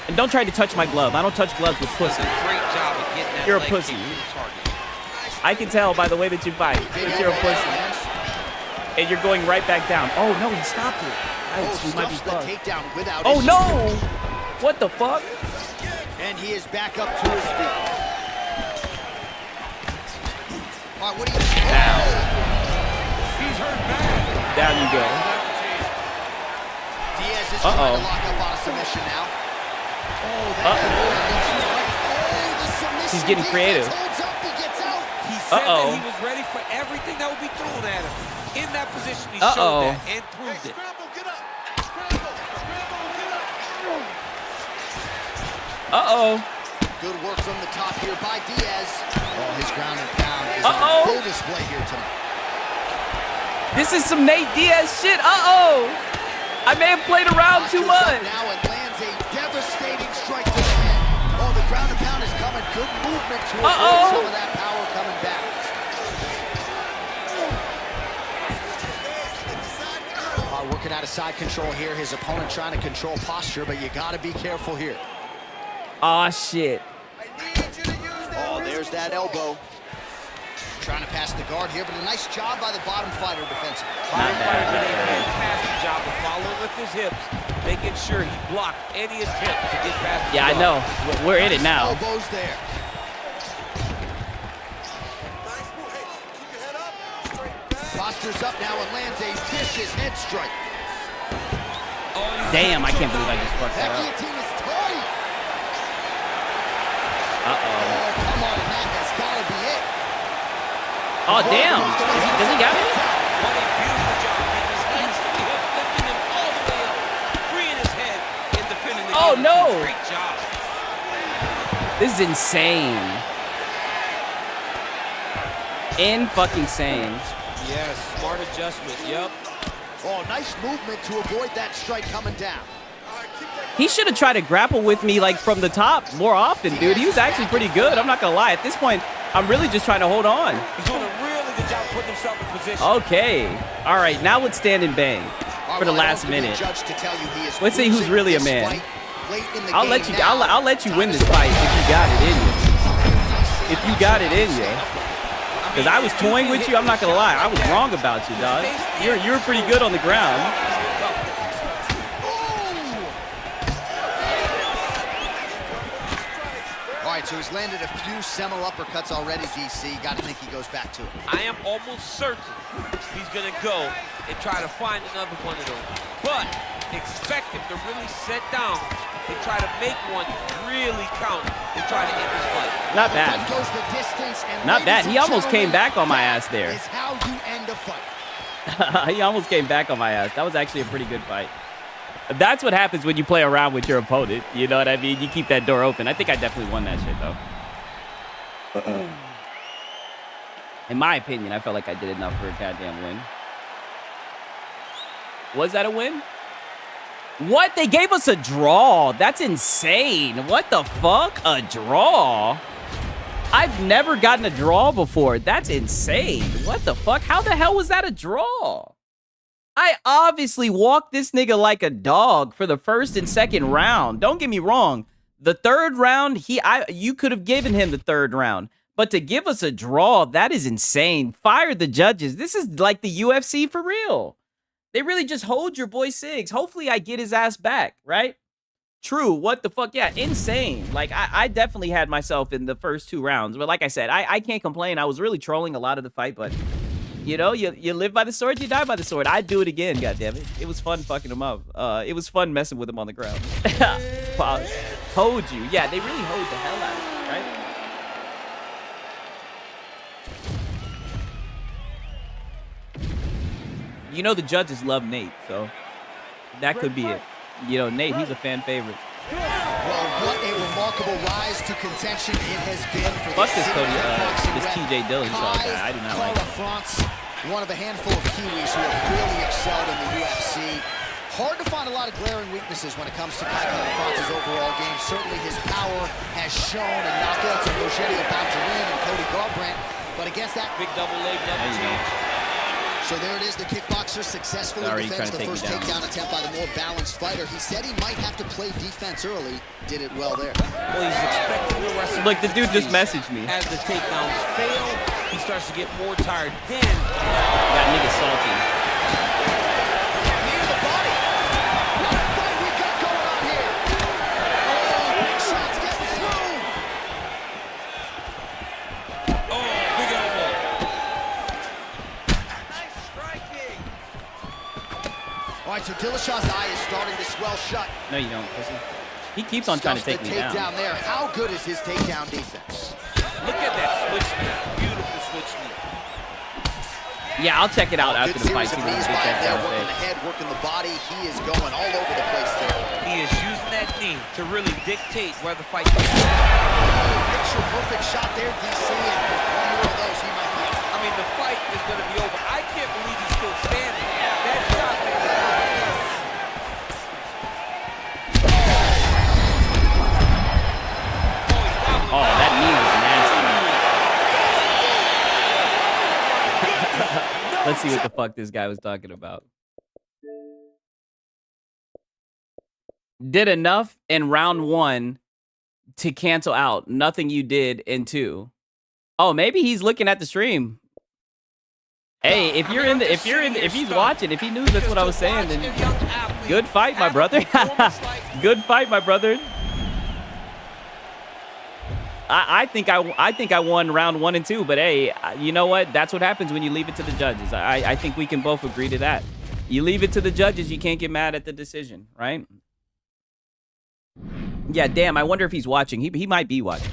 And don't try to touch my glove. I don't touch gloves with pussy. Great job of getting that You're a leg pussy. kick to the target. I can tell by the way that you fight that you're a pussy. And you're going right back down. Oh, no, he stopped it. Nice. We might be Stuffs the fucked. takedown without Oh, issue. no. What the fuck? And he is back up to his feet. All right, what do you think? Down. He's hurt bad. Down you go. Diaz is trying to lock up on a submission now. He's getting creative. He said that he was ready for everything that would be thrown at him. In that position, he showed that and proved it. Good work from the top here by Diaz. Oh, his ground and pound is on full display here tonight. This is some Nate Diaz shit. I may have played around too much. Now and lands a devastating strike to the head. Oh, the ground and pound is coming. Good movement to avoid some of that power coming back. Working out of side control here. His opponent trying to control posture, but you got to be careful here. Aw, shit. Oh, there's that elbow. Trying to pass the guard here, but a nice job by the bottom fighter defensively. Bottom fighter did a fantastic job of following with his hips, making sure he blocked any attempt to get past the Yeah, I guard. know. We're in it now. Elbows there. Postures up now and lands a vicious head strike. Damn, I can't believe I just fucked that up. Guillotine is tight. Uh-oh. Come on, that has got to be Oh, damn. Does he got it? What a beautiful job. Getting his hands to the hip, lifting him all the way up, freeing his head, and defending the Oh, no. Great job. This is insane. In-fucking-sane. Yes, smart adjustment. Yep. Oh, nice movement to avoid that strike coming down. He should have tried to grapple with me like from the top more often, dude. He was actually pretty good. I'm not gonna lie. At this point, I'm really just trying to hold on. He's doing a really good job putting himself in position. Okay. All right. Now let's stand and bang for the last minute. Let's see who's really a man. I'll let you. I'll let you win this fight if you got it in you. If you got it in you. Because I was toying with you. I'm not gonna lie. I was wrong about you, dog. You're pretty good on the ground. So he's landed a few seminal uppercuts already, DC. Got to think he goes back to it. I am almost certain he's going to go and try to find another one of those. But expect him to really sit down and try to make one really count and try to end this fight. Not bad. Not bad. He almost came back on my ass there. Is how you end a fight. He almost came back on my ass. That was actually a pretty good fight. That's what happens when you play around with your opponent. You know what I mean? You keep that door open. I think I definitely won that shit, though. In my opinion, I felt like I did enough for a goddamn win. Was that a win? What? They gave us a draw. That's insane. What the fuck? A draw? I've never gotten a draw before. That's insane. What the fuck? How the hell was that a draw? I obviously walked this nigga like a dog for the first and second round. Don't get me wrong. The third round, you could have given him the third round. But to give us a draw, that is insane. Fire the judges. This is like the UFC for real. They really just hold your boy Siggs. Hopefully I get his ass back, right? True. What the fuck? Yeah, insane. Like, I definitely had myself in the first 2 rounds. But like I said, I can't complain. I was really trolling a lot of the fight, but... You know, you live by the sword, you die by the sword. I'd do it again, goddammit. It was fun fucking him up. It was fun messing with him on the ground. Pause. Hold you. Yeah, they really hold the hell out of you, right? You know the judges love Nate, so that could be it. You know, Nate, he's a fan favorite. Well, what a remarkable rise to contention it has been for this Cody, this TJ Dillashaw guy. I do not like him. France, one of a handful of Kiwis who have really excelled in the UFC. Hard to find a lot of glaring weaknesses when it comes to Kyle France's overall game. Certainly his power has shown in knockouts of Rogerio Balderin and Cody Garbrandt, but against that big double leg, double change. So there it is, the kickboxer successfully defends the first takedown attempt by the more balanced fighter. He said he might have to play defense early. Did it well there. Well, he's expecting the wrestling. Look, the dude just messaged me. As the takedowns fail, he starts to get more tired. Then that nigga salty. Knee to the body. What a fight we got going on here. Oh, big shots getting through. Oh, big elbow. All right, so Dillashaw's eye is starting to swell shut. No, you don't, pussy. He keeps on trying to take me down. There. How good is his takedown defense? Look at that switch knee. Beautiful switch knee. Yeah, I'll check it out after the fight. Working the head, working the body. He is going all over the place there. He is using that knee to really dictate where the fight goes. Picture perfect shot there, DC, and one more of those he might be. I mean, the fight is going to be over. I can't believe he's still standing. That shot, man. Oh, that knee was nasty. Let's see what the fuck this guy was talking about. Did enough in round 1 to cancel out. Nothing you did in 2. Oh, maybe he's looking at the stream. Hey, if he's watching, if he knew that's what I was saying, then good fight, my brother. Good fight, my brother. I think I won round 1 and 2, but hey, you know what? That's what happens when you leave it to the judges. I think we can both agree to that. You leave it to the judges, you can't get mad at the decision, right? Yeah, damn, I wonder if he's watching. He might be watching.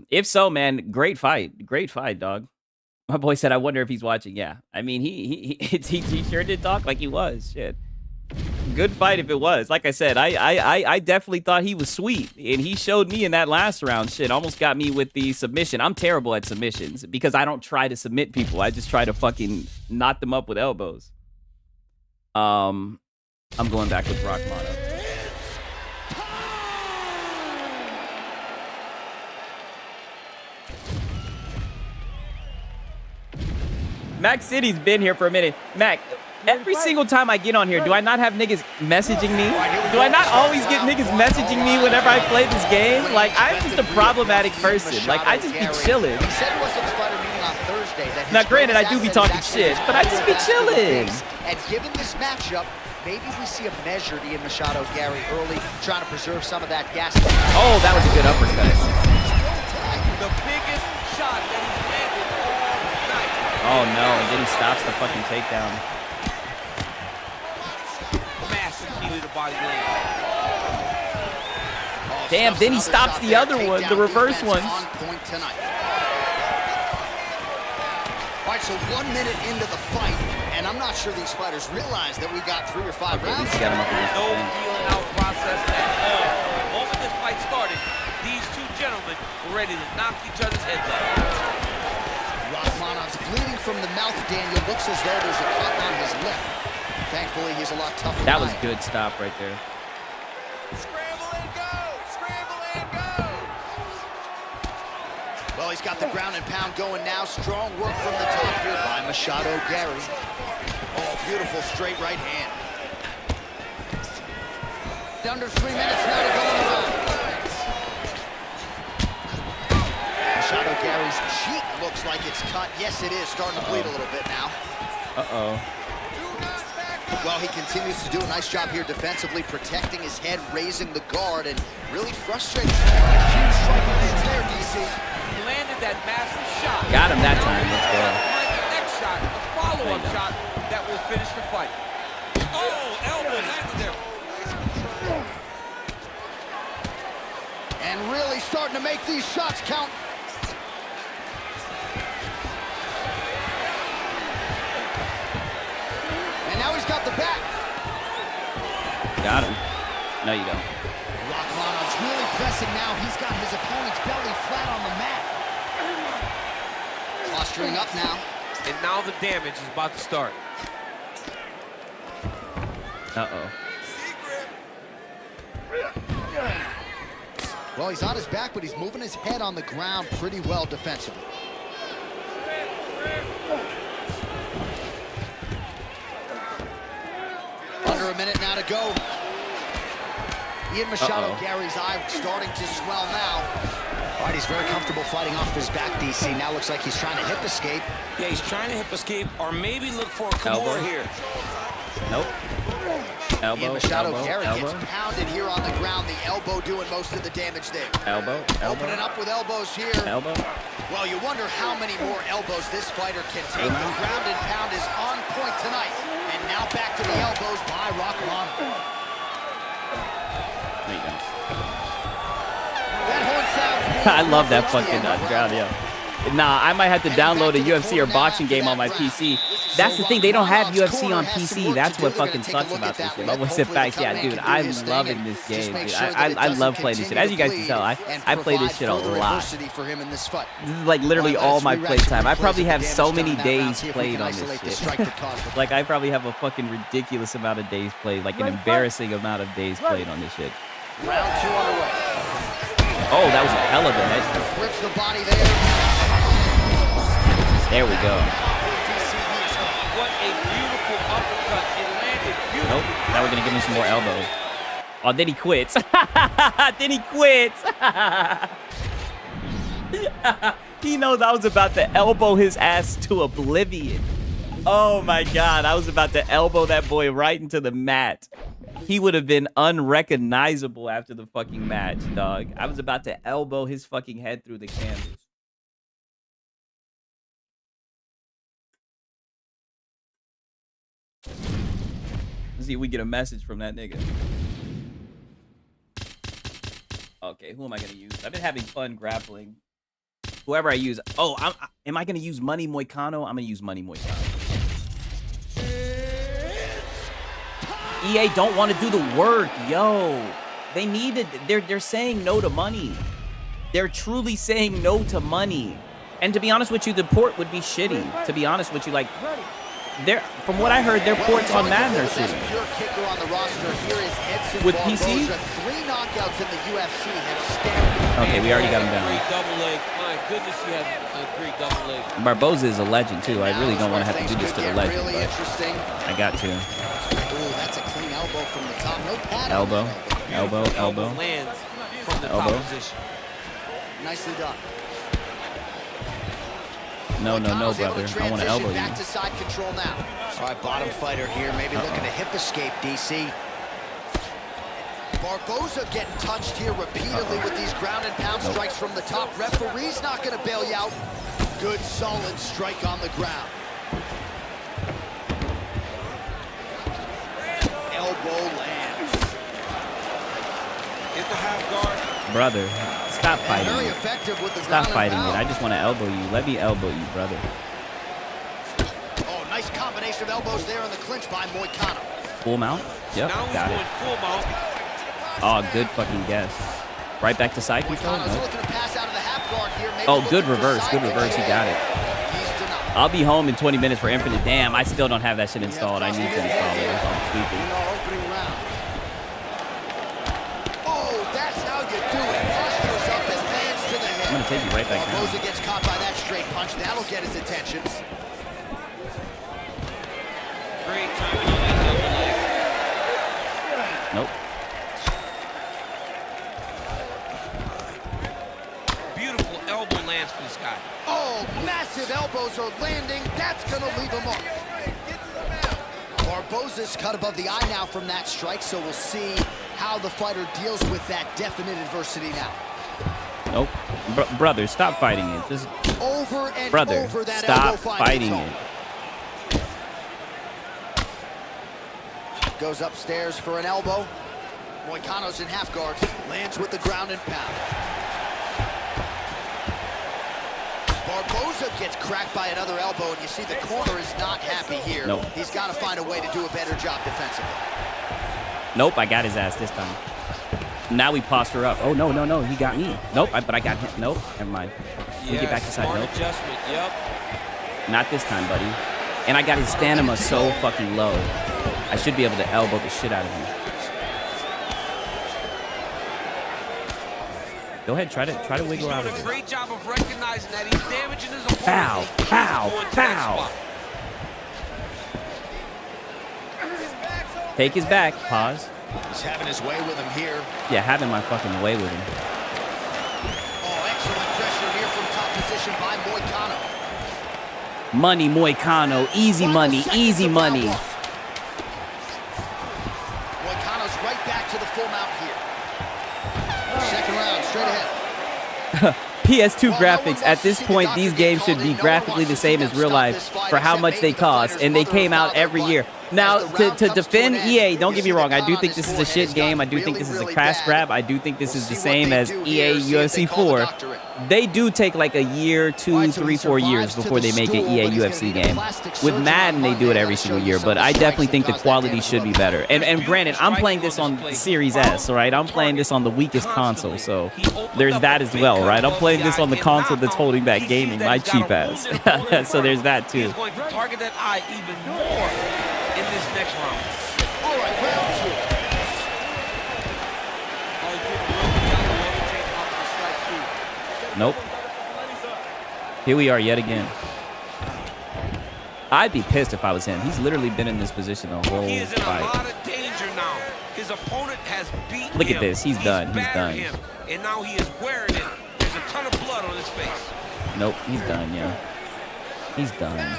If so, man, great fight. Great fight, dog. My boy said, I wonder if he's watching. Yeah. I mean, he sure did talk like he was. Shit. Good fight if it was. Like I said, I definitely thought he was sweet. And he showed me in that last round. Shit, almost got me with the submission. I'm terrible at submissions because I don't try to submit people. I just try to fucking knock them up with elbows. I'm going back with Rock Mono. Mac City's been here for a minute. Mac, every single time I get on here, do I not have niggas messaging me? Do I not always get niggas messaging me whenever I play this game? Like, I'm just a problematic person. Like, I just be chilling. Now, granted, I do be talking shit, but I just be chilling. And given this matchup, maybe we see a measured Ian Machado Gary early, trying to preserve some of that gas. Oh, that was a good uppercut. The biggest shot that he's landed all night. Oh no, and then he stops the fucking takedown. Massive knee to the body land. Damn, then he stops the other one, the reverse one. On point tonight. All right, so 1 minute into the fight, and I'm not sure these fighters realize that we got 3 or 5 rounds. No feeling out process at all. The moment this fight started, these two gentlemen were ready to knock each other's heads off. Rachmanov's bleeding from the mouth, Daniel. Looks as though there's a cut on his lip. Thankfully, he's a lot tougher. That was good stop right there. Well, he's got the ground and pound going now. Strong work from the top here by Machado Gary. Oh, beautiful straight right hand. Under 3 minutes now to go in the round. Machado Gary's cheek looks like it's cut. Yes, it is. Starting to bleed a little bit now. Uh-oh. Well, he continues to do a nice job here defensively, protecting his head, raising the guard, and really frustrating. Huge strike lands there, DC. He landed that massive shot. Got him that time. Let's go. The next shot, a follow-up shot that will finish the fight. Oh, elbow landed there. And really starting to make these shots count. And now he's got the back. Got him. No, you don't. Rachmanov's really pressing now. He's got his opponent's belly flat on the mat. Posturing up now. And now the damage is about to start. Uh-oh. Well, he's on his back, but he's moving his head on the ground pretty well defensively. Under a minute now to go. Ian Machado Gary's eye starting to swell now. All right, he's very comfortable fighting off his back, DC. Now looks like he's trying to hip escape. Yeah, he's trying to hip escape, or maybe look for a Kimura here. Nope. Elbow, Ian Machado elbow, Gary elbow. gets pounded here on the ground. The elbow doing most of the damage there. Elbow, elbow. Opening up with elbows here. Elbow. Well, you wonder how many more elbows this fighter can take. The ground and pound is on point tonight. And now back to the elbows by Rachmanov. There you go. That horn sounds I love that fucking ground, yeah. Nah, I might have to download a UFC or boxing game on my PC. That's the thing, they don't have UFC on PC. That's what fucking sucks about this shit. I want to sit back, yeah, dude, I'm loving this game, dude. I love playing this shit. As you guys can tell, I play this shit a lot. This is like literally all my playtime. I probably have so many days played on this shit. Like, I probably have a fucking ridiculous amount of days played, like an embarrassing amount of days played on this shit. Round 2 underway. Oh, that was a hell of a head. Grips the body there. There we go. What a beautiful uppercut. It landed beautiful. Nope. Now we're going to give him some more elbows. Oh, then he quits. Then he quits. He knows I was about to elbow his ass to oblivion. Oh, my God. I was about to elbow that boy right into the mat. He would have been unrecognizable after the fucking match, dog. I was about to elbow his fucking head through the canvas. Let's see if we get a message from that nigga. Okay, who am I gonna use? I've been having fun grappling. Whoever I use. Oh, am I going to use Money Moicano? I'm going to use Money Moicano. EA don't want to do the work, yo. They needed. They're saying no to money. They're truly saying no to money. And to be honest with you, the port would be shitty. To be honest with you, like, from what I heard, their ports on Madden are shitty. With PC? Okay, we already got him down. Double leg. My goodness, he has a great double leg. Barboza is a legend too. I really don't want to have to do this to the legend, but I got to. That's a clean elbow from the top. No pad. Elbow. Lands from the top position. Nicely done. No, brother. I want to elbow you. Back to side control now. All right, bottom fighter here. Maybe looking to hip escape, DC. Barboza getting touched here repeatedly with these ground and pound strikes from the top. Referee's not going to bail you out. Good, solid strike on the ground. Elbow lands. Hit the half guard. Brother, stop fighting. Very effective with the Stop ground fighting and it. pound. I just want to elbow you. Let me elbow you, brother. Oh, nice combination of elbows there in the clinch by Moicano. Full mount? Yep, got it. Full mount. Oh, good fucking guess. Right back to side control? Moicano's No. looking to pass out of the half guard here. Maybe Oh, good looking for reverse. side Good reverse. He got it. I'll be home in 20 minutes for Infinite. Damn, I still don't have that shit installed. I need to install it. I'm stupid. Opening round. Oh, that's how you do it. Postures up as hands to the head. I'm going to take you right back down. Barboza gets caught by that straight punch. That'll get his attention. Great timing on that double leg. Nope. Beautiful elbow lands for this guy. Oh, massive elbows are landing. That's going to leave him up. Barboza's cut above the eye now from that strike, so we'll see how the fighter deals with that definite adversity now. Nope. Brother, stop fighting it. Just Over and brother, over that stop elbow finds fighting its it. own. Goes upstairs for an elbow. Moicano's in half guard. Lands with the ground and pound. Barboza gets cracked by another elbow, and you see the corner is not happy here. Nope. He's got to find a way to do a better job defensively. Nope, I got his ass this time. Now we posture up. Oh, no. He got me. Nope, but I got him. Nope, never mind. We get back to side. Smart Nope. adjustment. Yep. Not this time, buddy. And I got his stamina so fucking low. I should be able to elbow the shit out of him. Go ahead, try to wiggle out of Doing a it. great job of recognizing that he's damaging his opponent. Pow, pow, pow. Take his back. Pause. He's having his way with him here. Yeah, having my fucking way with him. Oh, excellent pressure here from top position by Moicano. Money, Moicano. Easy money, easy money. Moicano's right back to the full mount here. Second round, straight ahead. PS2 graphics. At this point, these games should be graphically the same as real life for how much they cost, and they came out every year. Now, to defend EA, don't get me wrong, I do think this is a shit game. I do think this is a crash grab. I do think this is the same as EA UFC 4. They do take like a year, 2, 3, 4 years before they make an EA UFC game. With Madden, they do it every single year, but I definitely think the quality should be better. And granted, I'm playing this on Series S, all right? I'm playing this on the weakest console, so there's that as well, right? I'm playing this on the console that's holding back gaming, my cheap ass. So there's that too. He's going to target that eye even more in this next round. All right, round two. Nope. Here we are yet again. I'd be pissed if I was him. He's literally been in this position the whole He is in a fight. lot of danger now. His opponent has beaten him. Look at this. He's done. He's battered done. him, and now he is wearing it. There's a ton of blood on his face. Nope, he's done, yeah. He's done.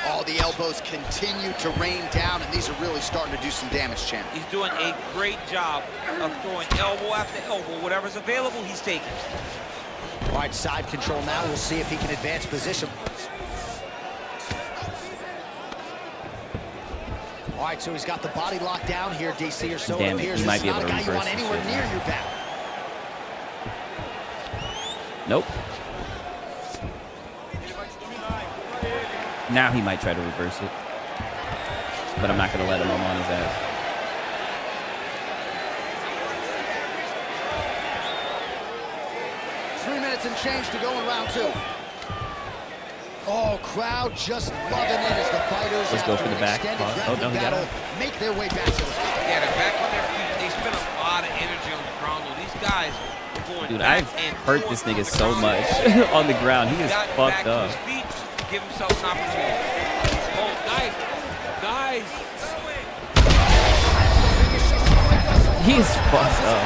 All the elbows continue to rain down, and these are really starting to do some damage, champ. He's doing a great job of throwing elbow after elbow. Whatever's available, he's taking. All right, side control now. We'll see if he can advance position. All right, so he's got the body locked down here, DC, or so Damn it it, appears. he might This be is able not a to guy you reverse want this anywhere shit near now. your back. Nope. Now he might try to reverse it. But I'm not going to let him. I'm on his ass. And change to go in round 2. Oh, crowd just loving it as the fighters Let's go for the back. Oh, no, he got it. Make their way back to the Yeah, they're back on their feet. They spend a lot of energy on the ground. Though. These guys are going Dude, back I've and hurt this nigga so much on the ground. He is fucked up. To his feet to give himself an opportunity. Oh, nice. Nice. He is fucked up.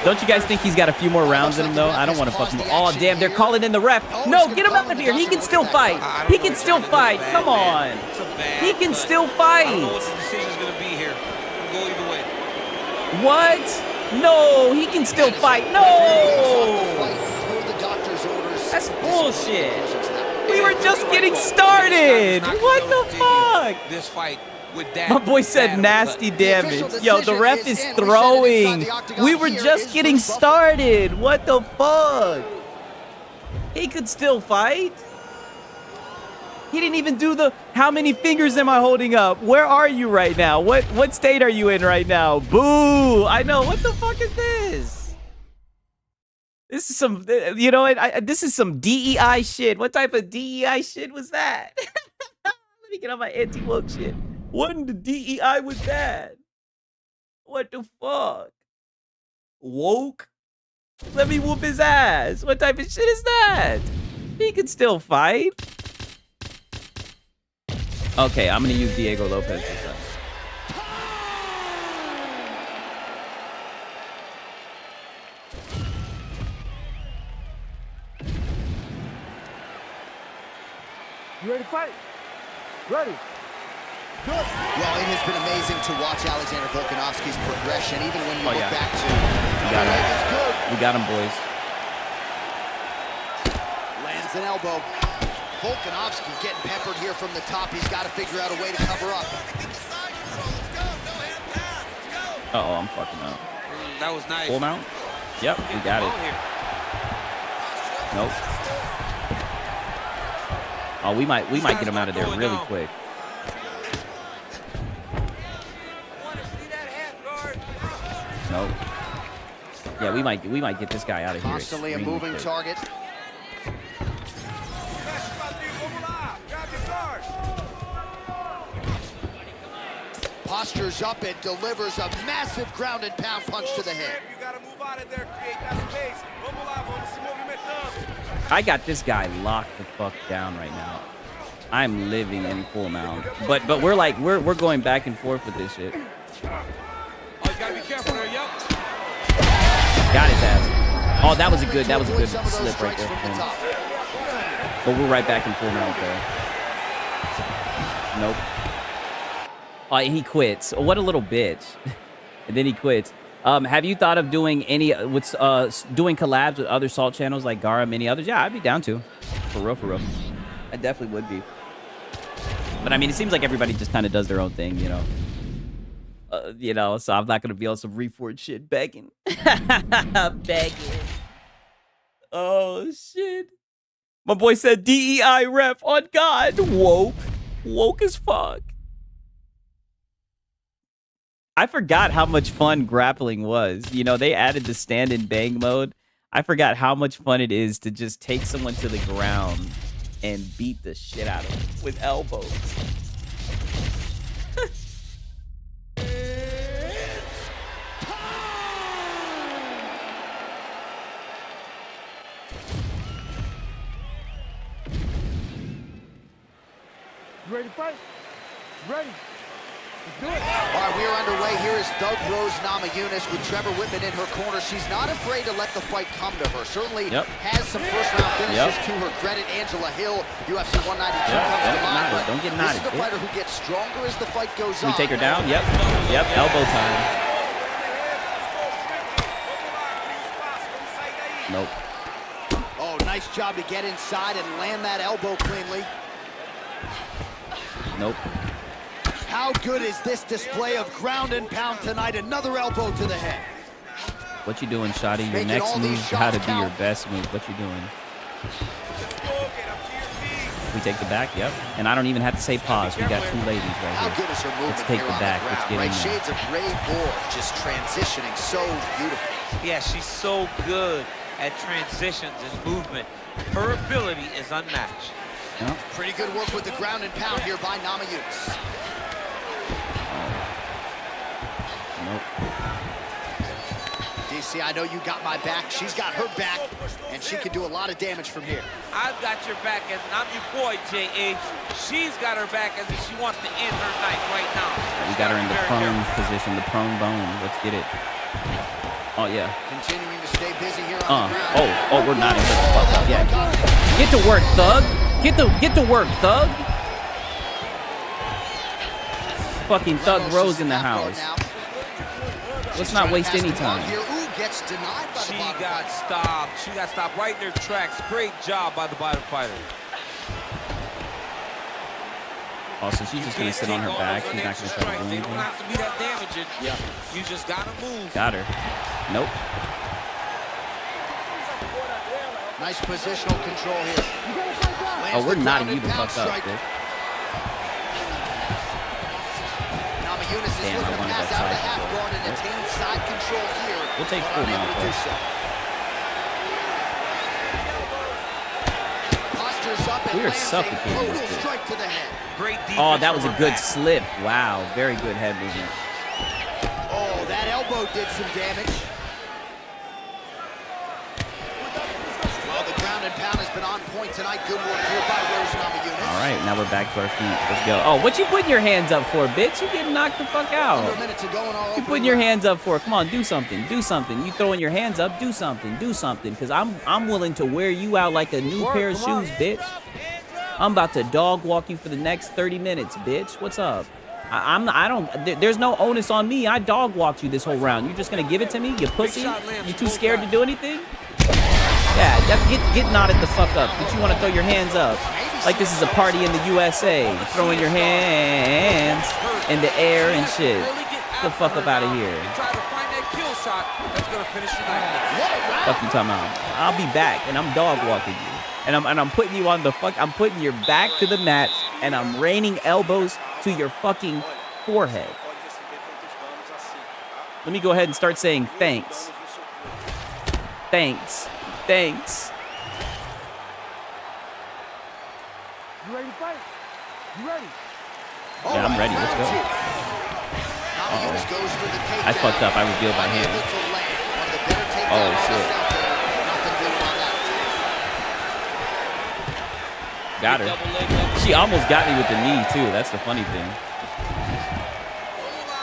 Don't you guys think he's got a few more rounds in him, though? I don't want to fuck him up. Oh, damn, they're calling in the ref. No, get him out of here. He can still fight. He can still fight. Come on. He can still fight. I don't know what the decision's going to be here. Go either way. What? No, he can still fight. No. That's bullshit. We were just getting started. What the fuck? This fight. My boy said nasty damage. Yo, the ref is throwing. We were just getting started. What the fuck? He could still fight. He didn't even do the, how many fingers am I holding up? Where are you right now? What state are you in right now? Boo. I know. What the fuck is this? This is some, you know, this is some DEI shit. What type of DEI shit was that? Let me get on my anti-woke shit. What in the DEI was that? What the fuck? Woke? Let me whoop his ass. What type of shit is that? He can still fight. Okay, I'm gonna use Diego Lopez this time. You ready to fight? Ready. Well, it has been amazing to watch Alexander Volkanovski's progression, even when you look back to... We got him. We got him, boys. Lands an elbow. Volkanovski getting peppered here from the top. He's got to figure out a way to cover up. Uh-oh, I'm fucking up. That was nice. Full mount? Yep, we got it. Nope. Oh, we might get him out of there really quick. Nope. Yeah, we might get this guy out of here. Constantly a moving quick. target. Postures up and delivers a massive ground and pound punch to the head. I got this guy locked the fuck down right now. I'm living in full mount. But we're like we're going back and forth with this shit. Got his ass. Oh, that was a good slip right there. But we're right back in full mount there. Nope. Oh, he quits. Oh, what a little bitch. And then he quits. Have you thought of doing any doing collabs with other salt channels like Gara, many others? Yeah, I'd be down to. For real. I definitely would be. But I mean, it seems like everybody just kind of does their own thing, you know. So I'm not gonna be on some Reforged shit begging. Begging. Oh shit. My boy said DEI ref on God. Woke as fuck. I forgot how much fun grappling was. You know, they added the stand and bang mode. I forgot how much fun it is to just take someone to the ground and beat the shit out of them with elbows. You ready to fight? Ready. Let's do it. All right, we are underway. Here is Doug Rose Namajunas with Trevor Whitman in her corner. She's not afraid to let the fight come to her. Certainly has some first-round finishes to her credit. Angela Hill, UFC 192 comes to mind. Don't get knotted. This is a fighter who gets stronger as the fight goes on. We take her down? Yep. Elbow time. Nope. Oh, nice job to get inside and land that elbow cleanly. Nope. How good is this display of ground and pound tonight? Another elbow to the head. What you doing, Shotty? Your Making next all these move got to shots be your count. best move. What you doing? We take the back, yep. And I don't even have to say pause. We got two ladies right How here. good is her movement Let's take here the on back. the Let's ground, get right? in there. Shades of gray board, just transitioning so beautifully. Yeah, she's so good at transitions and movement. Her ability is unmatched. Yep. Pretty good work with the ground and pound here by Namajunas. Nope. DC, I know you got my back. She's got her back, and she can do a lot of damage from here. I've got your back, and I'm your boy, J.A. She's got her back as if she wants to end her night right now. We got her in the prone position, the prone bone. Let's get it. Oh, yeah. Continuing to stay busy here on the ground. Oh, we're not in the fuck up. Yeah. Get to work, thug. Get to work, thug. Fucking Thug Rose in the house. Let's not waste any time. Gets denied by the She got stopped. She got stopped right in her tracks. Great job by the bottom fighter. Also, she's just going to sit on her back. She's not going to try to do They anything. don't have to be that damaging. Yeah. You just got to move. Got her. Nope. Nice positional control here. Oh, we're knotting you the fuck up, bitch. Namajunas is looking to pass out of the half guard and attain side control here. We'll take full now, Postures up and we are lands a suffocating brutal this bitch. strike to the head. Great defense. Oh, that was a from her good back. slip. Wow. Very good head movement. Oh, that elbow did some damage. Well, the ground and pound has been on point tonight. Good work here by Rose Namajunas. All right, now we're back to our feet. Let's go. Oh, what you putting your hands up for, bitch? You getting knocked the fuck out. Under a minute to go in our You opening putting your round. hands up for? Come on, do something. Do something. You throwing your hands up? Do something. Do something. Because I'm willing to wear you out like a new pair of shoes, bitch. I'm about to dog walk you for the next 30 minutes, bitch. What's up? There's no onus on me. I dog walked you this whole round. You're just gonna give it to me, you pussy? You too scared to do anything? Yeah, get knotted the fuck up. But you want to throw your hands up like this is a party in the USA, throwing your hands in the air and shit. Get the fuck up out of here. Try to find that kill shot that's gonna finish the night. Fuck you talking about? I'll be back and I'm dog walking you. And I'm putting you on the fuck. I'm putting your back to the mat and I'm raining elbows to your fucking forehead. Let me go ahead and start saying thanks. Thanks. Thanks. You ready to fight? You ready? Yeah, I'm ready. Let's go. Namajunas goes for the takedown. I fucked up. I revealed my hand. Unable to land. One of the better takedowns Oh, out shit. there. Nothing doing on that. Got her. She almost got me with the knee, too. That's the funny thing.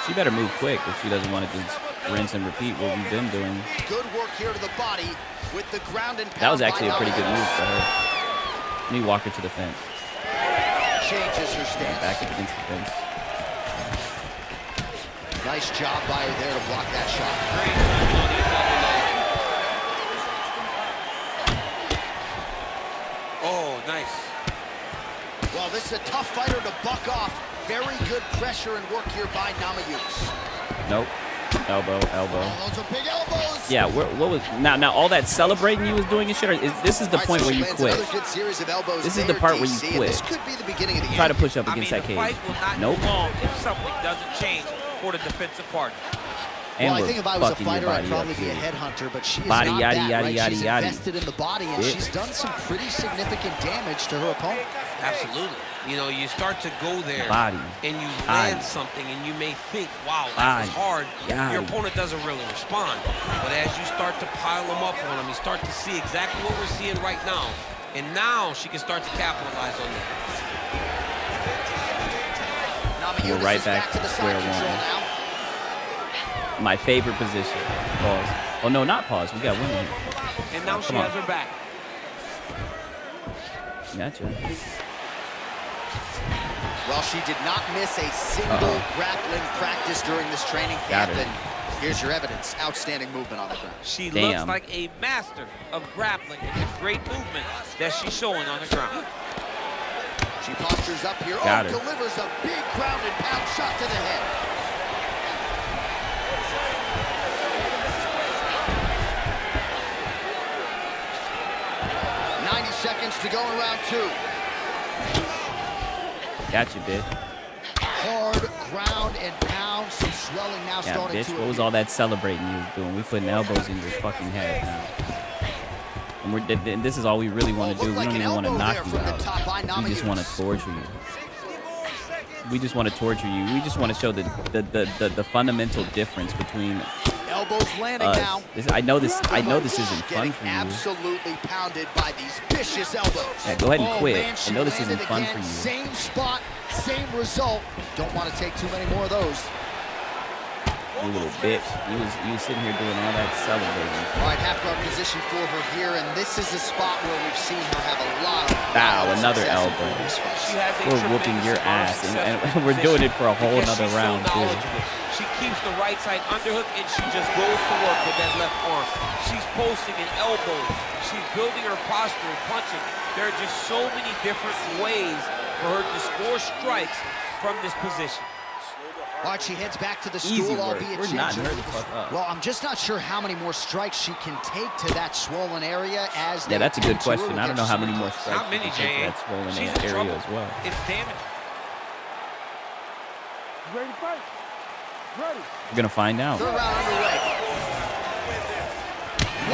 She better move quick if she doesn't want to just rinse and repeat what we've been doing. Good work here to the body with the ground and pound. That was actually a by pretty good move Namajunas. for her. Let me walk her to the fence. Changes her stance. Back up against the fence. Nice job by her there to block that shot. Oh, nice. Well, this is a tough fighter to buck off. Very good pressure and work here by Namajunas. Nope. Elbow. Oh, those are big elbows. Yeah, what was now all that celebrating you was doing and shit? Or this is the point where you quit. Another good series of elbows This is the there, part where you DC, and quit. This could be the beginning of the Try end. to push up against that The cage. fight will not Nope. go long if something doesn't change for the defensive party. And Well, I we're think if I was a fucking your fighter, I'd body probably up, be a too. headhunter, but she is Body, not yaddy, that, yaddy, right? yaddy, She's yaddy. invested in the body, and Bitch. she's done some pretty significant damage to her opponent. Absolutely. You know, you start to go there Body. and you Body. land something and you may think, wow, that was Body. hard. Yaddy. Your opponent doesn't really respond. But as you start to pile them up on them, you start to see exactly what we're seeing right now. And now she can start to capitalize on that. We're Namajunas right is back to the square side control one. now. My favorite position. Pause. Oh no, not pause. We got women here. And now she Come on. has her back. Gotcha. Well, she did not miss a single grappling practice during this training Got camp. it. And here's your evidence. Outstanding movement on the ground. She Damn. looks like a master of grappling with the great movement that she's showing on the ground. She postures up here. Got her. Delivers a big ground and pound shot to the head. to go in round 2. Got you, bitch. Hard ground and pound. Some swelling now Yeah, starting bitch. to What was all that celebrating you was doing? We putting elbows in your fucking head now. And this is all we really want to do. We don't even want to knock you out. We just want to torture you. We just want to torture you. We just want to show the fundamental difference between elbows landing now. I know this isn't fun for you. Absolutely pounded by these vicious elbows. Yeah, go ahead and quit. Man, I know this isn't fun again. for you. Same spot, same result. Don't want to take too many more of those. You little bitch. You was sitting here doing all that celebrating. All right, half guard position for her here, and this is a spot where we've seen her have a lot of Another elbow. We're whooping your ass, and we're doing it for a whole another round, too. She keeps the right side underhook, and she just goes to work with that left arm. She's posting an elbow. She's building her posture and punching. There are just so many different ways for her to score strikes from this position. All right, she heads back to the stool, Easy work. albeit We're knotting gingerly. her the fuck up. Well, I'm just not sure how many more strikes she can take to that swollen area as Yeah, that's a good they question. I don't know how many more strikes Not many, she can take Jay. that swollen She's in area trouble. as well. It's damaging. You ready to fight? Ready. We're gonna find out. Third round underway.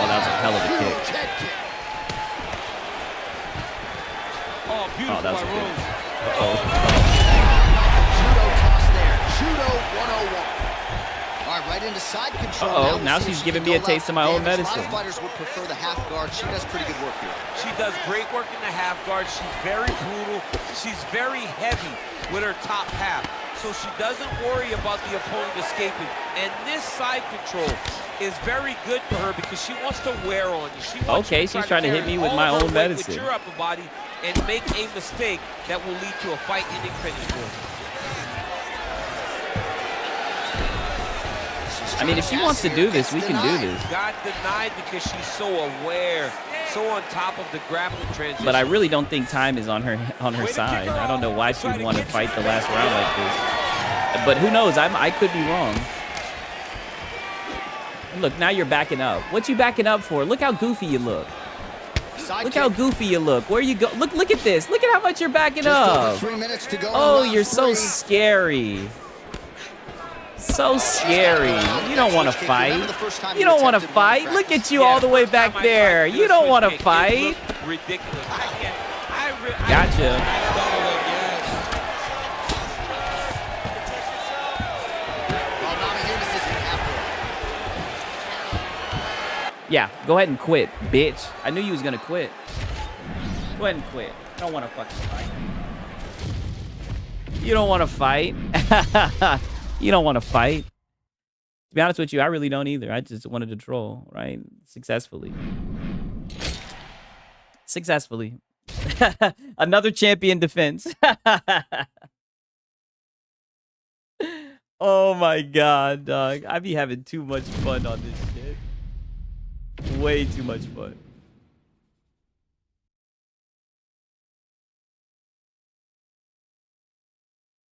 Oh, that was a hell of a Huge kick. head kick. Oh, beautiful that was by a good. Rose. Judo toss there. Judo 101. All right, right into side control. Uh-oh, We'll now see if she's she giving can me a go taste of out my for own damage. A lot medicine. of fighters would prefer the half guard. She does pretty good work here. She does great work in the half guard. She's very brutal. She's very heavy with her top half. So she doesn't worry about the opponent escaping. And this side control is very good for her because she wants to wear on you. She wants Okay, you she's trying to hit carry me with all my of her own weight medicine. with your upper body and make a mistake that will lead to a fight-ending finish for her. I mean, if she wants to do this, we can do this. Got denied because she's so aware, so on top of the grappling transition. But I really don't think time is on her side. I don't know why she would want to fight the last round like this. But who knows? I could be wrong. Look, now you're backing up. What you backing up for? Look how goofy you look. Look how goofy you look. Where you go? Look at this. Look at how much you're backing up. 3 minutes to go. Oh, you're so scary. So scary. You don't want to fight. You don't want to fight. Look at you all the way back there. You don't want to fight. Ridiculous. Gotcha. Yeah, go ahead and quit, bitch. I knew you was gonna quit. Go ahead and quit. I don't want to fucking fight. You don't want to fight. You don't want to fight. To be honest with you, I really don't either. I just wanted to troll, right? Successfully. Successfully. Another champion defense. Oh my god, dog. I be having too much fun on this shit. Way too much fun.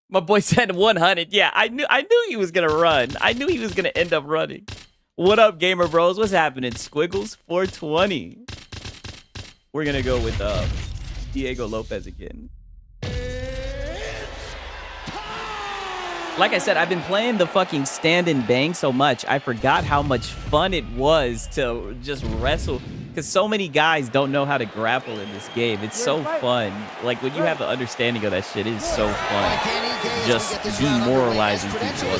My boy said 100. Yeah, I knew he was gonna run. I knew he was gonna end up running. What up, gamer bros? What's happening? Squiggles 420. We're gonna go with Diego Lopez again. Like I said, I've been playing the fucking stand and bang so much, I forgot how much fun it was to just wrestle. Because so many guys don't know how to grapple in this game. It's so fun. Like, when you have the understanding of that shit, it is so fun. Just demoralizing people.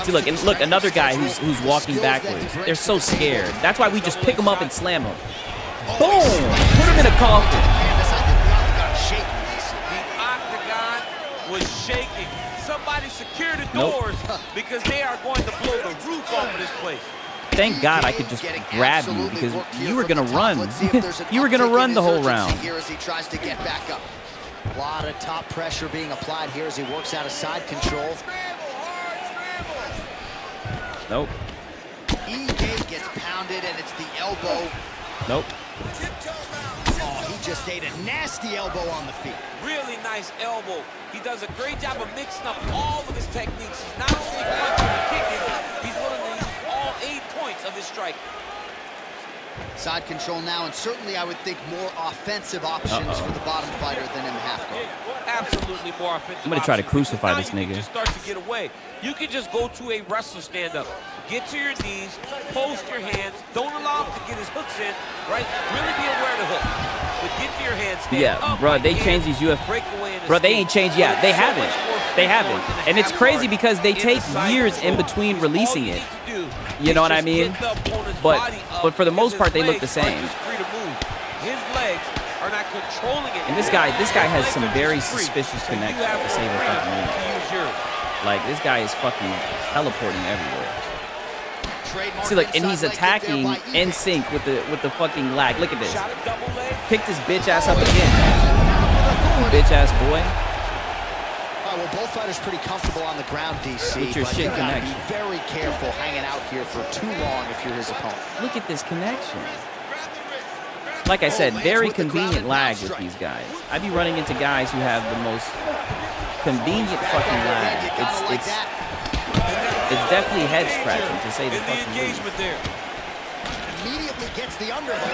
See, look, another guy who's walking backwards. They're so scared. That's why we just pick them up and slam them. Boom! Put him in a coffin. Was shaking. Somebody secure the doors because they are going to blow the roof off of this place. Thank God I could just grab you because you were gonna run. You were gonna run the whole round. Here as he tries to get back up. A lot of top pressure being applied here as he works out of side control. Nope. E-gate gets pounded and it's the elbow. Nope. Oh, he just ate a nasty elbow on the feet. Really nice elbow. He does a great job of mixing up all of his techniques. He's not only punching and kicking, he's willing to use all 8 points of his strike. Side control now, and certainly I would think more offensive options for the bottom fighter than in the half guard. Absolutely more offensive. I'm gonna try to options. crucify Now this you can nigga. just start to get away. You can just go to a wrestler stand-up. Get to your knees, post your hands. Don't allow him to get his hooks in, right? Really be aware of the hook. But get to your hands, stand up, bro, they hands, changed these UFC. breakaway in the Bro, they stage. ain't changed. Yeah, they haven't. They haven't. And it's crazy because they take years in between releasing it. You know what I mean? But for the most part, they look the same. His legs are not controlling it. And this guy has some very suspicious connections to say the fucking least. Like, this guy is fucking teleporting everywhere. See, look, and he's attacking in sync with the fucking lag. Look at this. Picked his bitch ass up again. Bitch ass boy. All right, well, both fighters pretty comfortable on the ground, DC. Get your but shit you gotta connection. be very careful hanging out here for too long if you're his opponent. Look at this connection. Like I said, very convenient lag with these guys. I be running into guys who have the most convenient fucking lag. It's definitely head scratching to say the fucking least. Immediately gets the underhook.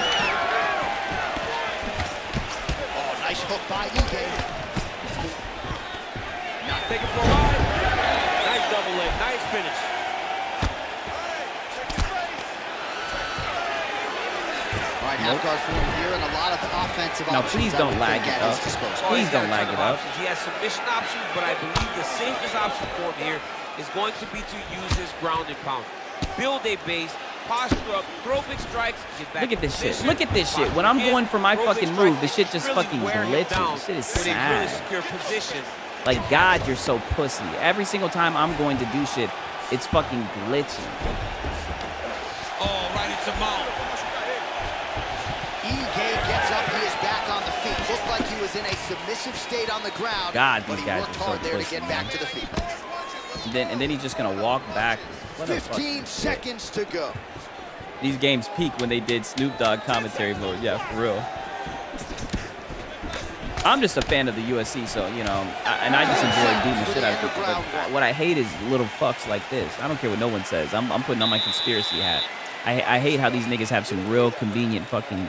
Oh, nice hook by Ige. Not taking for a ride. Nice double leg. Nice finish. All right, half guard form here and a lot of offensive Now, options. please don't lag it up. Please don't lag it up. He has submission options, but I believe the safest option for him here is going to be to use his ground and pound. Build a base, posture up, throw big strikes, get back. Look at this shit. Look at this shit. When I'm going for my fucking move, the shit just fucking glitches. This shit is sad. Like, God, you're so pussy. Every single time I'm going to do shit, it's fucking glitching. Oh, right into mount. Ige gets up, he is back on the feet. Looked like he was in a submissive state on the ground. God, but these he guys worked are so hard there pussy, to get back to the feet. And then he's just gonna walk back. 15 seconds to go. These games peak when they did Snoop Dogg commentary mode. Yeah, for real. I'm just a fan of the USC, so, you know, and I just enjoy beating the shit out of people. But what I hate is little fucks like this. I don't care what no one says. I'm putting on my conspiracy hat. I hate how these niggas have some real convenient fucking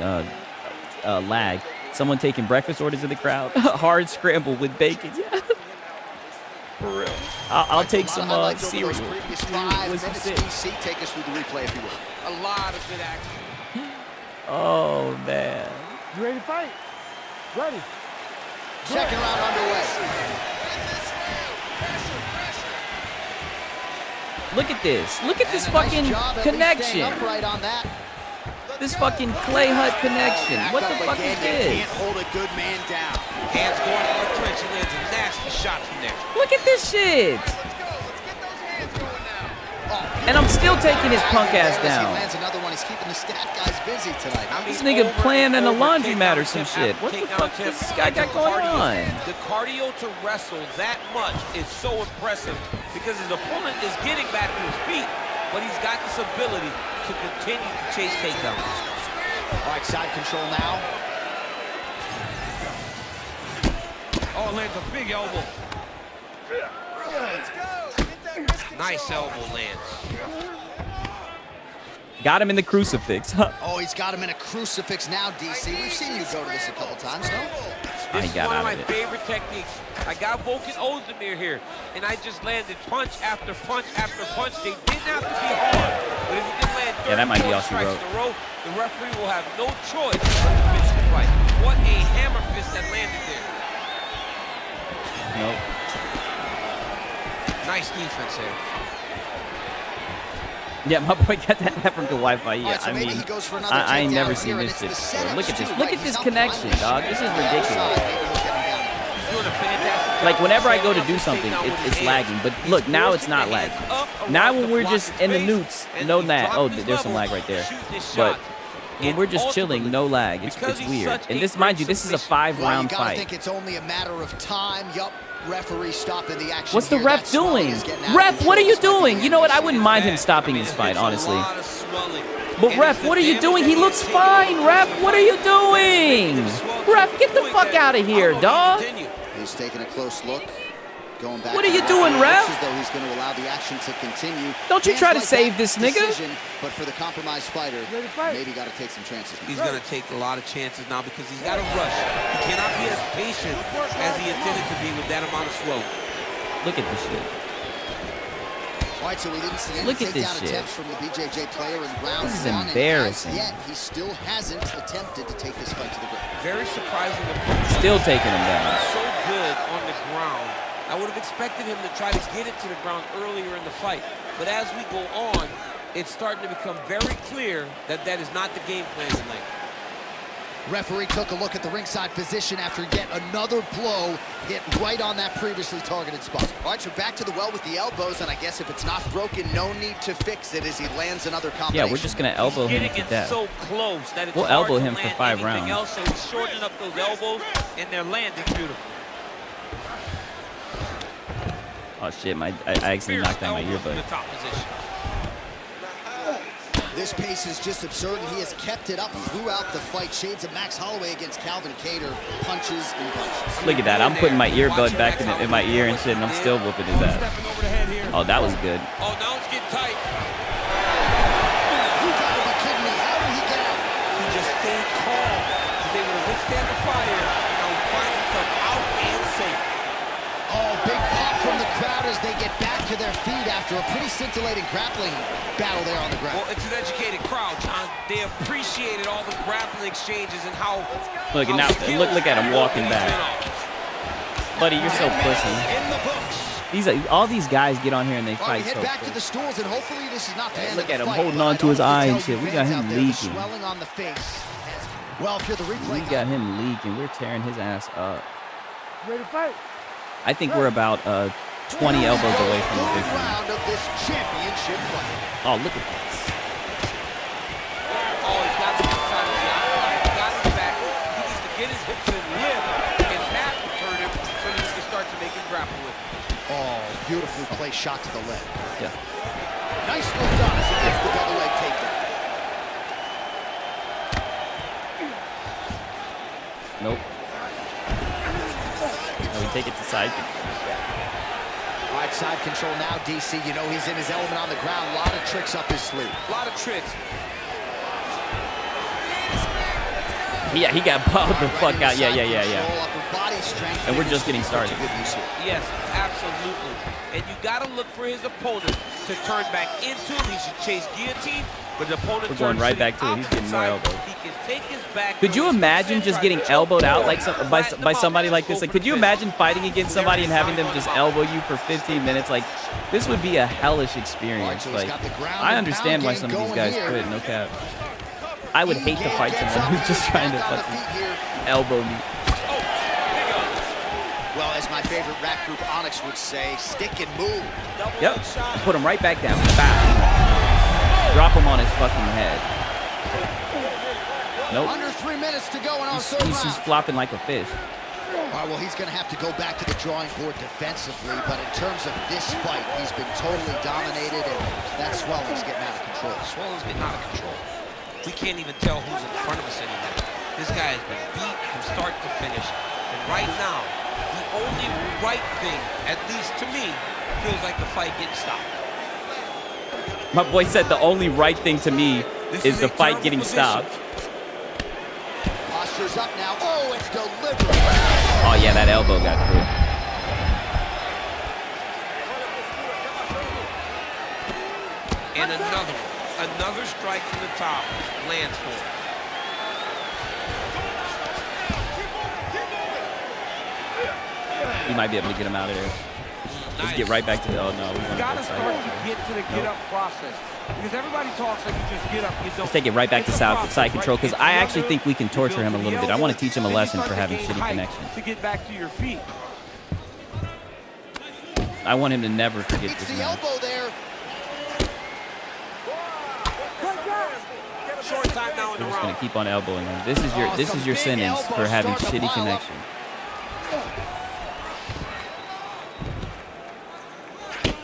lag. Someone taking breakfast orders in the crowd. Hard scramble with bacon. Yeah. For real. I'll take some cereal. Take us through the replay if you will. A lot of good action. Oh, man. You ready to fight? Ready. Second round underway. Look at this. Look at this fucking connection. This fucking clay hut connection. What the fuck is this? Can't hold a good man down. Hands going for the trench. He lands a nasty shot from there. Look at this shit. And I'm still taking his punk ass down. He lands another one. He's keeping the stat guys busy tonight. This nigga playing in a laundromat or some shit. What the fuck does this guy got going on? The cardio to wrestle that much is so impressive because his opponent is getting back to his feet, but he's got this ability to continue to chase takedowns. All right, side control now. Oh, lands a big elbow. Let's go. Nice elbow lands. Got him in the crucifix. Oh, he's got him in a crucifix now, DC. We've seen you go to this a couple times, no? This is one of my favorite techniques. I got Volkan Ozdemir here, and I just landed punch after punch after punch. They didn't have to be hard, but if you can land 30 that might be all she strikes wrote. in a row, the referee will have no choice but to finish the fight. What a hammer fist that landed there. Nope. Nice defense there. Yeah, my boy got that African Wi-Fi. Yeah, Right, so I maybe mean, he goes for another I ain't never takedown seen here, this and shit it's the before. Look at this. setups Look too, at this right? connection, dog. This is ridiculous. Doing a fantastic Like, whenever I go to do something, it's lagging. But look, now it's not lagging. Now when we're just in the newts, no lag. Oh, there's some lag right there. But when we're just chilling, no lag. It's weird. And this, mind you, this is a 5-round I fight. think it's only a matter of time. Yup. Referee stopping the action. What's the here. ref That swelling doing? is getting out of Ref, what are you control. doing? You know what? I wouldn't mind him stopping this fight, honestly. But ref, what are you doing? He looks fine, ref. What are you doing? Ref, get the fuck out of here, dog. He's taking a close look. Going back. What are you doing, ref? As though he's going to allow the action to continue. Don't you try to save this nigga. But for the compromised fighter, maybe got to take some chances. He's going to take a lot of chances now because he's got to rush. He cannot be as patient as he intended to be with that amount of slow. Look at this shit. All right, so we didn't see any takedown attempts from the BJJ player in round This is one. embarrassing. And as yet, he still hasn't attempted to take this fight to the ground. Very surprising. Still taking him down. So good on the ground. I would have expected him to try to get it to the ground earlier in the fight. But as we go on, it's starting to become very clear that that is not the game plan tonight. Referee took a look at the ringside position after yet another blow hit right on that previously targeted spot. All right, so back to the well with the elbows, and I guess if it's not broken, no need to fix it as he lands another combination. Yeah, we're just gonna elbow him to death. So close that it's we'll hard elbow to him for land 5 anything rounds. else, so he's shortening up those elbows, and they're landing beautifully. Oh shit, I accidentally knocked out my earbud. This pace is just absurd, and he has kept it up throughout the fight. Shades of Max Holloway against Calvin Kattar, punches and punches. Look at that, I'm putting my earbud back in my ear and shit, and I'm still whooping his ass. Oh, that was good. Oh, now it's getting tight. You gotta be kidding me. How did he get out? He just stayed calm. He's able to withstand the fire. Now he finds himself out and safe. Oh, big pop from the crowd as they get back to their feet after a pretty scintillating grappling battle there on the ground. Well, it's an educated crowd, John. They appreciated all the grappling exchanges and how... Look, and now, look at him walking back. Buddy, you're so pussy. All these guys get on here and they fight so back to the stools, and hopefully this is not the end look of at the him fight, holding but on I to his don't eye think and shit. We fans got out him there, the leaking. swelling on the face. Well, if you're the replay, We got him leaking. We're tearing his ass up. Ready to fight? I think we're about 20 elbows away from the victory. round of this championship fight. Oh, look at this. Oh, he's got the inside of the eye. He's got his back. He needs to get his hips and lift, and that will turn him so he can start to make him grapple with him. Oh, beautifully placed shot to the leg. Yeah. Nicely done as he gets the double leg takedown. Nope. No, we take it to side. All right, side control now, DC. You know he's in his element on the ground. A lot of tricks up his sleeve. A lot of tricks. Yeah, he got popped the fuck out. Yeah. Upper body strength. And we're just getting started. Yes, absolutely. And you got to look for his opponent to turn back into him. He should chase guillotine, but the opponent We're going right back to it. He's getting more elbows. He can take his back. Could you imagine just getting elbowed out like by somebody like this? Like, could you imagine fighting against somebody and having them just elbow you for 15 minutes? Like, this would be a hellish experience. Like, I understand why some of these guys quit. No cap. I would hate to fight someone who's just trying to fucking elbow me. Well, as my favorite rap group Onyx would say, stick and move. Yep. Put him right back down. Bow. Drop him on his fucking head. Nope. Under 3 minutes to go in our third He's round. flopping like a fish. All right, well, he's going to have to go back to the drawing board defensively, but in terms of this fight, he's been totally dominated, and that swelling's getting out of control. Swelling's getting out of control. We can't even tell who's in front of us anymore. This guy has been beat from start to finish. And right now, the only right thing, at least to me, feels like the fight getting stopped. My boy said the only right thing to me is the fight getting stopped. Posture's up now. Oh, it's delivered. Oh, yeah, that elbow got through. And another strike from the top lands for him. He might be able to get him out of there. Let's get right back to the. Oh no, we You gotta start to get to the get up process. Because everybody talks like you just get up, you don't. Let's take it right back to side control because I actually think we can torture him a little bit. I want to teach him a lesson for having shitty connections. To get back to your feet. I want him to never forget this The man. elbow there. Short time now in the We're just gonna round. keep on elbowing him. This is your sentence for having shitty connection.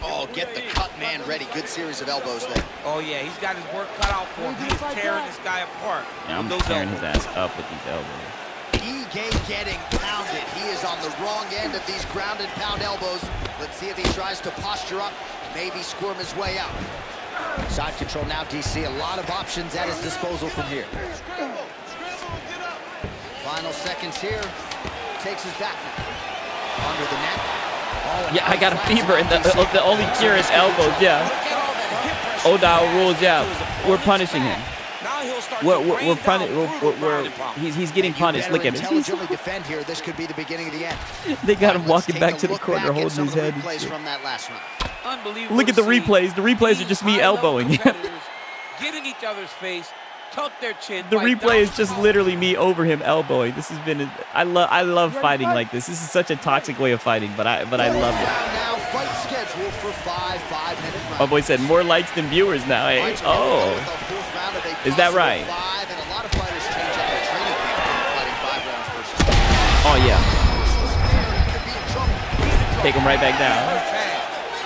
Oh, get the cut man ready. Good series of elbows there. Oh yeah, he's got his work cut out for him. He is tearing this guy apart. Yeah, I'm with those tearing his elbows. ass up with these elbows. Ige getting pounded. he is on the wrong end of these ground and pound elbows. Let's see if he tries to posture up, maybe squirm his way out. Side control now, DC. A lot of options at his disposal from here. Final seconds here. Takes his back now. Under the neck. Oh, Yeah, I got a fever, and the only cure is elbows. Yeah. O'Dowd rules. Yeah, we're punishing him. He's getting punished. Look at him. Intelligently defend here. This could be the beginning of the end. They got him walking back to the corner, holding his head. Replays from that last round. Unbelievable. Look at the replays. The replays are just me elbowing. Get in each other's face, tuck their chin. The replay is just literally me over him elbowing. This has been. I love fighting like this. This is such a toxic way of fighting, but I love it. Now fight scheduled for 5-minute rounds. My boy said more likes than viewers now. Hey, oh, is that right? Oh yeah. Take him right back down.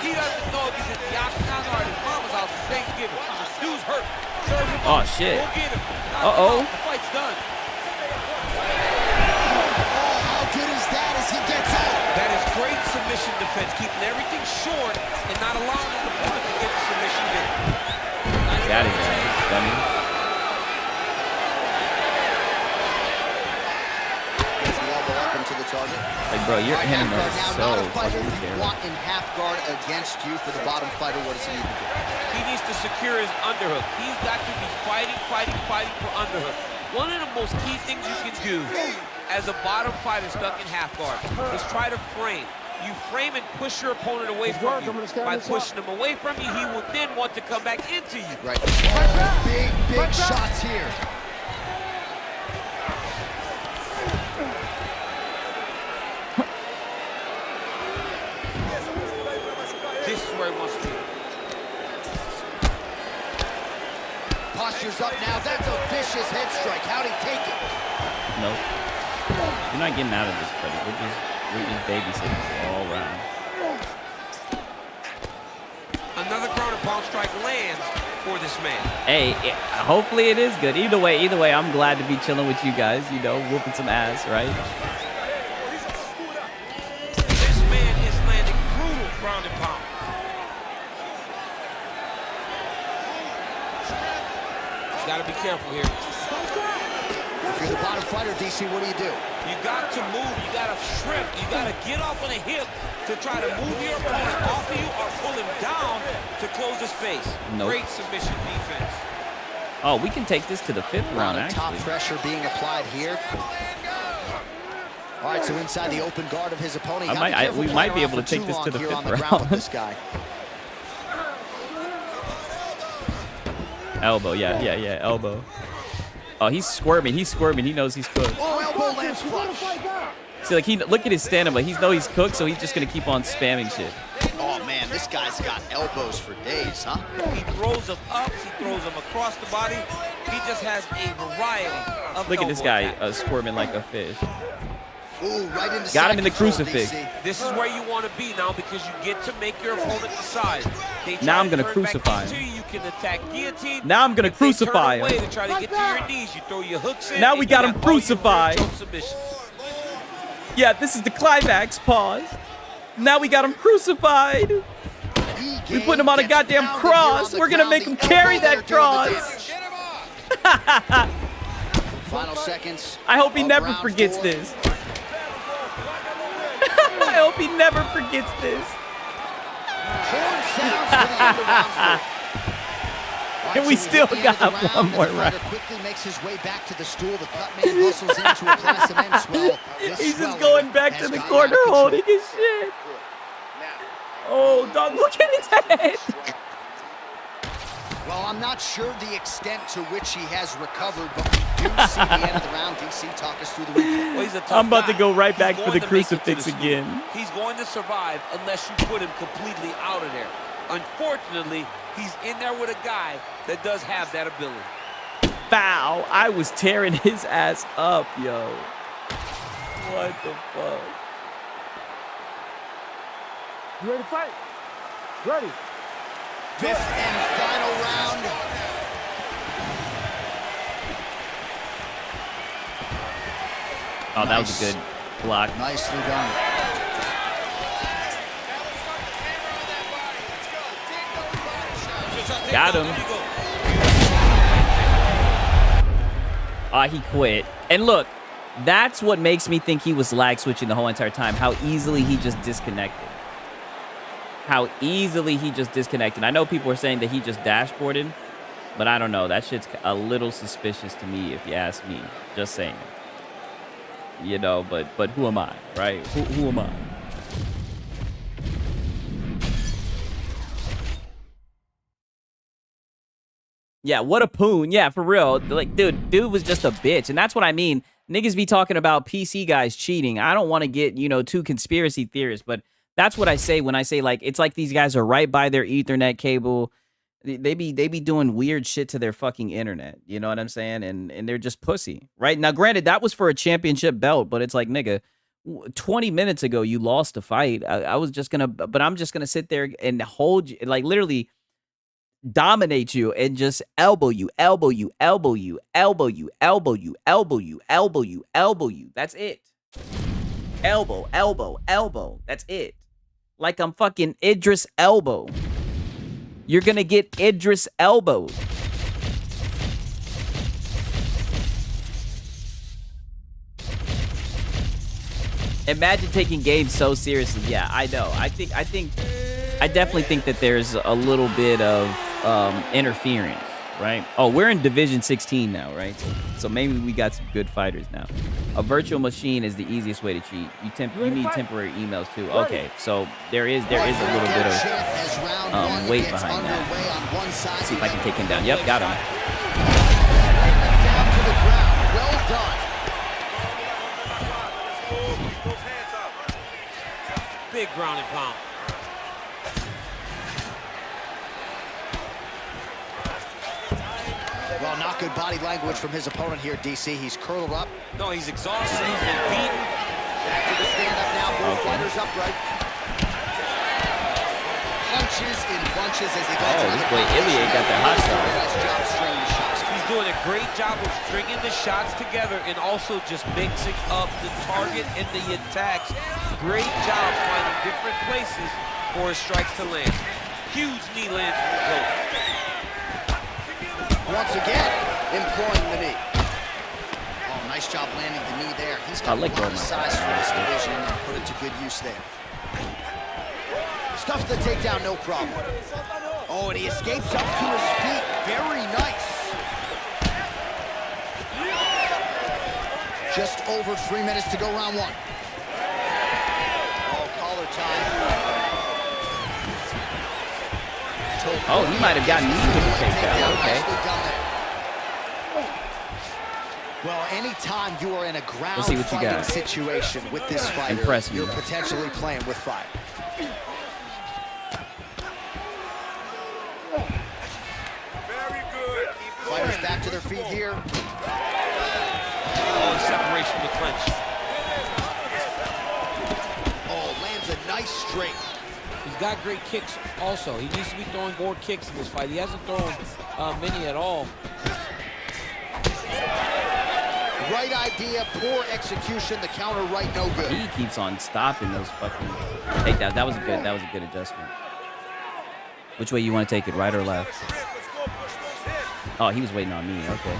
He doesn't know if he's in the octagon or at his mama's house for Thanksgiving. Dude's hurt. Serve him Oh up. shit. Go get him. Uh-oh. The fight's done. How good is that as he gets out? That is great submission defense, keeping everything short and not allowing the opponent to get the submission in. Got it, dummy. Gets the elbow up into the target. Like, bro, your hand is so Not a fighter fucking you terrible. want in half guard against you. For the bottom fighter, what does he need to do? He needs to secure his underhook. He's got to be fighting for underhook. One of the most key things you can do as a bottom fighter stuck in half guard is try to frame. You frame and push your opponent away from you. By pushing him away from you, he will then want to come back into you. Right. Big shots here. This is where he wants to be. Posture's up now. That's a vicious head strike. How'd he take it? Nope. You're not getting out of this, buddy. We're just babysitting all around. Another ground and pound strike lands for this man. Hey, hopefully it is good. Either way, I'm glad to be chilling with you guys. You know, whooping some ass, right? This man is landing brutal ground and pound. You gotta be careful here. If you're the bottom fighter, DC, what do you do? You got to move, you gotta shrimp, you gotta get off on a hip to try to move your opponent off of you or pull him down to close his face. Nope. Great submission defense. Oh, we can take this to the 5th round, Top actually. pressure being applied here. All right, so inside the open guard of his opponent. We might be able to take this to the 5th round. This guy. Elbow, yeah, elbow. Oh, he's squirming. He knows he's cooked. Oh, elbow lands flush. See, like look at his stand-up. Like, he knows he's cooked, so he's just gonna keep on spamming shit. Oh man, this guy's got elbows for days, huh? He throws them up, he throws them across the body. He just has a variety of Look at this elbow guy attacks. squirming like a fish. Ooh, right into Got him in the control, crucifix. DC. This is where you want to be now because you get to make your opponent decide. They try Now I'm to gonna turn crucify back into him. you. You can attack guillotine. Now I'm gonna If they turn crucify away him. to try to get to your knees. You throw your hooks in. Now and we you got him all your crucified. choke submissions. Yeah, this is the climax. Pause. Now we got him crucified. We put him on a goddamn cross. We're gonna make him carry that cross. Final seconds. I hope he of never round forgets 4. this. I hope he never forgets this. Horn sounds for the end of round 4. And we still got one more round. Quickly makes his way back to the stool. The cut man hustles in to apply cement swell. He's just going back to the corner holding his shit. Oh, dog, look at his head. Well, I'm not sure the extent to which he has recovered, but we do see the end of the round. DC, talk us through the replay. Well, he's a tough I'm about to guy. go right He's back for going the to make it to crucifix the stool. again. He's going to survive unless you put him completely out of there. Unfortunately, he's in there with a guy that does have that ability. Foul. I was tearing his ass up, yo. What the fuck? You ready to fight? Ready. 5th and final round. Oh, that was a good. Block. Nicely done. Got him. He quit. And look, that's what makes me think he was lag switching the whole entire time. How easily he just disconnected. How easily he just disconnected. I know people are saying that he just dashboarded, but I don't know. That shit's a little suspicious to me, if you ask me. Just saying. You know, but who am I, right? Who am I? Yeah, what a poon. Yeah, for real. Like, dude was just a bitch. And that's what I mean. Niggas be talking about PC guys cheating. I don't want to get, you know, too conspiracy theorists, but that's what I say when I say, like, it's like these guys are right by their Ethernet cable. They be doing weird shit to their fucking internet. You know what I'm saying? And they're just pussy, right? Now, granted, that was for a championship belt, but it's like, nigga, 20 minutes ago, you lost a fight. I was just gonna, but I'm just gonna sit there and hold you, like, literally dominate you and just elbow you. That's it. Elbow. That's it. Like I'm fucking Idris Elbow. You're gonna get Idris elbowed. Imagine taking games so seriously. Yeah, I know. I definitely think that there's a little bit of interference, right? Oh, we're in Division 16 now, right? So maybe we got some good fighters now. A virtual machine is the easiest way to cheat. You need temporary emails too. Okay, so there is a little bit of weight behind that. Let's see if I can take him down. Yep, got him. Down to the ground. Well done. Big ground and pound. Well, not good body language from his opponent here, DC. He's curled up. No, he's exhausted. He's been beaten. Back to the stand-up now. Both fighters upright. Punches in bunches as he goes. Oh, this boy Ilya got the hot start. Nice job stringing the shots. He's doing a great job of stringing the shots together and also just mixing up the target and the attacks. Great job finding different places for his strikes to land. Huge knee lands from the goat. Once again, employing the knee. Oh, nice job landing the knee there. He's got a lot of size for this division and put it to good use there. Stuffs the takedown, no problem. Oh, and he escapes up to his feet. Very nice. Just over 3 minutes to go, round one. Oh, collar time. Oh, he might have gotten used to the takedown. Okay. Well, anytime you are in a ground see what you fighting got. situation with this fighter, Impress me. you're potentially playing with fire. Fighters back to their feet here. Oh, separation with clinch. Oh, lands a nice straight. He's got great kicks also. He needs to be throwing more kicks in this fight. He hasn't thrown many at all. Right idea, poor execution. The counter right, no good. He keeps on stopping those fucking takedowns. That was a good adjustment. Which way you want to take it, right or left? Oh, he was waiting on me. Okay.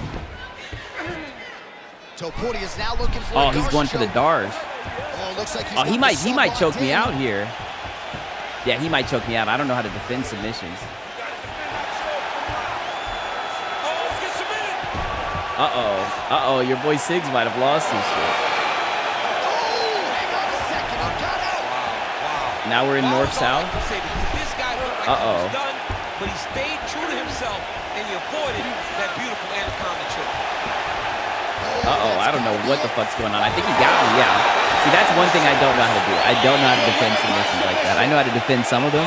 Topuria is now looking for. Oh, he's going for the Dars. Oh, looks like he might choke me out here. Yeah, he might choke me out. I don't know how to defend submissions. Uh-oh. Your boy Siggs might have lost his shit. Now we're in north-south. Uh-oh. But he stayed true to himself, and he avoided that beautiful anaconda choke. Uh-oh, I don't know what the fuck's going on. I think he got me, yeah. See, that's one thing I don't know how to do. I don't know how to defend submissions like that. I know how to defend some of them.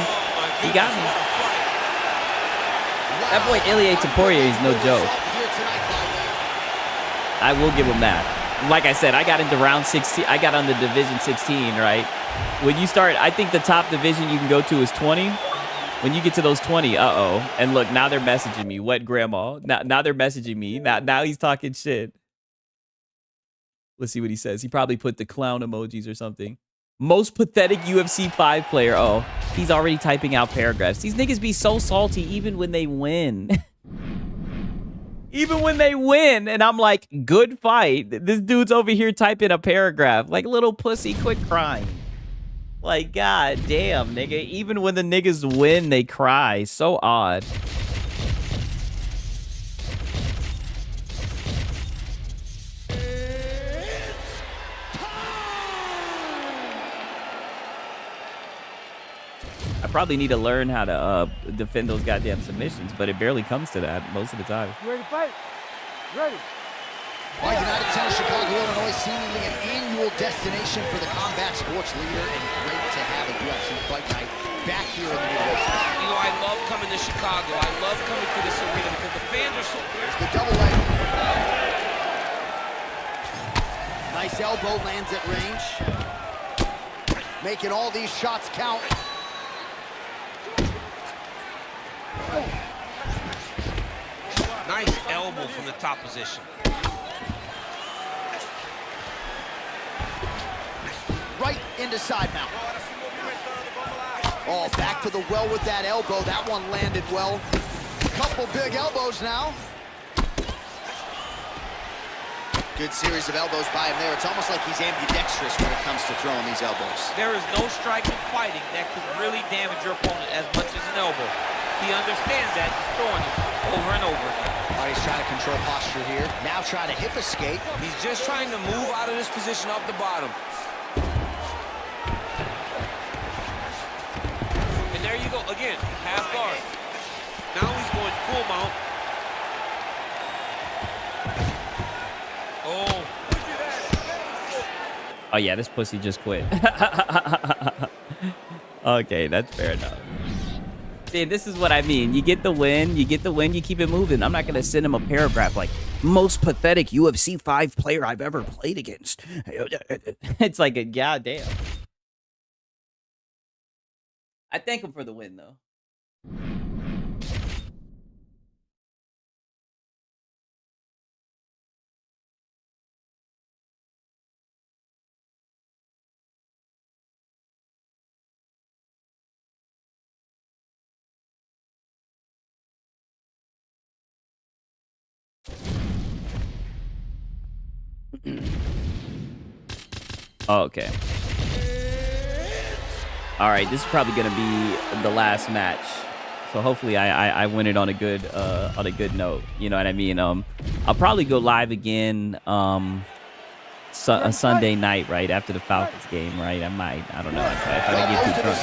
He got me. That boy Ilya Topuria is no joke. I will give him that. Like I said, I got into round 16. I got on the Division 16, right? When you start, I think the top division you can go to is 20. When you get to those 20, uh-oh. And look, now they're messaging me. What, grandma? Now they're messaging me. Now he's talking shit. Let's see what he says. He probably put the clown emojis or something. Most pathetic UFC 5 player. Oh, he's already typing out paragraphs. These niggas be so salty even when they win. Even when they win. And I'm like, good fight. This dude's over here typing a paragraph. Like, little pussy, quit crying. Like, god damn, nigga. Even when the niggas win, they cry. So odd. I probably need to learn how to defend those goddamn submissions, but it barely comes to that most of the time. You ready to fight? Ready. Well, United Center, Chicago, Illinois, seemingly an annual destination for the combat sports leader, and great to have a UFC fight night back here in the Midwest. You know, I love coming to Chicago. I love coming to this arena because the fans are so... There's the double leg. Nice elbow lands at range. Making all these shots count. Nice elbow from the top position. Right into side mount. Oh, back to the well with that elbow. That one landed well. Couple big elbows now. Good series of elbows by him there. It's almost like he's ambidextrous when it comes to throwing these elbows. There is no striking fighting that could really damage your opponent as much as an elbow. He understands that, he's throwing it over and over again. All right, he's trying to control posture here. Now trying to hip escape. He's just trying to move out of this position off the bottom. And there you go, again, half guard. Now he's going full mount. Oh. Oh yeah, this pussy just quit. Okay, that's fair enough. See, this is what I mean. You get the win, you keep it moving. I'm not going to send him a paragraph like, most pathetic UFC 5 player I've ever played against. It's like a goddamn. I thank him for the win, though. Oh, okay. All right, this is probably gonna be the last match, so hopefully I win it on a good note. You know what I mean? I'll probably go live again a Sunday night, right after the Falcons game, right? I might. I don't know. If I get too drunk,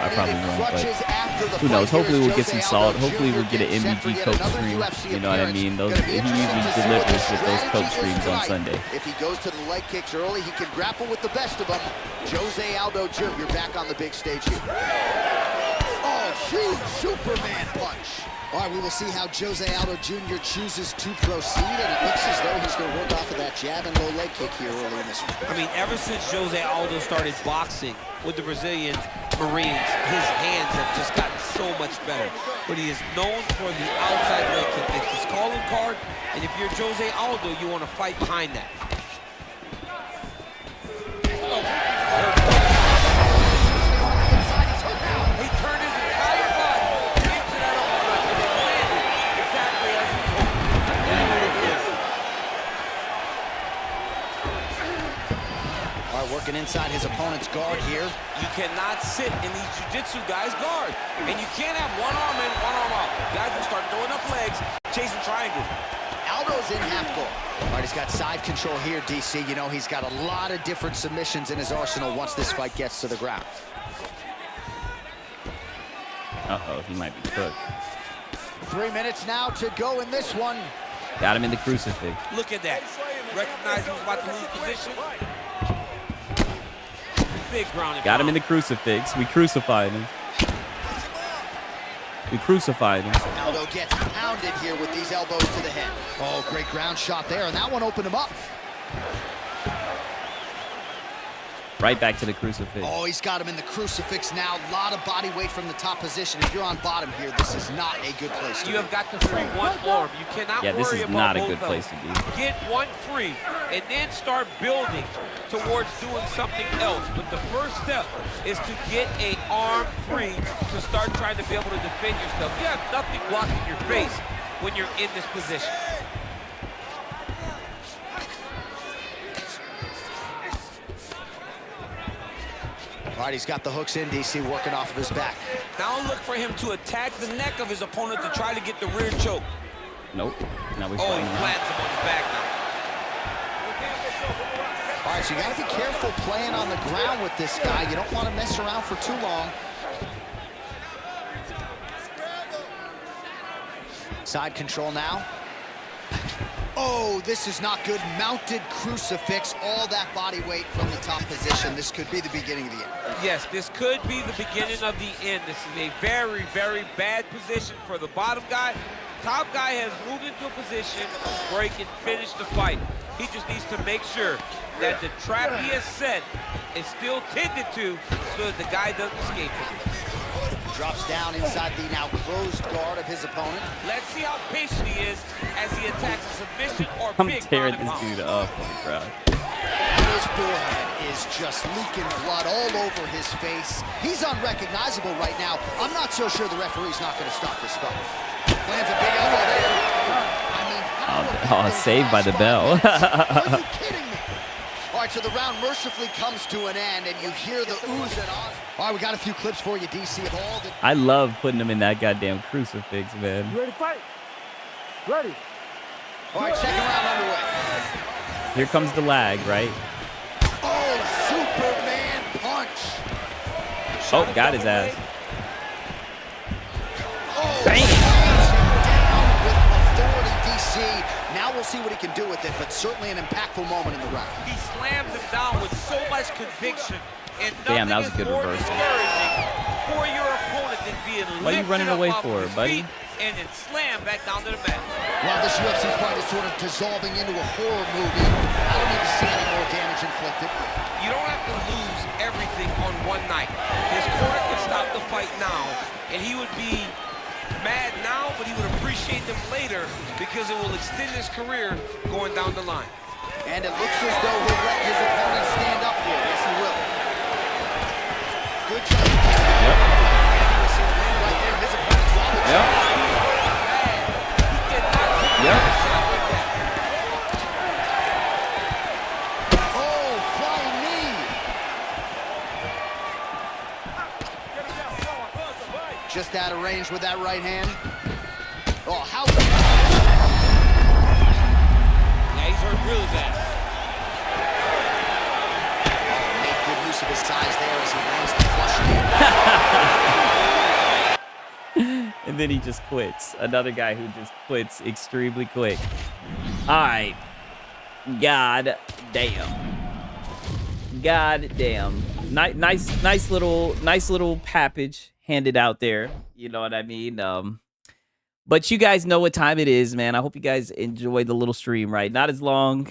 I probably won't. But who knows? Hopefully we'll get some salt. Hopefully we'll get an MBG Coke stream. You know what I mean? Those he usually delivers with those Coke streams on Sunday. If he goes to the leg kicks early, he can grapple with the best of them. Jose Aldo Jr. back on the big stage here. Oh, huge Superman punch. All right, we will see how Jose Aldo Jr. chooses to proceed, and it looks as though he's going to work off of that jab and low leg kick here early in this one. I mean, ever since Jose Aldo started boxing with the Brazilian Marines, his hands have just gotten so much better. But he is known for the outside leg kick. It's his calling card, and if you're Jose Aldo, you want to fight behind that. He turned his entire body into that uppercut, and it landed exactly as he hoped. All right, working inside his opponent's guard here. You cannot sit in these jiu-jitsu guys' guard. And you can't have one arm in, one arm out. Guys will start throwing up legs, chasing triangle. Aldo's in half guard. All right, he's got side control here, DC. You know, he's got a lot of different submissions in his arsenal once this fight gets to the ground. Uh-oh, he might be cooked. 3 minutes now to go in this one. Got him in the crucifix. Look at that. Recognize he was about to lose position. Big ground. Got him in the crucifix. We crucified him. We crucified him. Aldo gets pounded here with these elbows to the head. Oh, great ground shot there, and that one opened him up. Right back to the crucifix. Oh, he's got him in the crucifix now. A lot of body weight from the top position. If you're on bottom here, this is not a good place to be. You have got to free one arm. You cannot Yeah, this worry is about not a both good of place them. to be. Get one free and then start building towards doing something else. But the first step is to get an arm free to start trying to be able to defend yourself. You have nothing blocking your face when you're in this position. All right, he's got the hooks in, DC, working off of his back. Now look for him to attack the neck of his opponent to try to get the rear choke. Nope. Now we're Oh, fighting he now. plants him on his back now. All right, so you got to be careful playing on the ground with this guy. You don't want to mess around for too long. Side control now. Oh, this is not good. Mounted crucifix, all that body weight from the top position. This could be the beginning of the end. Yes, this could be the beginning of the end. This is a very, very bad position for the bottom guy. Top guy has moved into a position where he can finish the fight. He just needs to make sure that the trap he has set is still tended to so that the guy doesn't escape from it. Drops down inside the now closed guard of his opponent. Let's see how patient he is as he attacks a submission or I'm big tearing ground and this pound. dude up on the ground. His forehead is just leaking blood all over his face. He's unrecognizable right now. I'm not so sure the referee's not going to stop this fight. Lands a big elbow there. I mean, Oh, saved by the bell. are you kidding me? All right, so the round mercifully comes to an end, and you hear the oohs and ahs. All right, we got a few clips for you, DC, of all the... I love putting him in that goddamn crucifix, man. You ready to fight? Ready. All right, second round underway. Here comes the lag, right? Oh, Superman punch. Oh, got his ass. With authority, DC. Now we'll see what he can do with it, but certainly an impactful moment in the round. He slams him down with so much conviction, and Damn, that was a nothing good is more reversal. discouraging for your opponent than being What are you running lifted away up off for, his buddy? feet and then slammed back down to the mat. While this UFC fight is sort of dissolving into a horror movie, I don't need to see any more damage inflicted. You don't have to lose everything on one night. His corner could stop the fight now, and he would be mad now, but he would appreciate them later because it will extend his career going down the line. And it looks as though he'll let his opponent stand up here. Yes, he will. Good job. Yep. Right there, his opponent's wobbled. Yep. Yep. Oh, flying knee. Just out of range with that right hand. Oh, how... Yeah, he's hurt really bad. Made good use of his size there as he lands the flush knee. And then he just quits. Another guy who just quits extremely quick. All right. God damn. God damn. Nice little package handed out there. You know what I mean? But you guys know what time it is, man. I hope you guys enjoyed the little stream, right? Not as long.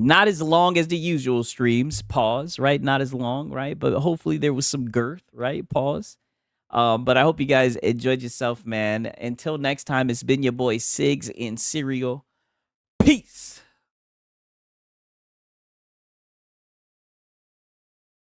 Not as long as the usual streams. Pause, right? Not as long, right? But hopefully there was some girth, right? Pause. But I hope you guys enjoyed yourself, man. Until next time, it's been your boy Siggs in Cereal. Peace.